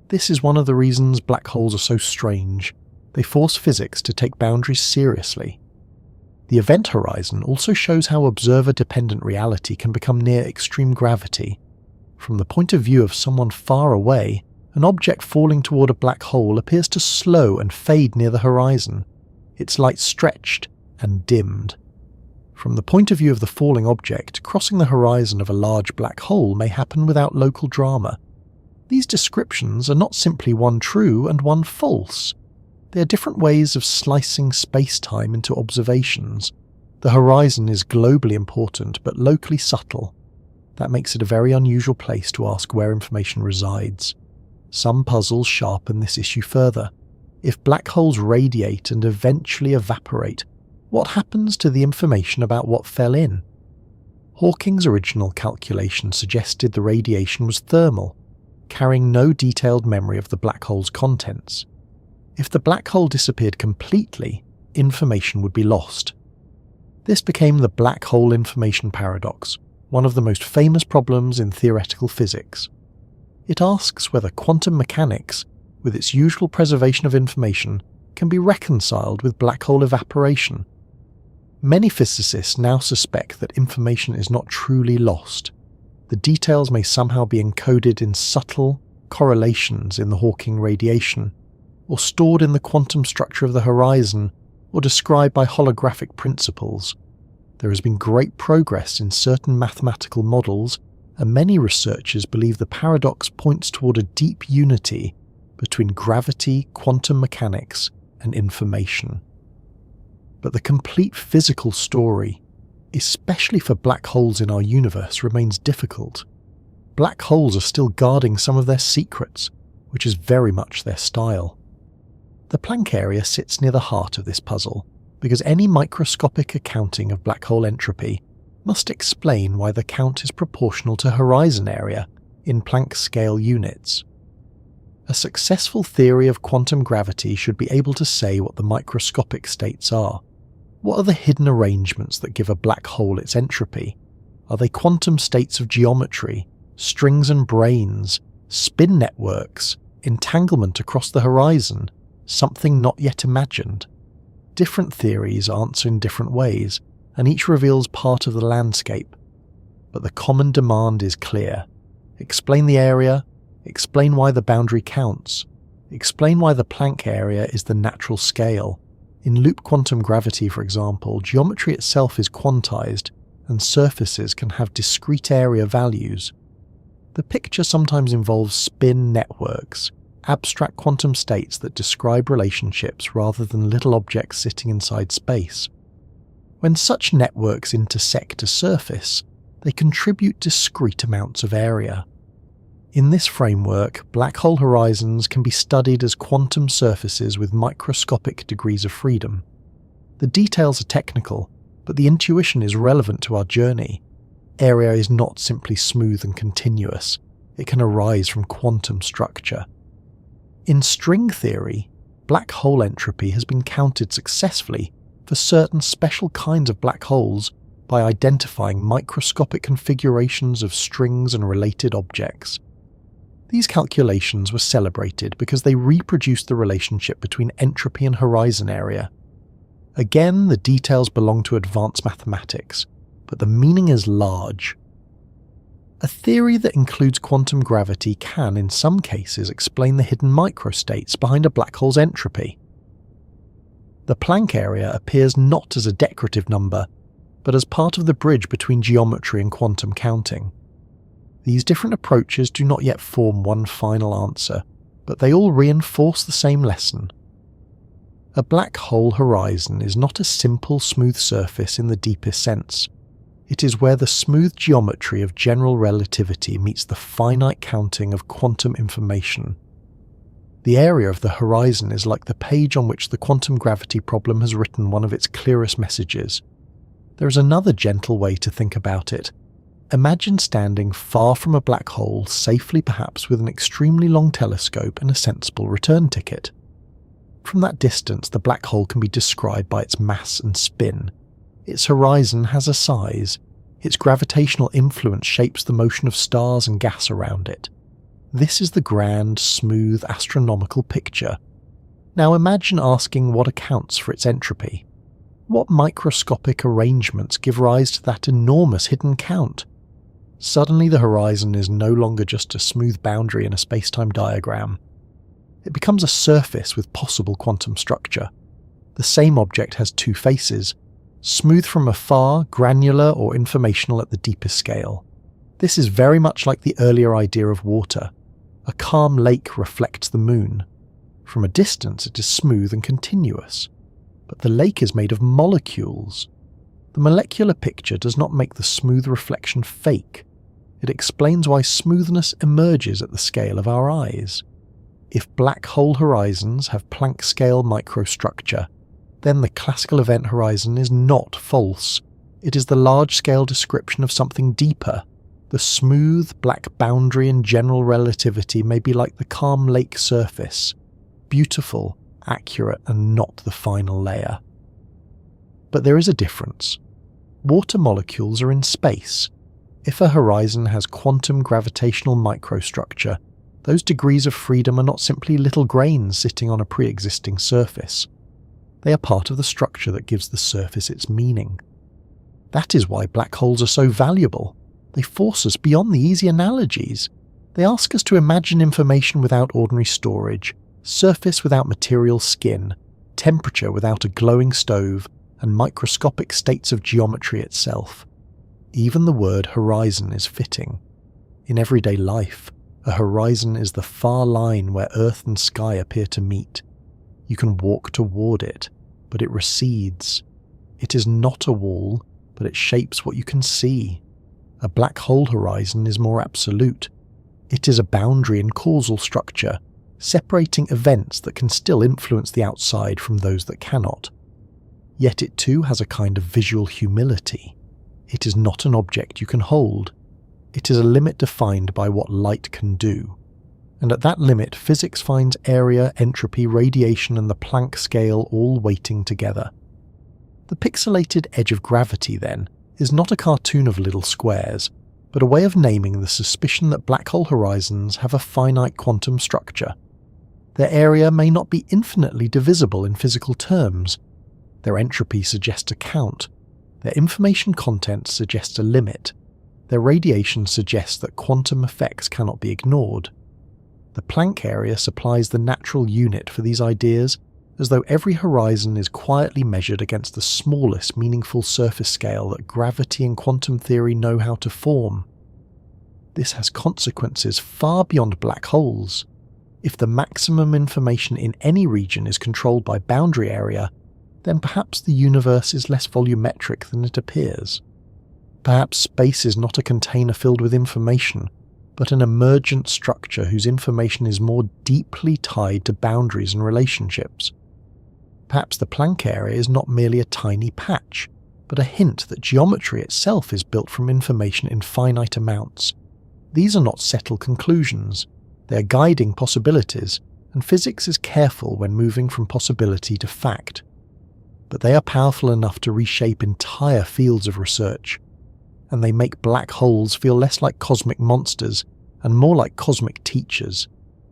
This is one of the reasons black holes are so strange. They force physics to take boundaries seriously. The event horizon also shows how observer-dependent reality can become near extreme gravity. From the point of view of someone far away, an object falling toward a black hole appears to slow and fade near the horizon, its light stretched and dimmed. From the point of view of the falling object, crossing the horizon of a large black hole may happen without local drama. These descriptions are not simply one true and one false. They are different ways of slicing space-time into observations. The horizon is globally important but locally subtle. That makes it a very unusual place to ask where information resides. Some puzzles sharpen this issue further. If black holes radiate and eventually evaporate, what happens to the information about what fell in? Hawking's original calculation suggested the radiation was thermal, carrying no detailed memory of the black hole's contents. If the black hole disappeared completely, information would be lost. This became the black hole information paradox, one of the most famous problems in theoretical physics. It asks whether quantum mechanics, with its usual preservation of information, can be reconciled with black hole evaporation. Many physicists now suspect that information is not truly lost. The details may somehow be encoded in subtle correlations in the Hawking radiation, or stored in the quantum structure of the horizon, or described by holographic principles. There has been great progress in certain mathematical models, and many researchers believe the paradox points toward a deep unity between gravity, quantum mechanics, and information. But the complete physical story, especially for black holes in our universe, remains difficult. Black holes are still guarding some of their secrets, which is very much their style. The Planck area sits near the heart of this puzzle, because any microscopic accounting of black hole entropy must explain why the count is proportional to horizon area in Planck scale units. A successful theory of quantum gravity should be able to say what the microscopic states are. What are the hidden arrangements that give a black hole its entropy? Are they quantum states of geometry, strings and branes, spin networks, entanglement across the horizon, something not yet imagined? Different theories answer in different ways, and each reveals part of the landscape. But the common demand is clear. Explain the area, explain why the boundary counts, explain why the Planck area is the natural scale. In loop quantum gravity, for example, geometry itself is quantized, and surfaces can have discrete area values. The picture sometimes involves spin networks, abstract quantum states that describe relationships rather than little objects sitting inside space. When such networks intersect a surface, they contribute discrete amounts of area. In this framework, black hole horizons can be studied as quantum surfaces with microscopic degrees of freedom. The details are technical, but the intuition is relevant to our journey. Area is not simply smooth and continuous. It can arise from quantum structure. In string theory, black hole entropy has been counted successfully for certain special kinds of black holes by identifying microscopic configurations of strings and related objects. These calculations were celebrated because they reproduced the relationship between entropy and horizon area. Again, the details belong to advanced mathematics, but the meaning is large. A theory that includes quantum gravity can, in some cases, explain the hidden microstates behind a black hole's entropy. The Planck area appears not as a decorative number, but as part of the bridge between geometry and quantum counting. These different approaches do not yet form one final answer, but they all reinforce the same lesson. A black hole horizon is not a simple, smooth surface in the deepest sense. It is where the smooth geometry of general relativity meets the finite counting of quantum information. The area of the horizon is like the page on which the quantum gravity problem has written one of its clearest messages. There is another gentle way to think about it. Imagine standing far from a black hole, safely perhaps with an extremely long telescope and a sensible return ticket. From that distance, the black hole can be described by its mass and spin. Its horizon has a size. Its gravitational influence shapes the motion of stars and gas around it. This is the grand, smooth, astronomical picture. Now imagine asking what accounts for its entropy. What microscopic arrangements give rise to that enormous hidden count? Suddenly the horizon is no longer just a smooth boundary in a spacetime diagram. It becomes a surface with possible quantum structure. The same object has two faces, smooth from afar, granular or informational at the deepest scale. This is very much like the earlier idea of water. A calm lake reflects the moon. From a distance it is smooth and continuous. But the lake is made of molecules. The molecular picture does not make the smooth reflection fake. It explains why smoothness emerges at the scale of our eyes. If black hole horizons have Planck-scale microstructure, then the classical event horizon is not false. It is the large-scale description of something deeper. The smooth, black boundary in general relativity may be like the calm lake surface, beautiful, accurate, and not the final layer. But there is a difference. Water molecules are in space. If a horizon has quantum gravitational microstructure, those degrees of freedom are not simply little grains sitting on a pre-existing surface. They are part of the structure that gives the surface its meaning. That is why black holes are so valuable. They force us beyond the easy analogies. They ask us to imagine information without ordinary storage, surface without material skin, temperature without a glowing stove, and microscopic states of geometry itself. Even the word horizon is fitting. In everyday life, a horizon is the far line where earth and sky appear to meet. You can walk toward it, but it recedes. It is not a wall, but it shapes what you can see. A black hole horizon is more absolute. It is a boundary in causal structure, separating events that can still influence the outside from those that cannot. Yet it too has a kind of visual humility. It is not an object you can hold. It is a limit defined by what light can do. And at that limit, physics finds area, entropy, radiation, and the Planck scale all waiting together. The pixelated edge of gravity, then, is not a cartoon of little squares, but a way of naming the suspicion that black hole horizons have a finite quantum structure. Their area may not be infinitely divisible in physical terms. Their entropy suggests a count. Their information content suggests a limit. Their radiation suggests that quantum effects cannot be ignored. The Planck area supplies the natural unit for these ideas, as though every horizon is quietly measured against the smallest meaningful surface scale that gravity and quantum theory know how to form. This has consequences far beyond black holes. If the maximum information in any region is controlled by boundary area, then perhaps the universe is less volumetric than it appears. Perhaps space is not a container filled with information, but an emergent structure whose information is more deeply tied to boundaries and relationships. Perhaps the Planck area is not merely a tiny patch, but a hint that geometry itself is built from information in finite amounts. These are not settled conclusions, they are guiding possibilities, and physics is careful when moving from possibility to fact. But they are powerful enough to reshape entire fields of research, and they make black holes feel less like cosmic monsters and more like cosmic teachers.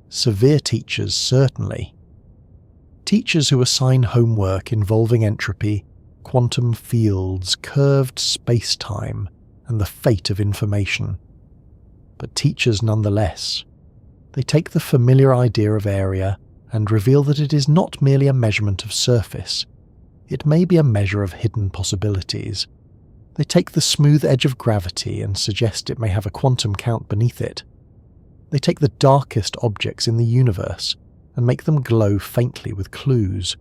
Severe teachers, certainly. Teachers who assign homework involving entropy, quantum fields, curved space-time, and the fate of information. But teachers nonetheless. They take the familiar idea of area and reveal that it is not merely a measurement of surface. It may be a measure of hidden possibilities. They take the smooth edge of gravity and suggest it may have a quantum count beneath it. They take the darkest objects in the universe and make them glow faintly with clues.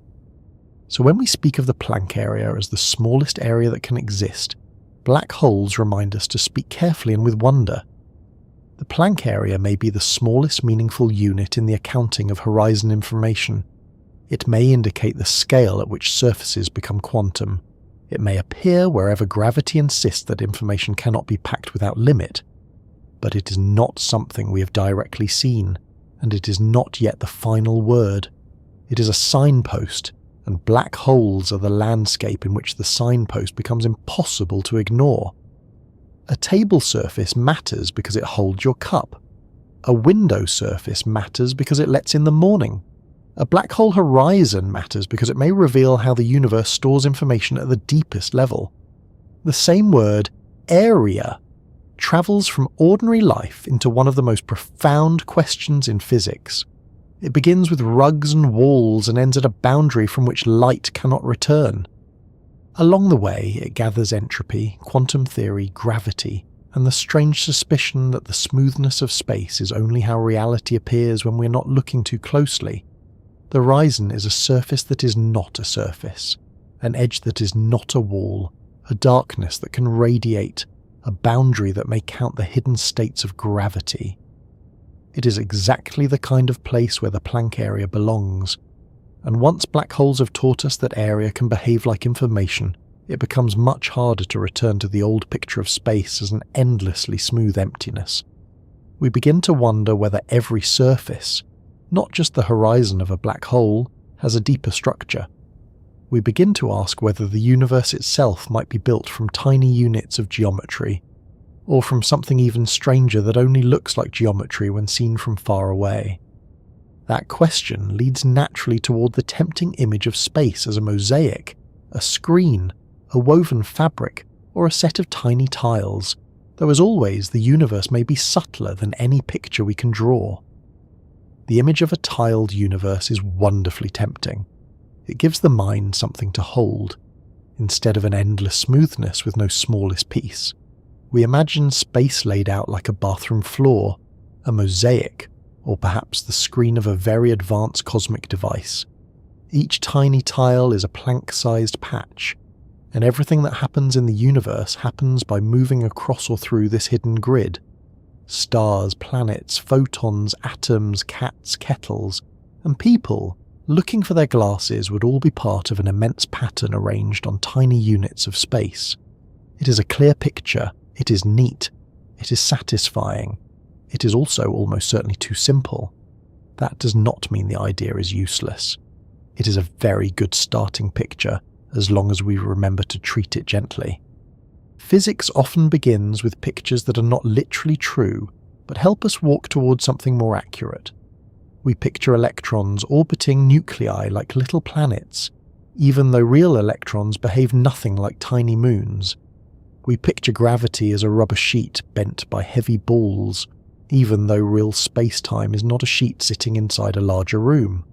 So when we speak of the Planck area as the smallest area that can exist, black holes remind us to speak carefully and with wonder. The Planck area may be the smallest meaningful unit in the accounting of horizon information. It may indicate the scale at which surfaces become quantum. It may appear wherever gravity insists that information cannot be packed without limit. But it is not something we have directly seen, and it is not yet the final word. It is a signpost, and black holes are the landscape in which the signpost becomes impossible to ignore. A table surface matters because it holds your cup. A window surface matters because it lets in the morning. A black hole horizon matters because it may reveal how the universe stores information at the deepest level. The same word, area, travels from ordinary life into one of the most profound questions in physics. It begins with rugs and walls and ends at a boundary from which light cannot return. Along the way, it gathers entropy, quantum theory, gravity, and the strange suspicion that the smoothness of space is only how reality appears when we're not looking too closely. The horizon is a surface that is not a surface, an edge that is not a wall, a darkness that can radiate, a boundary that may count the hidden states of gravity. It is exactly the kind of place where the Planck area belongs. And once black holes have taught us that area can behave like information, it becomes much harder to return to the old picture of space as an endlessly smooth emptiness. We begin to wonder whether every surface, not just the horizon of a black hole, has a deeper structure. We begin to ask whether the universe itself might be built from tiny units of geometry, or from something even stranger that only looks like geometry when seen from far away. That question leads naturally toward the tempting image of space as a mosaic, a screen, a woven fabric, or a set of tiny tiles, though as always the universe may be subtler than any picture we can draw. The image of a tiled universe is wonderfully tempting. It gives the mind something to hold, instead of an endless smoothness with no smallest piece. We imagine space laid out like a bathroom floor, a mosaic, or perhaps the screen of a very advanced cosmic device. Each tiny tile is a Planck-sized patch, and everything that happens in the universe happens by moving across or through this hidden grid. Stars, planets, photons, atoms, cats, kettles, and people, looking for their glasses, would all be part of an immense pattern arranged on tiny units of space. It is a clear picture, it is neat, it is satisfying. It is also almost certainly too simple. That does not mean the idea is useless. It is a very good starting picture, as long as we remember to treat it gently. Physics often begins with pictures that are not literally true, but help us walk towards something more accurate. We picture electrons orbiting nuclei like little planets, even though real electrons behave nothing like tiny moons. We picture gravity as a rubber sheet bent by heavy balls, even though real space-time is not a sheet sitting inside a larger room.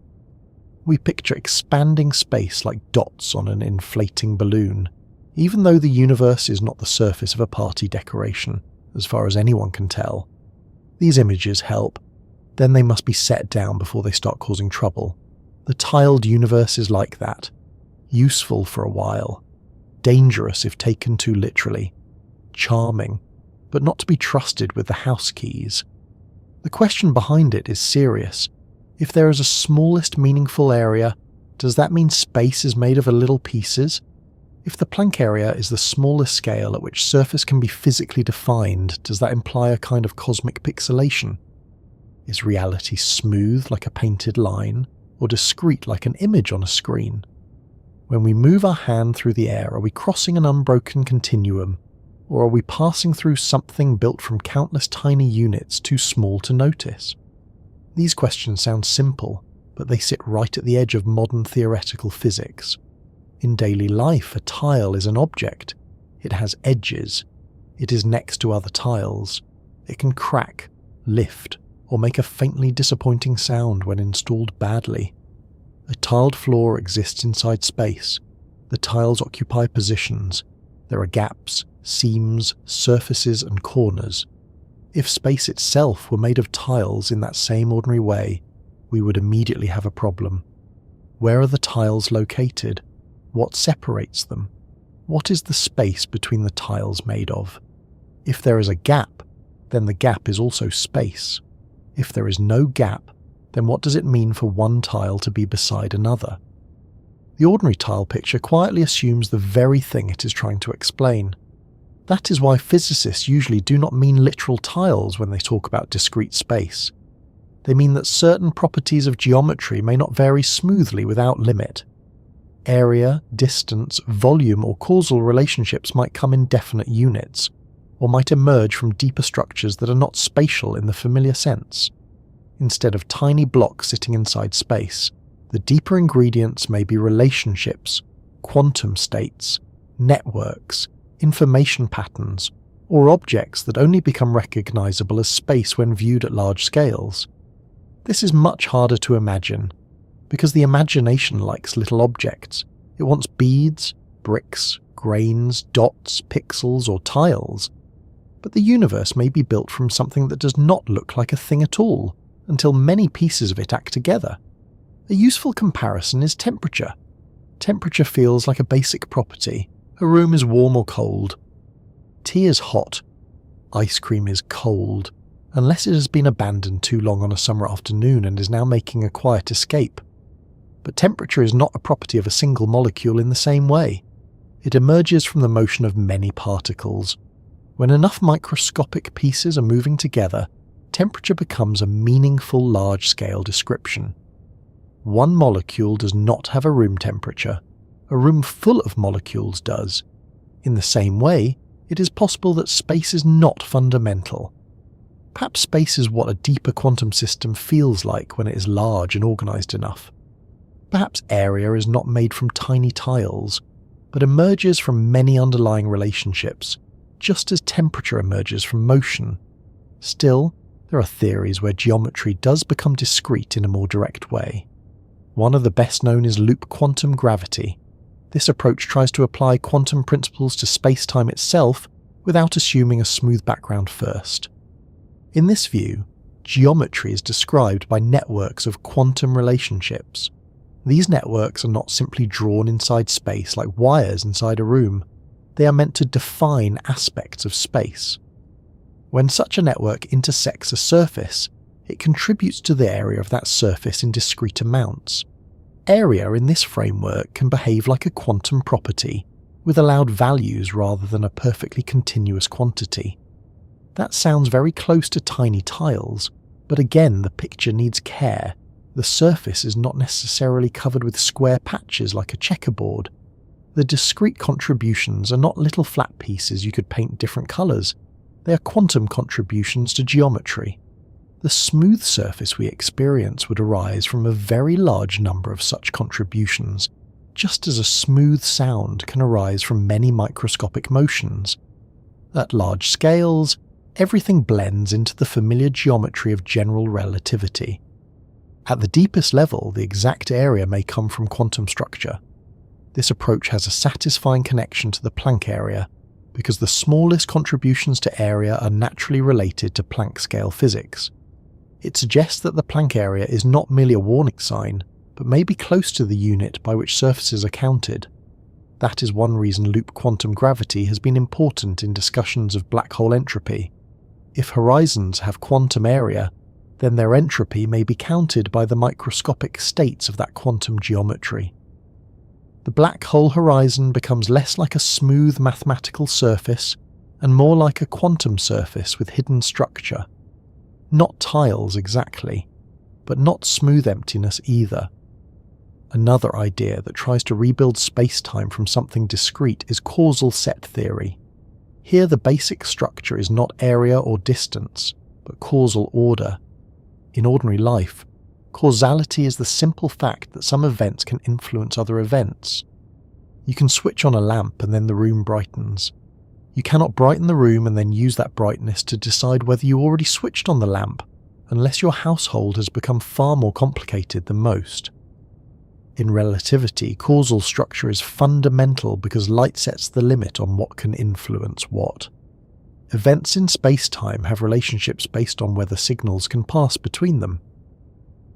We picture expanding space like dots on an inflating balloon, even though the universe is not the surface of a party decoration, as far as anyone can tell. These images help, then they must be set down before they start causing trouble. The tiled universe is like that. Useful for a while. Dangerous if taken too literally. Charming, but not to be trusted with the house keys. The question behind it is serious. If there is a smallest meaningful area, does that mean space is made of little pieces? If the Planck area is the smallest scale at which surface can be physically defined, does that imply a kind of cosmic pixelation? Is reality smooth like a painted line, or discrete like an image on a screen? When we move our hand through the air, are we crossing an unbroken continuum, or are we passing through something built from countless tiny units too small to notice? These questions sound simple, but they sit right at the edge of modern theoretical physics. In daily life, a tile is an object. It has edges. It is next to other tiles. It can crack, lift, or make a faintly disappointing sound when installed badly. A tiled floor exists inside space. The tiles occupy positions. There are gaps, seams, surfaces, and corners. If space itself were made of tiles in that same ordinary way, we would immediately have a problem. Where are the tiles located? What separates them? What is the space between the tiles made of? If there is a gap, then the gap is also space. If there is no gap, then what does it mean for one tile to be beside another? The ordinary tile picture quietly assumes the very thing it is trying to explain. That is why physicists usually do not mean literal tiles when they talk about discrete space. They mean that certain properties of geometry may not vary smoothly without limit. Area, distance, volume, or causal relationships might come in definite units, or might emerge from deeper structures that are not spatial in the familiar sense. Instead of tiny blocks sitting inside space, the deeper ingredients may be relationships, quantum states, networks, information patterns, or objects that only become recognizable as space when viewed at large scales. This is much harder to imagine, because the imagination likes little objects. It wants beads, bricks, grains, dots, pixels, or tiles. But the universe may be built from something that does not look like a thing at all, until many pieces of it act together. A useful comparison is temperature. Temperature feels like a basic property. A room is warm or cold. Tea is hot. Ice cream is cold, unless it has been abandoned too long on a summer afternoon and is now making a quiet escape. But temperature is not a property of a single molecule in the same way. It emerges from the motion of many particles. When enough microscopic pieces are moving together, temperature becomes a meaningful large-scale description. One molecule does not have a room temperature. A room full of molecules does. In the same way, it is possible that space is not fundamental. Perhaps space is what a deeper quantum system feels like when it is large and organized enough. Perhaps area is not made from tiny tiles, but emerges from many underlying relationships, just as temperature emerges from motion. Still, there are theories where geometry does become discrete in a more direct way. One of the best known is loop quantum gravity. This approach tries to apply quantum principles to space-time itself without assuming a smooth background first. In this view, geometry is described by networks of quantum relationships. These networks are not simply drawn inside space like wires inside a room. They are meant to define aspects of space. When such a network intersects a surface, it contributes to the area of that surface in discrete amounts. Area in this framework can behave like a quantum property, with allowed values rather than a perfectly continuous quantity. That sounds very close to tiny tiles, but again the picture needs care. The surface is not necessarily covered with square patches like a checkerboard. The discrete contributions are not little flat pieces you could paint different colours. They are quantum contributions to geometry. The smooth surface we experience would arise from a very large number of such contributions, just as a smooth sound can arise from many microscopic motions. At large scales, everything blends into the familiar geometry of general relativity. At the deepest level, the exact area may come from quantum structure. This approach has a satisfying connection to the Planck area, because the smallest contributions to area are naturally related to Planck scale physics. It suggests that the Planck area is not merely a warning sign, but may be close to the unit by which surfaces are counted. That is one reason loop quantum gravity has been important in discussions of black hole entropy. If horizons have quantum area, then their entropy may be counted by the microscopic states of that quantum geometry. The black hole horizon becomes less like a smooth mathematical surface and more like a quantum surface with hidden structure. Not tiles exactly, but not smooth emptiness either. Another idea that tries to rebuild spacetime from something discrete is causal set theory. Here the basic structure is not area or distance, but causal order. In ordinary life, causality is the simple fact that some events can influence other events. You can switch on a lamp and then the room brightens. You cannot brighten the room and then use that brightness to decide whether you already switched on the lamp, unless your household has become far more complicated than most. In relativity, causal structure is fundamental because light sets the limit on what can influence what. Events in space-time have relationships based on whether signals can pass between them.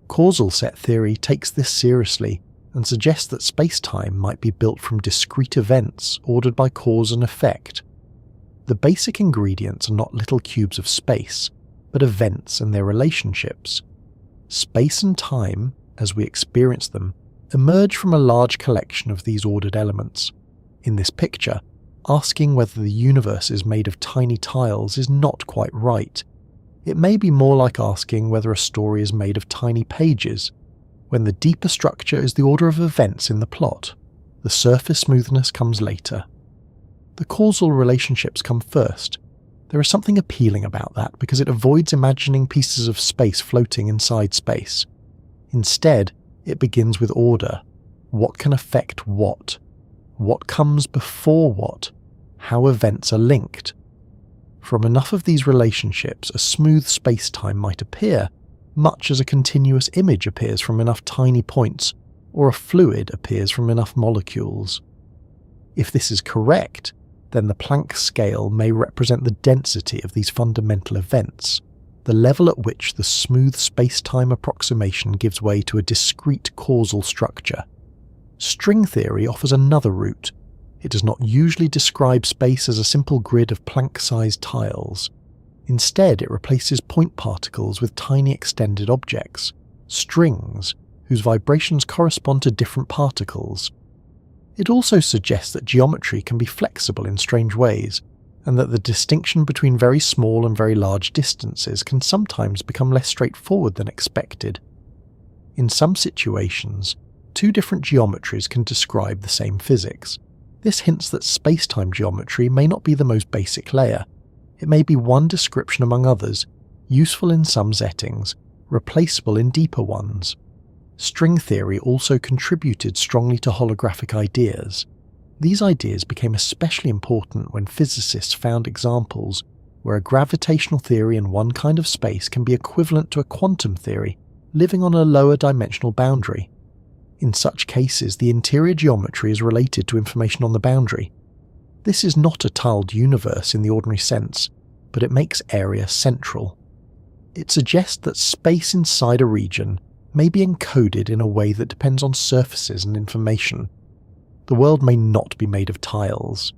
Causal set theory takes this seriously and suggests that space-time might be built from discrete events ordered by cause and effect. The basic ingredients are not little cubes of space, but events and their relationships. Space and time, as we experience them, emerge from a large collection of these ordered elements. In this picture, asking whether the universe is made of tiny tiles is not quite right. It may be more like asking whether a story is made of tiny pages, when the deeper structure is the order of events in the plot. The surface smoothness comes later. The causal relationships come first. There is something appealing about that because it avoids imagining pieces of space floating inside space. Instead, it begins with order. What can affect what? What comes before what? How events are linked. From enough of these relationships, a smooth space-time might appear, much as a continuous image appears from enough tiny points, or a fluid appears from enough molecules. If this is correct, then the Planck scale may represent the density of these fundamental events, the level at which the smooth space-time approximation gives way to a discrete causal structure. String theory offers another route. It does not usually describe space as a simple grid of Planck-sized tiles. Instead, it replaces point particles with tiny extended objects, strings, whose vibrations correspond to different particles. It also suggests that geometry can be flexible in strange ways, and that the distinction between very small and very large distances can sometimes become less straightforward than expected. In some situations, two different geometries can describe the same physics. This hints that space-time geometry may not be the most basic layer. It may be one description among others, useful in some settings, replaceable in deeper ones. String theory also contributed strongly to holographic ideas. These ideas became especially important when physicists found examples where a gravitational theory in one kind of space can be equivalent to a quantum theory living on a lower dimensional boundary. In such cases, the interior geometry is related to information on the boundary. This is not a tiled universe in the ordinary sense, but it makes area central. It suggests that space inside a region may be encoded in a way that depends on surfaces and information. The world may not be made of tiles.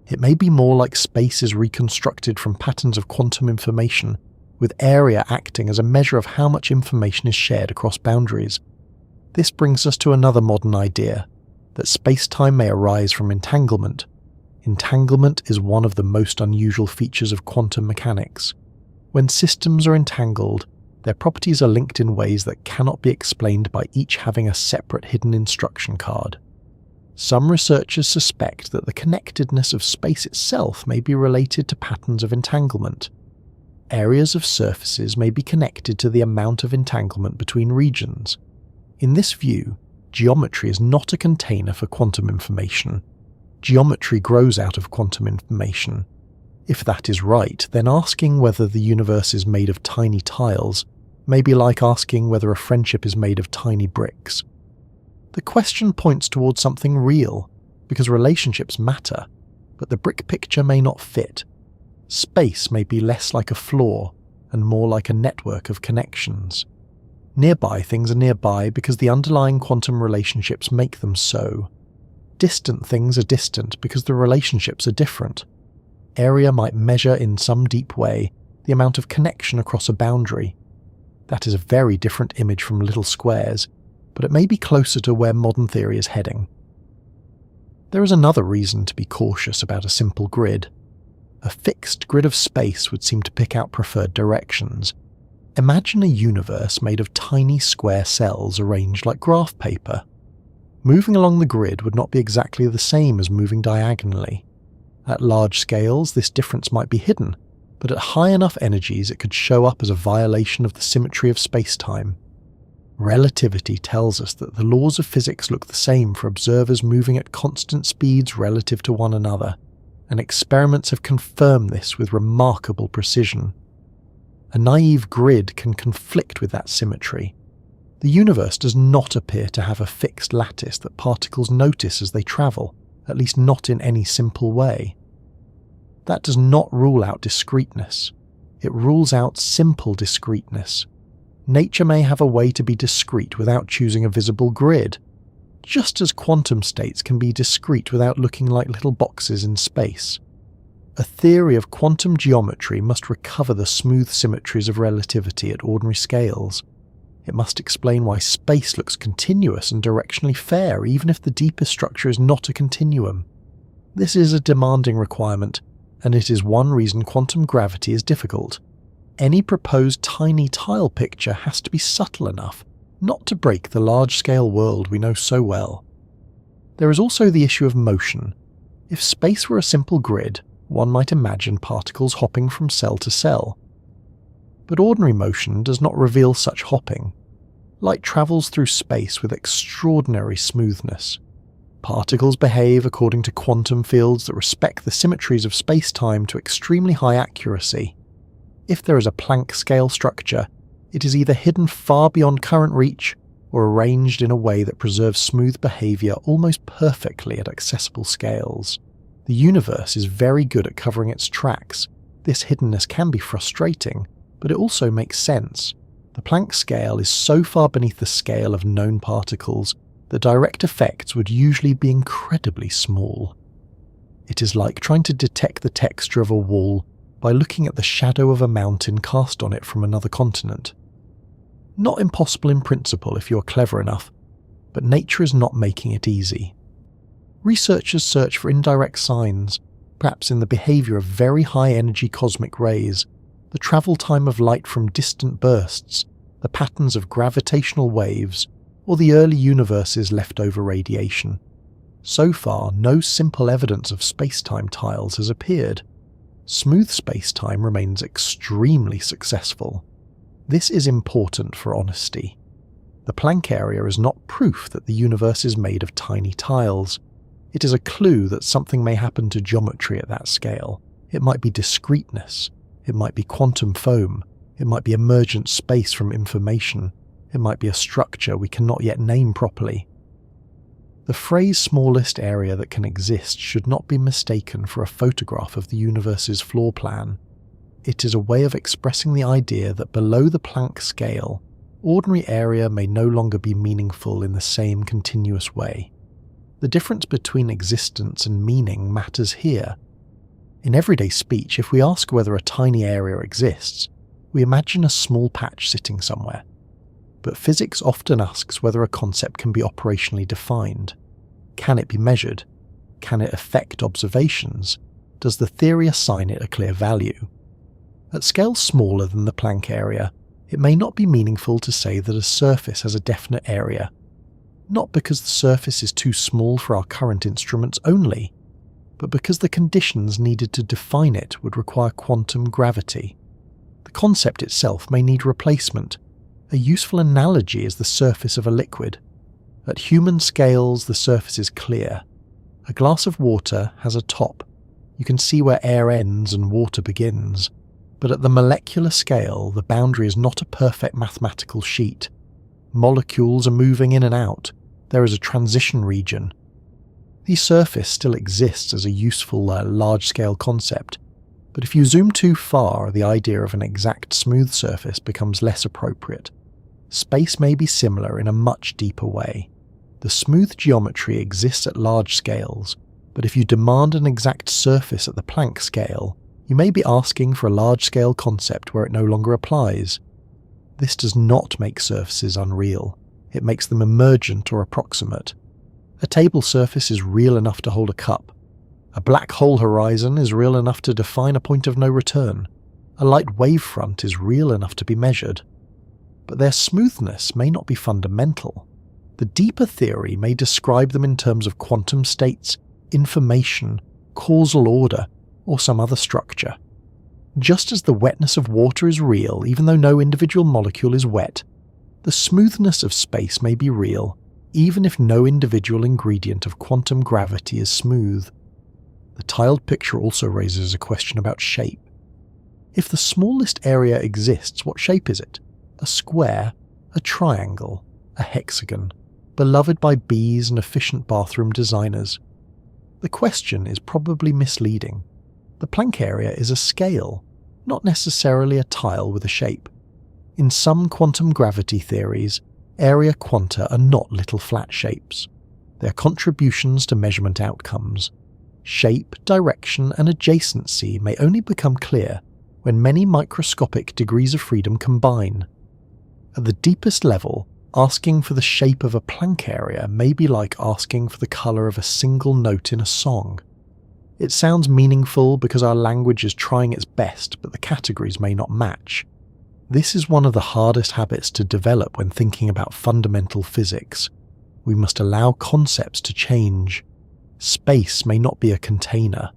It may be more like space is reconstructed from patterns of quantum information, with area acting as a measure of how much information is shared across boundaries. This brings us to another modern idea, that space-time may arise from entanglement. Entanglement is one of the most unusual features of quantum mechanics. When systems are entangled, their properties are linked in ways that cannot be explained by each having a separate hidden instruction card. Some researchers suspect that the connectedness of space itself may be related to patterns of entanglement. Areas of surfaces may be connected to the amount of entanglement between regions. In this view, geometry is not a container for quantum information. Geometry grows out of quantum information. If that is right, then asking whether the universe is made of tiny tiles may be like asking whether a friendship is made of tiny bricks. The question points towards something real, because relationships matter, but the brick picture may not fit. Space may be less like a floor and more like a network of connections. Nearby things are nearby because the underlying quantum relationships make them so. Distant things are distant because the relationships are different. Area might measure in some deep way the amount of connection across a boundary. That is a very different image from little squares, but it may be closer to where modern theory is heading. There is another reason to be cautious about a simple grid. A fixed grid of space would seem to pick out preferred directions. Imagine a universe made of tiny square cells arranged like graph paper. Moving along the grid would not be exactly the same as moving diagonally. At large scales, this difference might be hidden, but at high enough energies it could show up as a violation of the symmetry of spacetime. Relativity tells us that the laws of physics look the same for observers moving at constant speeds relative to one another, and experiments have confirmed this with remarkable precision. A naive grid can conflict with that symmetry. The universe does not appear to have a fixed lattice that particles notice as they travel, at least not in any simple way. That does not rule out discreteness. It rules out simple discreteness. Nature may have a way to be discrete without choosing a visible grid, just as quantum states can be discrete without looking like little boxes in space. A theory of quantum geometry must recover the smooth symmetries of relativity at ordinary scales. It must explain why space looks continuous and directionally fair even if the deepest structure is not a continuum. This is a demanding requirement, and it is one reason quantum gravity is difficult. Any proposed tiny tile picture has to be subtle enough not to break the large-scale world we know so well. There is also the issue of motion. If space were a simple grid, one might imagine particles hopping from cell to cell. But ordinary motion does not reveal such hopping. Light travels through space with extraordinary smoothness. Particles behave according to quantum fields that respect the symmetries of space-time to extremely high accuracy. If there is a Planck scale structure, it is either hidden far beyond current reach or arranged in a way that preserves smooth behavior almost perfectly at accessible scales. The universe is very good at covering its tracks. This hiddenness can be frustrating, but it also makes sense. The Planck scale is so far beneath the scale of known particles that direct effects would usually be incredibly small. It is like trying to detect the texture of a wall by looking at the shadow of a mountain cast on it from another continent. Not impossible in principle if you're clever enough, but nature is not making it easy. Researchers search for indirect signs, perhaps in the behavior of very high-energy cosmic rays, the travel time of light from distant bursts, the patterns of gravitational waves, or the early universe's leftover radiation. So far, no simple evidence of spacetime tiles has appeared. Smooth spacetime remains extremely successful. This is important for honesty. The Planck area is not proof that the universe is made of tiny tiles. It is a clue that something may happen to geometry at that scale. It might be discreteness. It might be quantum foam. It might be emergent space from information. It might be a structure we cannot yet name properly. The phrase smallest area that can exist should not be mistaken for a photograph of the universe's floor plan. It is a way of expressing the idea that below the Planck scale, ordinary area may no longer be meaningful in the same continuous way. The difference between existence and meaning matters here. In everyday speech, if we ask whether a tiny area exists, we imagine a small patch sitting somewhere. But physics often asks whether a concept can be operationally defined. Can it be measured? Can it affect observations? Does the theory assign it a clear value? At scales smaller than the Planck area, it may not be meaningful to say that a surface has a definite area, not because the surface is too small for our current instruments only, but because the conditions needed to define it would require quantum gravity. The concept itself may need replacement. A useful analogy is the surface of a liquid. At human scales, the surface is clear. A glass of water has a top. You can see where air ends and water begins. But at the molecular scale, the boundary is not a perfect mathematical sheet. Molecules are moving in and out. There is a transition region. The surface still exists as a useful, large-scale concept, but if you zoom too far, the idea of an exact smooth surface becomes less appropriate. Space may be similar in a much deeper way. The smooth geometry exists at large scales, but if you demand an exact surface at the Planck scale, you may be asking for a large-scale concept where it no longer applies. This does not make surfaces unreal. It makes them emergent or approximate. A table surface is real enough to hold a cup. A black hole horizon is real enough to define a point of no return. A light wavefront is real enough to be measured. But their smoothness may not be fundamental. The deeper theory may describe them in terms of quantum states, information, causal order, or some other structure. Just as the wetness of water is real even though no individual molecule is wet, the smoothness of space may be real even if no individual ingredient of quantum gravity is smooth. The tiled picture also raises a question about shape. If the smallest area exists, what shape is it? A square, a triangle, a hexagon, beloved by bees and efficient bathroom designers? The question is probably misleading. The Planck area is a scale, not necessarily a tile with a shape. In some quantum gravity theories, area quanta are not little flat shapes. They are contributions to measurement outcomes. Shape, direction, and adjacency may only become clear when many microscopic degrees of freedom combine. At the deepest level, asking for the shape of a Planck area may be like asking for the colour of a single note in a song. It sounds meaningful because our language is trying its best, but the categories may not match. This is one of the hardest habits to develop when thinking about fundamental physics. We must allow concepts to change. Space may not be a container.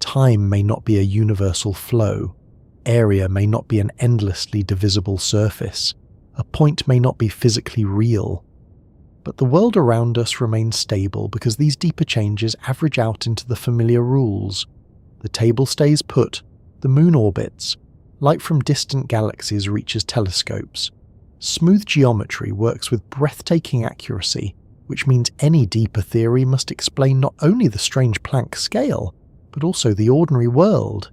Time may not be a universal flow. Area may not be an endlessly divisible surface. A point may not be physically real. But the world around us remains stable because these deeper changes average out into the familiar rules. The table stays put, the moon orbits, light from distant galaxies reaches telescopes. Smooth geometry works with breathtaking accuracy, which means any deeper theory must explain not only the strange Planck scale, but also the ordinary world.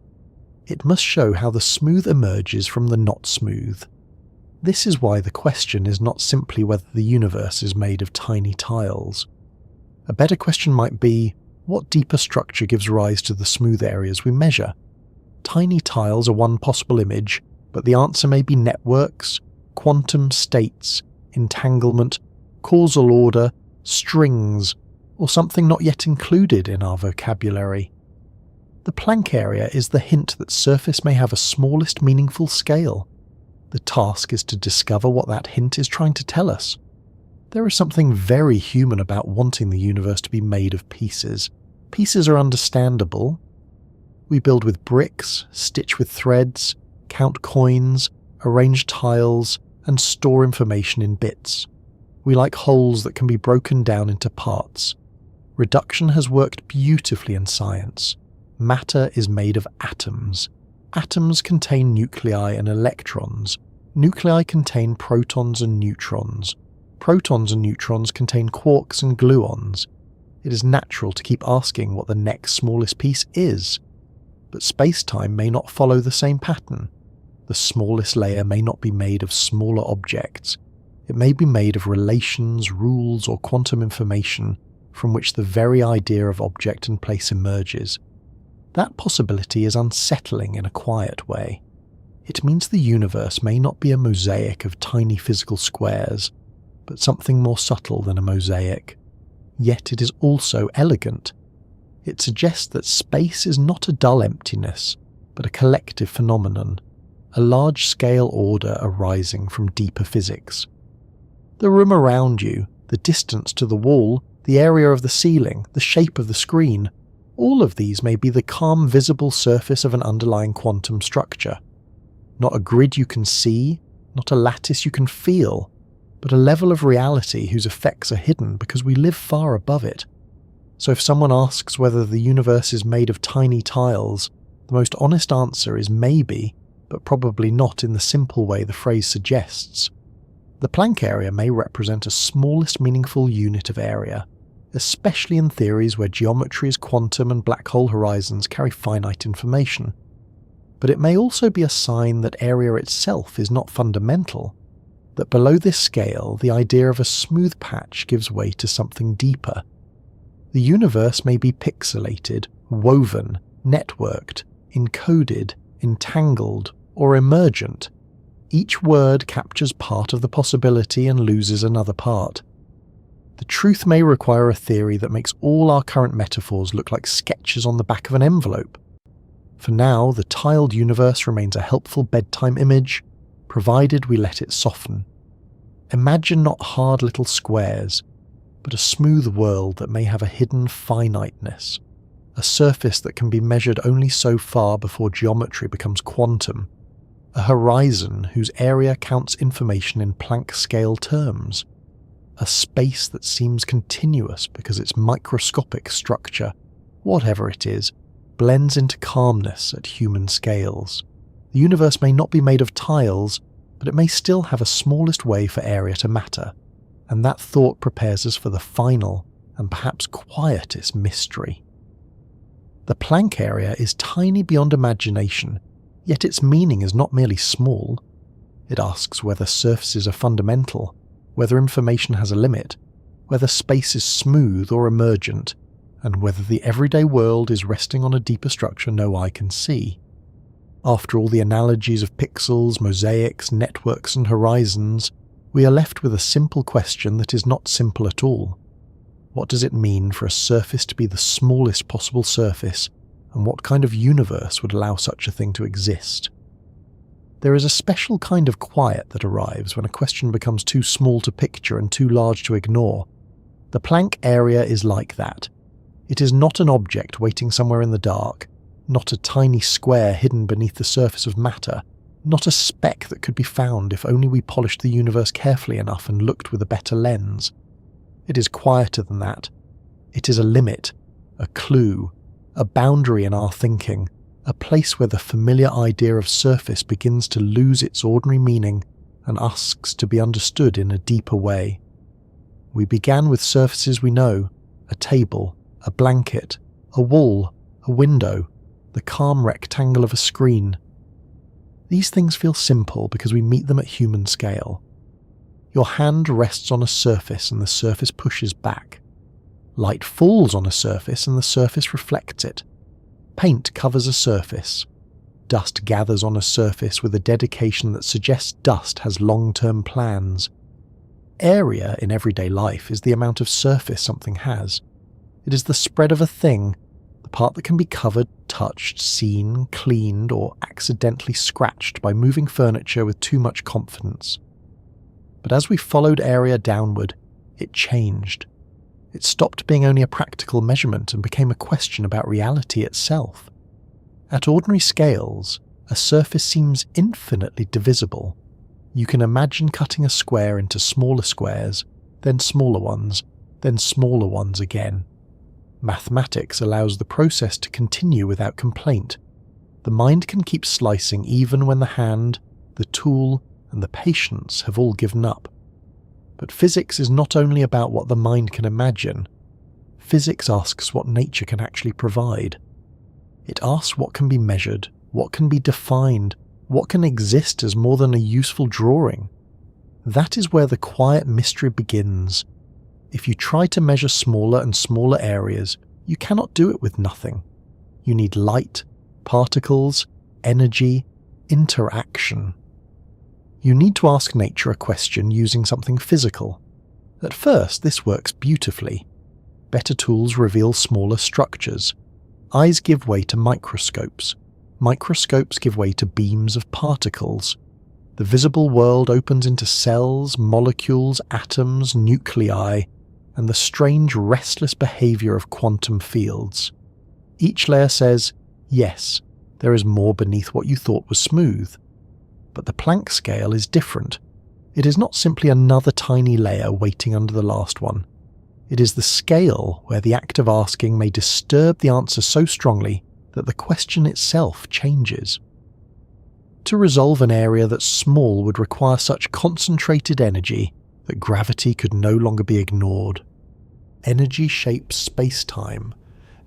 It must show how the smooth emerges from the not smooth. This is why the question is not simply whether the universe is made of tiny tiles. A better question might be, what deeper structure gives rise to the smooth areas we measure? Tiny tiles are one possible image, but the answer may be networks, quantum states, entanglement, causal order, strings, or something not yet included in our vocabulary. The Planck area is the hint that surface may have a smallest meaningful scale. The task is to discover what that hint is trying to tell us. There is something very human about wanting the universe to be made of pieces. Pieces are understandable. We build with bricks, stitch with threads, count coins, arrange tiles, and store information in bits. We like wholes that can be broken down into parts. Reduction has worked beautifully in science. Matter is made of atoms. Atoms contain nuclei and electrons. Nuclei contain protons and neutrons. Protons and neutrons contain quarks and gluons. It is natural to keep asking what the next smallest piece is. But spacetime may not follow the same pattern. The smallest layer may not be made of smaller objects. It may be made of relations, rules, or quantum information from which the very idea of object and place emerges. That possibility is unsettling in a quiet way. It means the universe may not be a mosaic of tiny physical squares, but something more subtle than a mosaic. Yet it is also elegant. It suggests that space is not a dull emptiness, but a collective phenomenon, a large-scale order arising from deeper physics. The room around you, the distance to the wall, the area of the ceiling, the shape of the screen, all of these may be the calm visible surface of an underlying quantum structure. Not a grid you can see, not a lattice you can feel, but a level of reality whose effects are hidden because we live far above it. So if someone asks whether the universe is made of tiny tiles, the most honest answer is maybe, but probably not in the simple way the phrase suggests. The Planck area may represent a smallest meaningful unit of area, especially in theories where geometry is quantum and black hole horizons carry finite information. But it may also be a sign that area itself is not fundamental, that below this scale the idea of a smooth patch gives way to something deeper. The universe may be pixelated, woven, networked, encoded, entangled, or emergent. Each word captures part of the possibility and loses another part. The truth may require a theory that makes all our current metaphors look like sketches on the back of an envelope. For now, the tiled universe remains a helpful bedtime image, provided we let it soften. Imagine not hard little squares, but a smooth world that may have a hidden finiteness, a surface that can be measured only so far before geometry becomes quantum, a horizon whose area counts information in Planck scale terms, a space that seems continuous because its microscopic structure, whatever it is, blends into calmness at human scales. The universe may not be made of tiles, but it may still have a smallest way for area to matter, and that thought prepares us for the final and perhaps quietest mystery. The Planck area is tiny beyond imagination, yet its meaning is not merely small. It asks whether surfaces are fundamental, whether information has a limit, whether space is smooth or emergent, and whether the everyday world is resting on a deeper structure no eye can see. After all the analogies of pixels, mosaics, networks, and horizons, we are left with a simple question that is not simple at all. What does it mean for a surface to be the smallest possible surface, and what kind of universe would allow such a thing to exist? There is a special kind of quiet that arrives when a question becomes too small to picture and too large to ignore. The Planck area is like that. It is not an object waiting somewhere in the dark, not a tiny square hidden beneath the surface of matter, not a speck that could be found if only we polished the universe carefully enough and looked with a better lens. It is quieter than that. It is a limit, a clue, a boundary in our thinking, a place where the familiar idea of surface begins to lose its ordinary meaning and asks to be understood in a deeper way. We began with surfaces we know, a table, a blanket, a wall, a window, the calm rectangle of a screen. These things feel simple because we meet them at human scale. Your hand rests on a surface and the surface pushes back. Light falls on a surface and the surface reflects it. Paint covers a surface. Dust gathers on a surface with a dedication that suggests dust has long-term plans. Area in everyday life is the amount of surface something has. It is the spread of a thing, the part that can be covered, touched, seen, cleaned, or accidentally scratched by moving furniture with too much confidence. But as we followed area downward, it changed. It stopped being only a practical measurement and became a question about reality itself. At ordinary scales, a surface seems infinitely divisible. You can imagine cutting a square into smaller squares, then smaller ones again. Mathematics allows the process to continue without complaint. The mind can keep slicing even when the hand, the tool, and the patience have all given up. But physics is not only about what the mind can imagine. Physics asks what nature can actually provide. It asks what can be measured, what can be defined, what can exist as more than a useful drawing. That is where the quiet mystery begins. If you try to measure smaller and smaller areas, you cannot do it with nothing. You need light, particles, energy, interaction. You need to ask nature a question using something physical. At first, this works beautifully. Better tools reveal smaller structures. Eyes give way to microscopes. Microscopes give way to beams of particles. The visible world opens into cells, molecules, atoms, nuclei, and the strange restless behavior of quantum fields. Each layer says, yes, there is more beneath what you thought was smooth. But the Planck scale is different. It is not simply another tiny layer waiting under the last one. It is the scale where the act of asking may disturb the answer so strongly that the question itself changes. To resolve an area that's small would require such concentrated energy that gravity could no longer be ignored. Energy shapes space-time.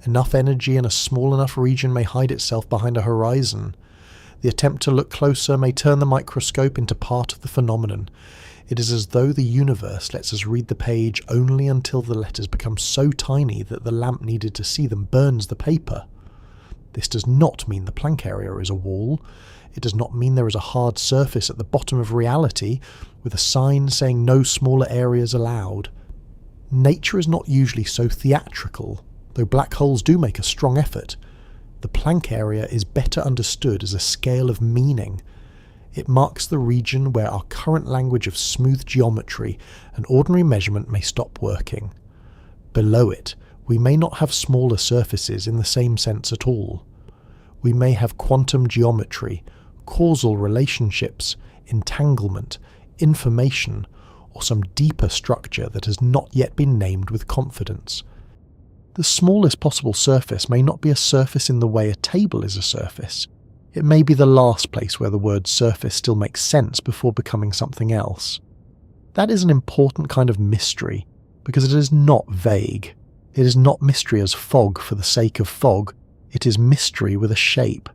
Enough energy in a small enough region may hide itself behind a horizon. The attempt to look closer may turn the microscope into part of the phenomenon. It is as though the universe lets us read the page only until the letters become so tiny that the lamp needed to see them burns the paper. This does not mean the Planck area is a wall. It does not mean there is a hard surface at the bottom of reality with a sign saying no smaller areas allowed. Nature is not usually so theatrical, though black holes do make a strong effort. The Planck area is better understood as a scale of meaning. It marks the region where our current language of smooth geometry and ordinary measurement may stop working. Below it, we may not have smaller surfaces in the same sense at all. We may have quantum geometry, causal relationships, entanglement, information, or some deeper structure that has not yet been named with confidence. The smallest possible surface may not be a surface in the way a table is a surface. It may be the last place where the word surface still makes sense before becoming something else. That is an important kind of mystery, because it is not vague. It is not mystery as fog for the sake of fog. It is mystery with a shape.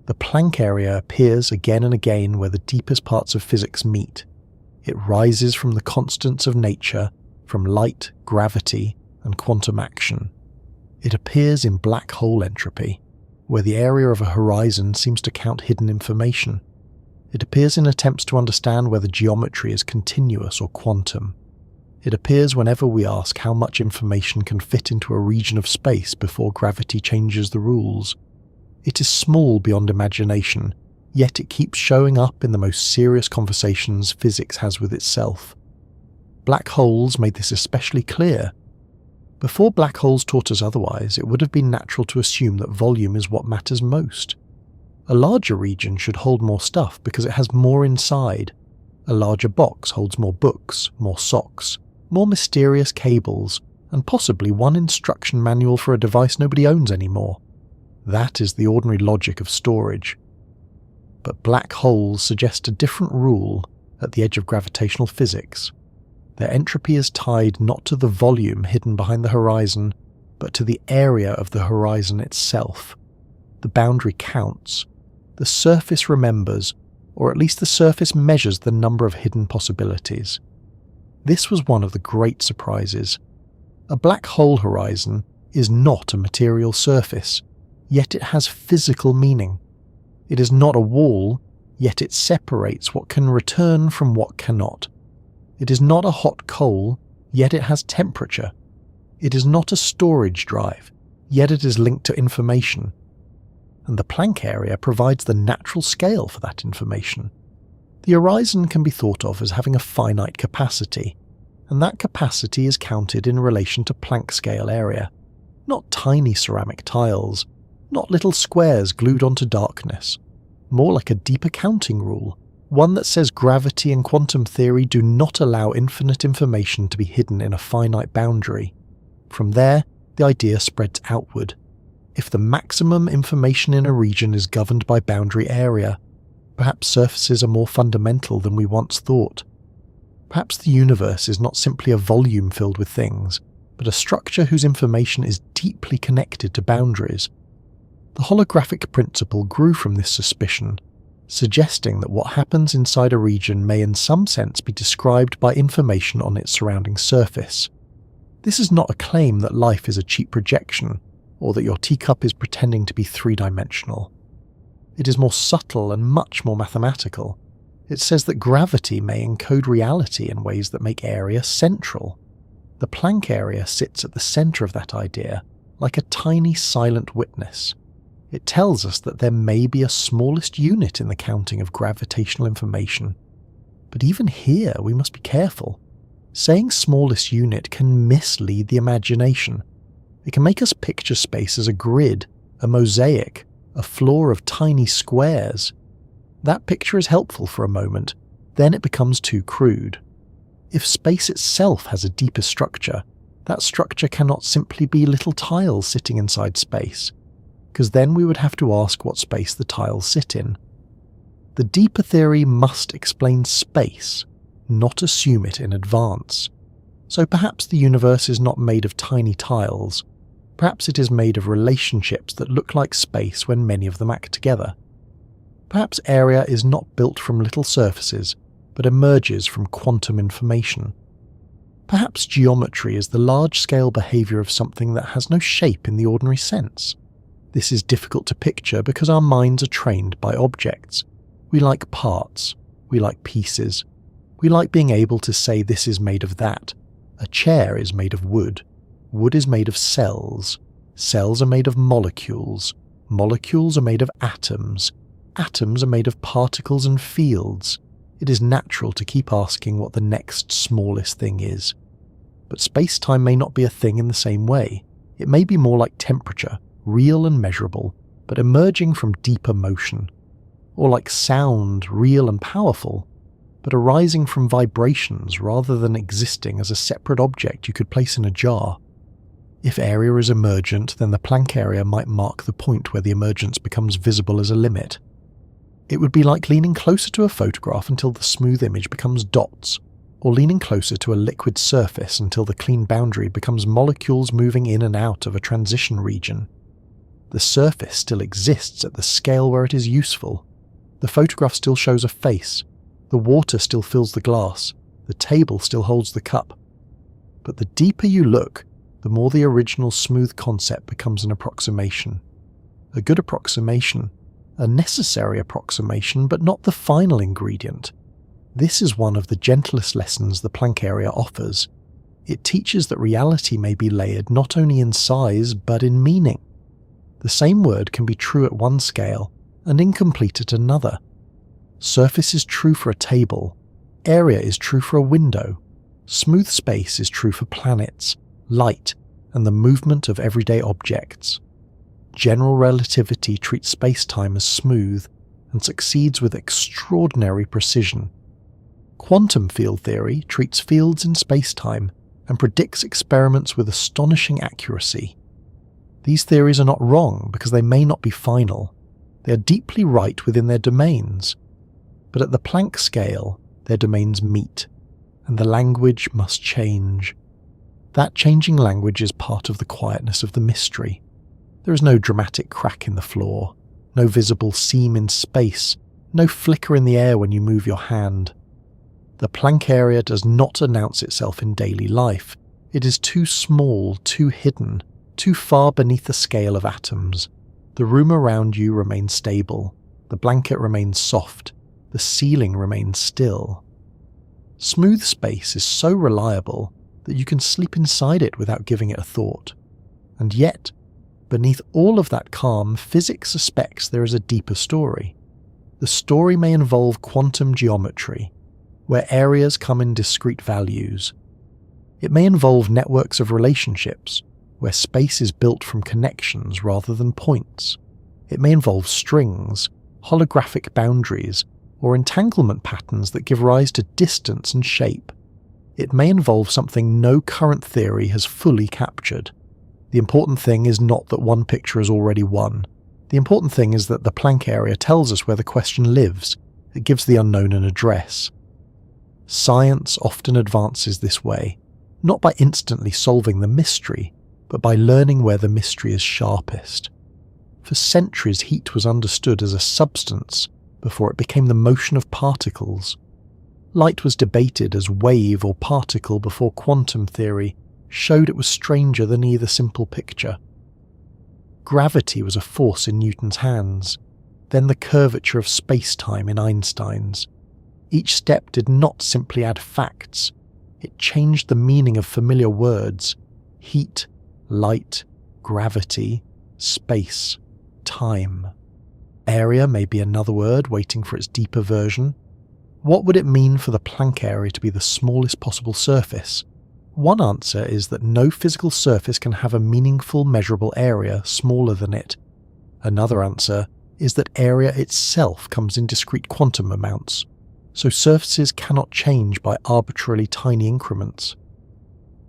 The Planck area appears again and again where the deepest parts of physics meet. It rises from the constants of nature, from light, gravity, and quantum action. It appears in black hole entropy, where the area of a horizon seems to count hidden information. It appears in attempts to understand whether geometry is continuous or quantum. It appears whenever we ask how much information can fit into a region of space before gravity changes the rules. It is small beyond imagination, yet it keeps showing up in the most serious conversations physics has with itself. Black holes made this especially clear. Before black holes taught us otherwise, it would have been natural to assume that volume is what matters most. A larger region should hold more stuff because it has more inside. A larger box holds more books, more socks, more mysterious cables, and possibly one instruction manual for a device nobody owns anymore. That is the ordinary logic of storage. But black holes suggest a different rule at the edge of gravitational physics. Their entropy is tied not to the volume hidden behind the horizon, but to the area of the horizon itself. The boundary counts. The surface remembers, or at least the surface measures the number of hidden possibilities. This was one of the great surprises. A black hole horizon is not a material surface, yet it has physical meaning. It is not a wall, yet it separates what can return from what cannot. It is not a hot coal, yet it has temperature. It is not a storage drive, yet it is linked to information. And the Planck area provides the natural scale for that information. The horizon can be thought of as having a finite capacity, and that capacity is counted in relation to Planck scale area. Not tiny ceramic tiles, not little squares glued onto darkness. More like a deep accounting rule, one that says gravity and quantum theory do not allow infinite information to be hidden in a finite boundary. From there, the idea spreads outward. If the maximum information in a region is governed by boundary area, perhaps surfaces are more fundamental than we once thought. Perhaps the universe is not simply a volume filled with things, but a structure whose information is deeply connected to boundaries. The holographic principle grew from this suspicion, suggesting that what happens inside a region may in some sense be described by information on its surrounding surface. This is not a claim that life is a cheap projection, or that your teacup is pretending to be three-dimensional. It is more subtle and much more mathematical. It says that gravity may encode reality in ways that make area central. The Planck area sits at the center of that idea, like a tiny silent witness. It tells us that there may be a smallest unit in the counting of gravitational information. But even here, we must be careful. Saying smallest unit can mislead the imagination. It can make us picture space as a grid, a mosaic, a floor of tiny squares. That picture is helpful for a moment, then it becomes too crude. If space itself has a deeper structure, that structure cannot simply be little tiles sitting inside space, because then we would have to ask what space the tiles sit in. The deeper theory must explain space, not assume it in advance. So perhaps the universe is not made of tiny tiles. Perhaps it is made of relationships that look like space when many of them act together. Perhaps area is not built from little surfaces, but emerges from quantum information. Perhaps geometry is the large-scale behaviour of something that has no shape in the ordinary sense. This is difficult to picture because our minds are trained by objects. We like parts. We like pieces. We like being able to say this is made of that. A chair is made of wood. Wood is made of cells. Cells are made of molecules. Molecules are made of atoms. Atoms are made of particles and fields. It is natural to keep asking what the next smallest thing is. But space-time may not be a thing in the same way. It may be more like temperature, real and measurable, but emerging from deeper motion. Or like sound, real and powerful, but arising from vibrations rather than existing as a separate object you could place in a jar. If area is emergent, then the Planck area might mark the point where the emergence becomes visible as a limit. It would be like leaning closer to a photograph until the smooth image becomes dots, or leaning closer to a liquid surface until the clean boundary becomes molecules moving in and out of a transition region. The surface still exists at the scale where it is useful. The photograph still shows a face. The water still fills the glass. The table still holds the cup. But the deeper you look, the more the original smooth concept becomes an approximation. A good approximation. A necessary approximation, but not the final ingredient. This is one of the gentlest lessons the Planck area offers. It teaches that reality may be layered not only in size, but in meaning. The same word can be true at one scale and incomplete at another. Surface is true for a table. Area is true for a window. Smooth space is true for planets, light, and the movement of everyday objects. General relativity treats space-time as smooth and succeeds with extraordinary precision. Quantum field theory treats fields in space-time and predicts experiments with astonishing accuracy. These theories are not wrong because they may not be final. They are deeply right within their domains. But at the Planck scale, their domains meet, and the language must change. That changing language is part of the quietness of the mystery. There is no dramatic crack in the floor, no visible seam in space, no flicker in the air when you move your hand. The Planck area does not announce itself in daily life. It is too small, too hidden, too far beneath the scale of atoms. The room around you remains stable, the blanket remains soft, the ceiling remains still. Smooth space is so reliable that you can sleep inside it without giving it a thought. And yet, beneath all of that calm, physics suspects there is a deeper story. The story may involve quantum geometry, where areas come in discrete values. It may involve networks of relationships, where space is built from connections rather than points. It may involve strings, holographic boundaries, or entanglement patterns that give rise to distance and shape. It may involve something no current theory has fully captured. The important thing is not that one picture is already won. The important thing is that the Planck area tells us where the question lives. It gives the unknown an address. Science often advances this way, not by instantly solving the mystery, but by learning where the mystery is sharpest. For centuries, heat was understood as a substance before it became the motion of particles. Light was debated as wave or particle before quantum theory showed it was stranger than either simple picture. Gravity was a force in Newton's hands, then the curvature of space-time in Einstein's. Each step did not simply add facts, it changed the meaning of familiar words: heat, light, gravity, space, time. Area may be another word waiting for its deeper version. What would it mean for the Planck area to be the smallest possible surface? One answer is that no physical surface can have a meaningful measurable area smaller than it. Another answer is that area itself comes in discrete quantum amounts, so surfaces cannot change by arbitrarily tiny increments.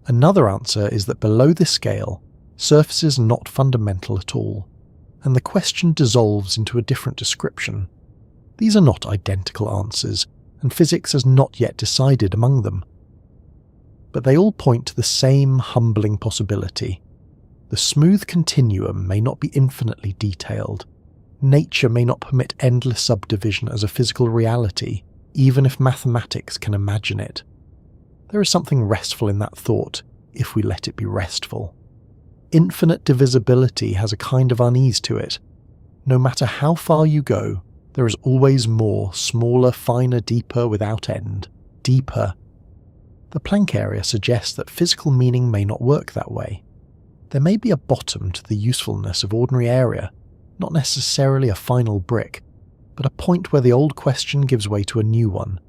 Another answer is that below this scale, surfaces are not fundamental at all, and the question dissolves into a different description. These are not identical answers, and physics has not yet decided among them. But they all point to the same humbling possibility. The smooth continuum may not be infinitely detailed. Nature may not permit endless subdivision as a physical reality, even if mathematics can imagine it. There is something restful in that thought, if we let it be restful. Infinite divisibility has a kind of unease to it. No matter how far you go, there is always more, smaller, finer, deeper, without end. Deeper. The Planck area suggests that physical meaning may not work that way. There may be a bottom to the usefulness of ordinary area, not necessarily a final brick, but a point where the old question gives way to a new one.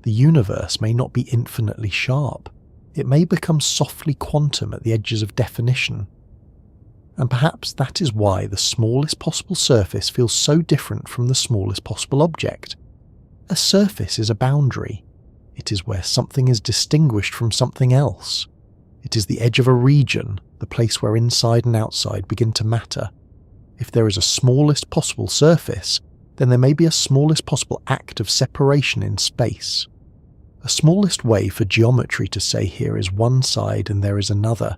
The universe may not be infinitely sharp. It may become softly quantum at the edges of definition. And perhaps that is why the smallest possible surface feels so different from the smallest possible object. A surface is a boundary. It is where something is distinguished from something else. It is the edge of a region, the place where inside and outside begin to matter. If there is a smallest possible surface, then there may be a smallest possible act of separation in space. A smallest way for geometry to say here is one side and there is another.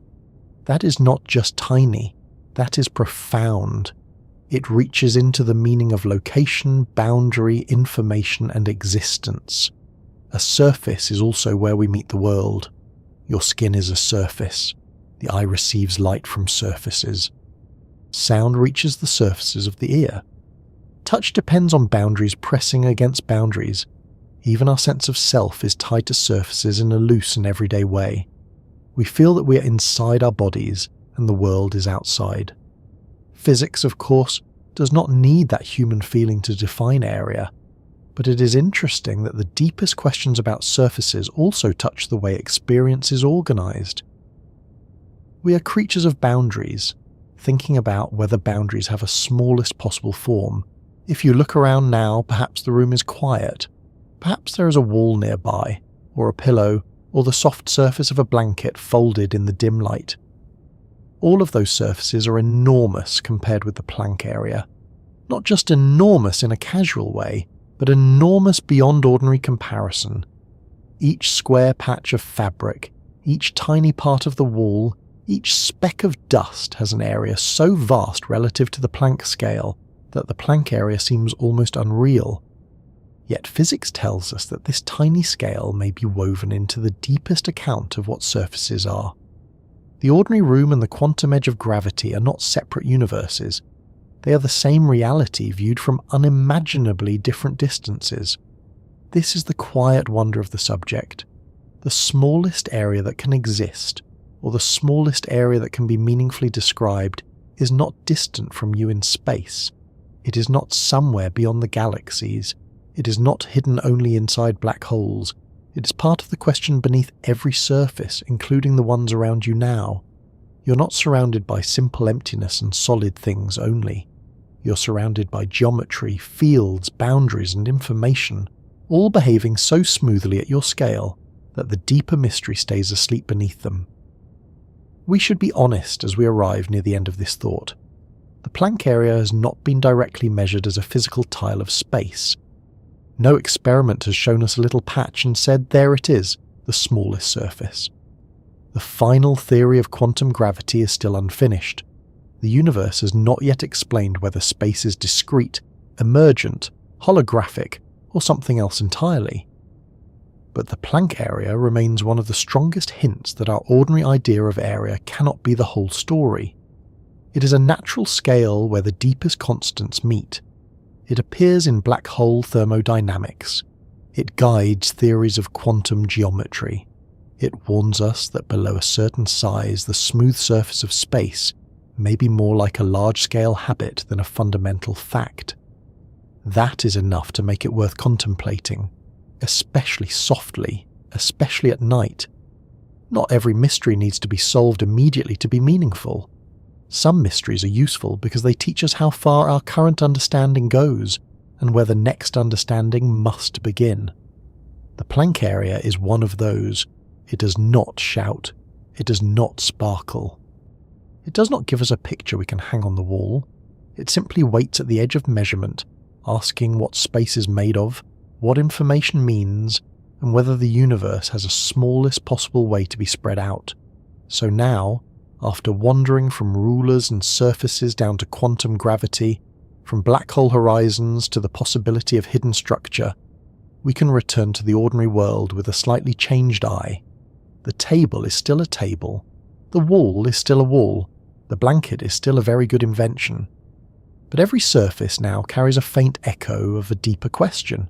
That is not just tiny, that is profound. It reaches into the meaning of location, boundary, information, and existence. A surface is also where we meet the world. Your skin is a surface. The eye receives light from surfaces. Sound reaches the surfaces of the ear. Touch depends on boundaries pressing against boundaries. Even our sense of self is tied to surfaces in a loose and everyday way. We feel that we are inside our bodies and the world is outside. Physics, of course, does not need that human feeling to define area, but it is interesting that the deepest questions about surfaces also touch the way experience is organized. We are creatures of boundaries, thinking about whether boundaries have a smallest possible form. If you look around now, perhaps the room is quiet. Perhaps there is a wall nearby, or a pillow, or the soft surface of a blanket folded in the dim light. All of those surfaces are enormous compared with the Planck area. Not just enormous in a casual way, but enormous beyond ordinary comparison. Each square patch of fabric, each tiny part of the wall, each speck of dust has an area so vast relative to the Planck scale that the Planck area seems almost unreal. Yet physics tells us that this tiny scale may be woven into the deepest account of what surfaces are. The ordinary room and the quantum edge of gravity are not separate universes. They are the same reality viewed from unimaginably different distances. This is the quiet wonder of the subject. The smallest area that can exist, or the smallest area that can be meaningfully described, is not distant from you in space. It is not somewhere beyond the galaxies. It is not hidden only inside black holes. It is part of the question beneath every surface, including the ones around you now. You're not surrounded by simple emptiness and solid things only. You're surrounded by geometry, fields, boundaries, and information, all behaving so smoothly at your scale that the deeper mystery stays asleep beneath them. We should be honest as we arrive near the end of this thought. The Planck area has not been directly measured as a physical tile of space. No experiment has shown us a little patch and said, there it is, the smallest surface. The final theory of quantum gravity is still unfinished. The universe has not yet explained whether space is discrete, emergent, holographic, or something else entirely. But the Planck area remains one of the strongest hints that our ordinary idea of area cannot be the whole story. It is a natural scale where the deepest constants meet. It appears in black hole thermodynamics. It guides theories of quantum geometry. It warns us that below a certain size, the smooth surface of space may be more like a large-scale habit than a fundamental fact. That is enough to make it worth contemplating, especially softly, especially at night. Not every mystery needs to be solved immediately to be meaningful. Some mysteries are useful because they teach us how far our current understanding goes and where the next understanding must begin. The Planck area is one of those. It does not shout. It does not sparkle. It does not give us a picture we can hang on the wall. It simply waits at the edge of measurement, asking what space is made of, what information means, and whether the universe has a smallest possible way to be spread out. So now, after wandering from rulers and surfaces down to quantum gravity, from black hole horizons to the possibility of hidden structure, we can return to the ordinary world with a slightly changed eye. The table is still a table. The wall is still a wall. The blanket is still a very good invention. But every surface now carries a faint echo of a deeper question.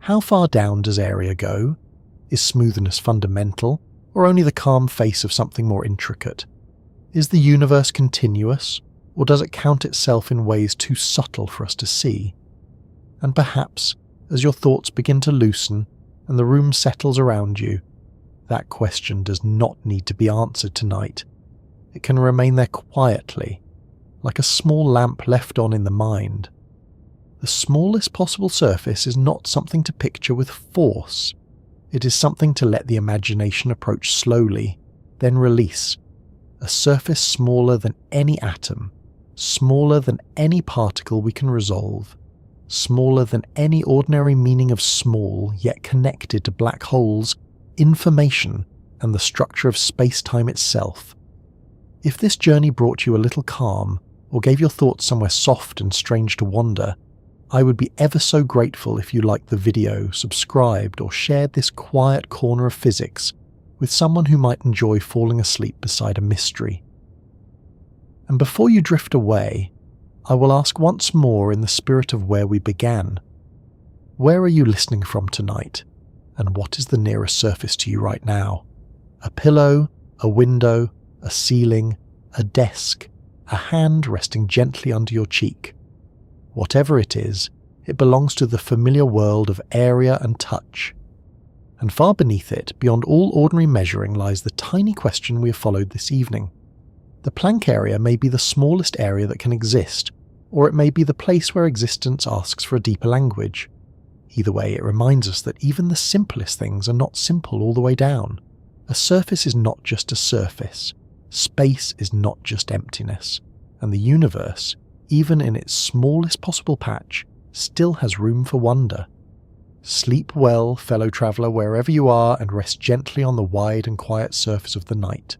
How far down does area go? Is smoothness fundamental, or only the calm face of something more intricate? Is the universe continuous, or does it count itself in ways too subtle for us to see? And perhaps, as your thoughts begin to loosen and the room settles around you, that question does not need to be answered tonight. It can remain there quietly, like a small lamp left on in the mind. The smallest possible surface is not something to picture with force. It is something to let the imagination approach slowly, then release. A surface smaller than any atom, smaller than any particle we can resolve, smaller than any ordinary meaning of small, yet connected to black holes, information, and the structure of space-time itself. If this journey brought you a little calm, or gave your thoughts somewhere soft and strange to wander, I would be ever so grateful if you liked the video, subscribed, or shared this quiet corner of physics with someone who might enjoy falling asleep beside a mystery. And before you drift away, I will ask once more in the spirit of where we began. Where are you listening from tonight? And what is the nearest surface to you right now? A pillow, a window, a ceiling, a desk, a hand resting gently under your cheek. Whatever it is, it belongs to the familiar world of area and touch. And far beneath it, beyond all ordinary measuring, lies the tiny question we have followed this evening. The Planck area may be the smallest area that can exist, or it may be the place where existence asks for a deeper language. Either way, it reminds us that even the simplest things are not simple all the way down. A surface is not just a surface. Space is not just emptiness. And the universe, even in its smallest possible patch, still has room for wonder. Sleep well, fellow traveller, wherever you are, and rest gently on the wide and quiet surface of the night.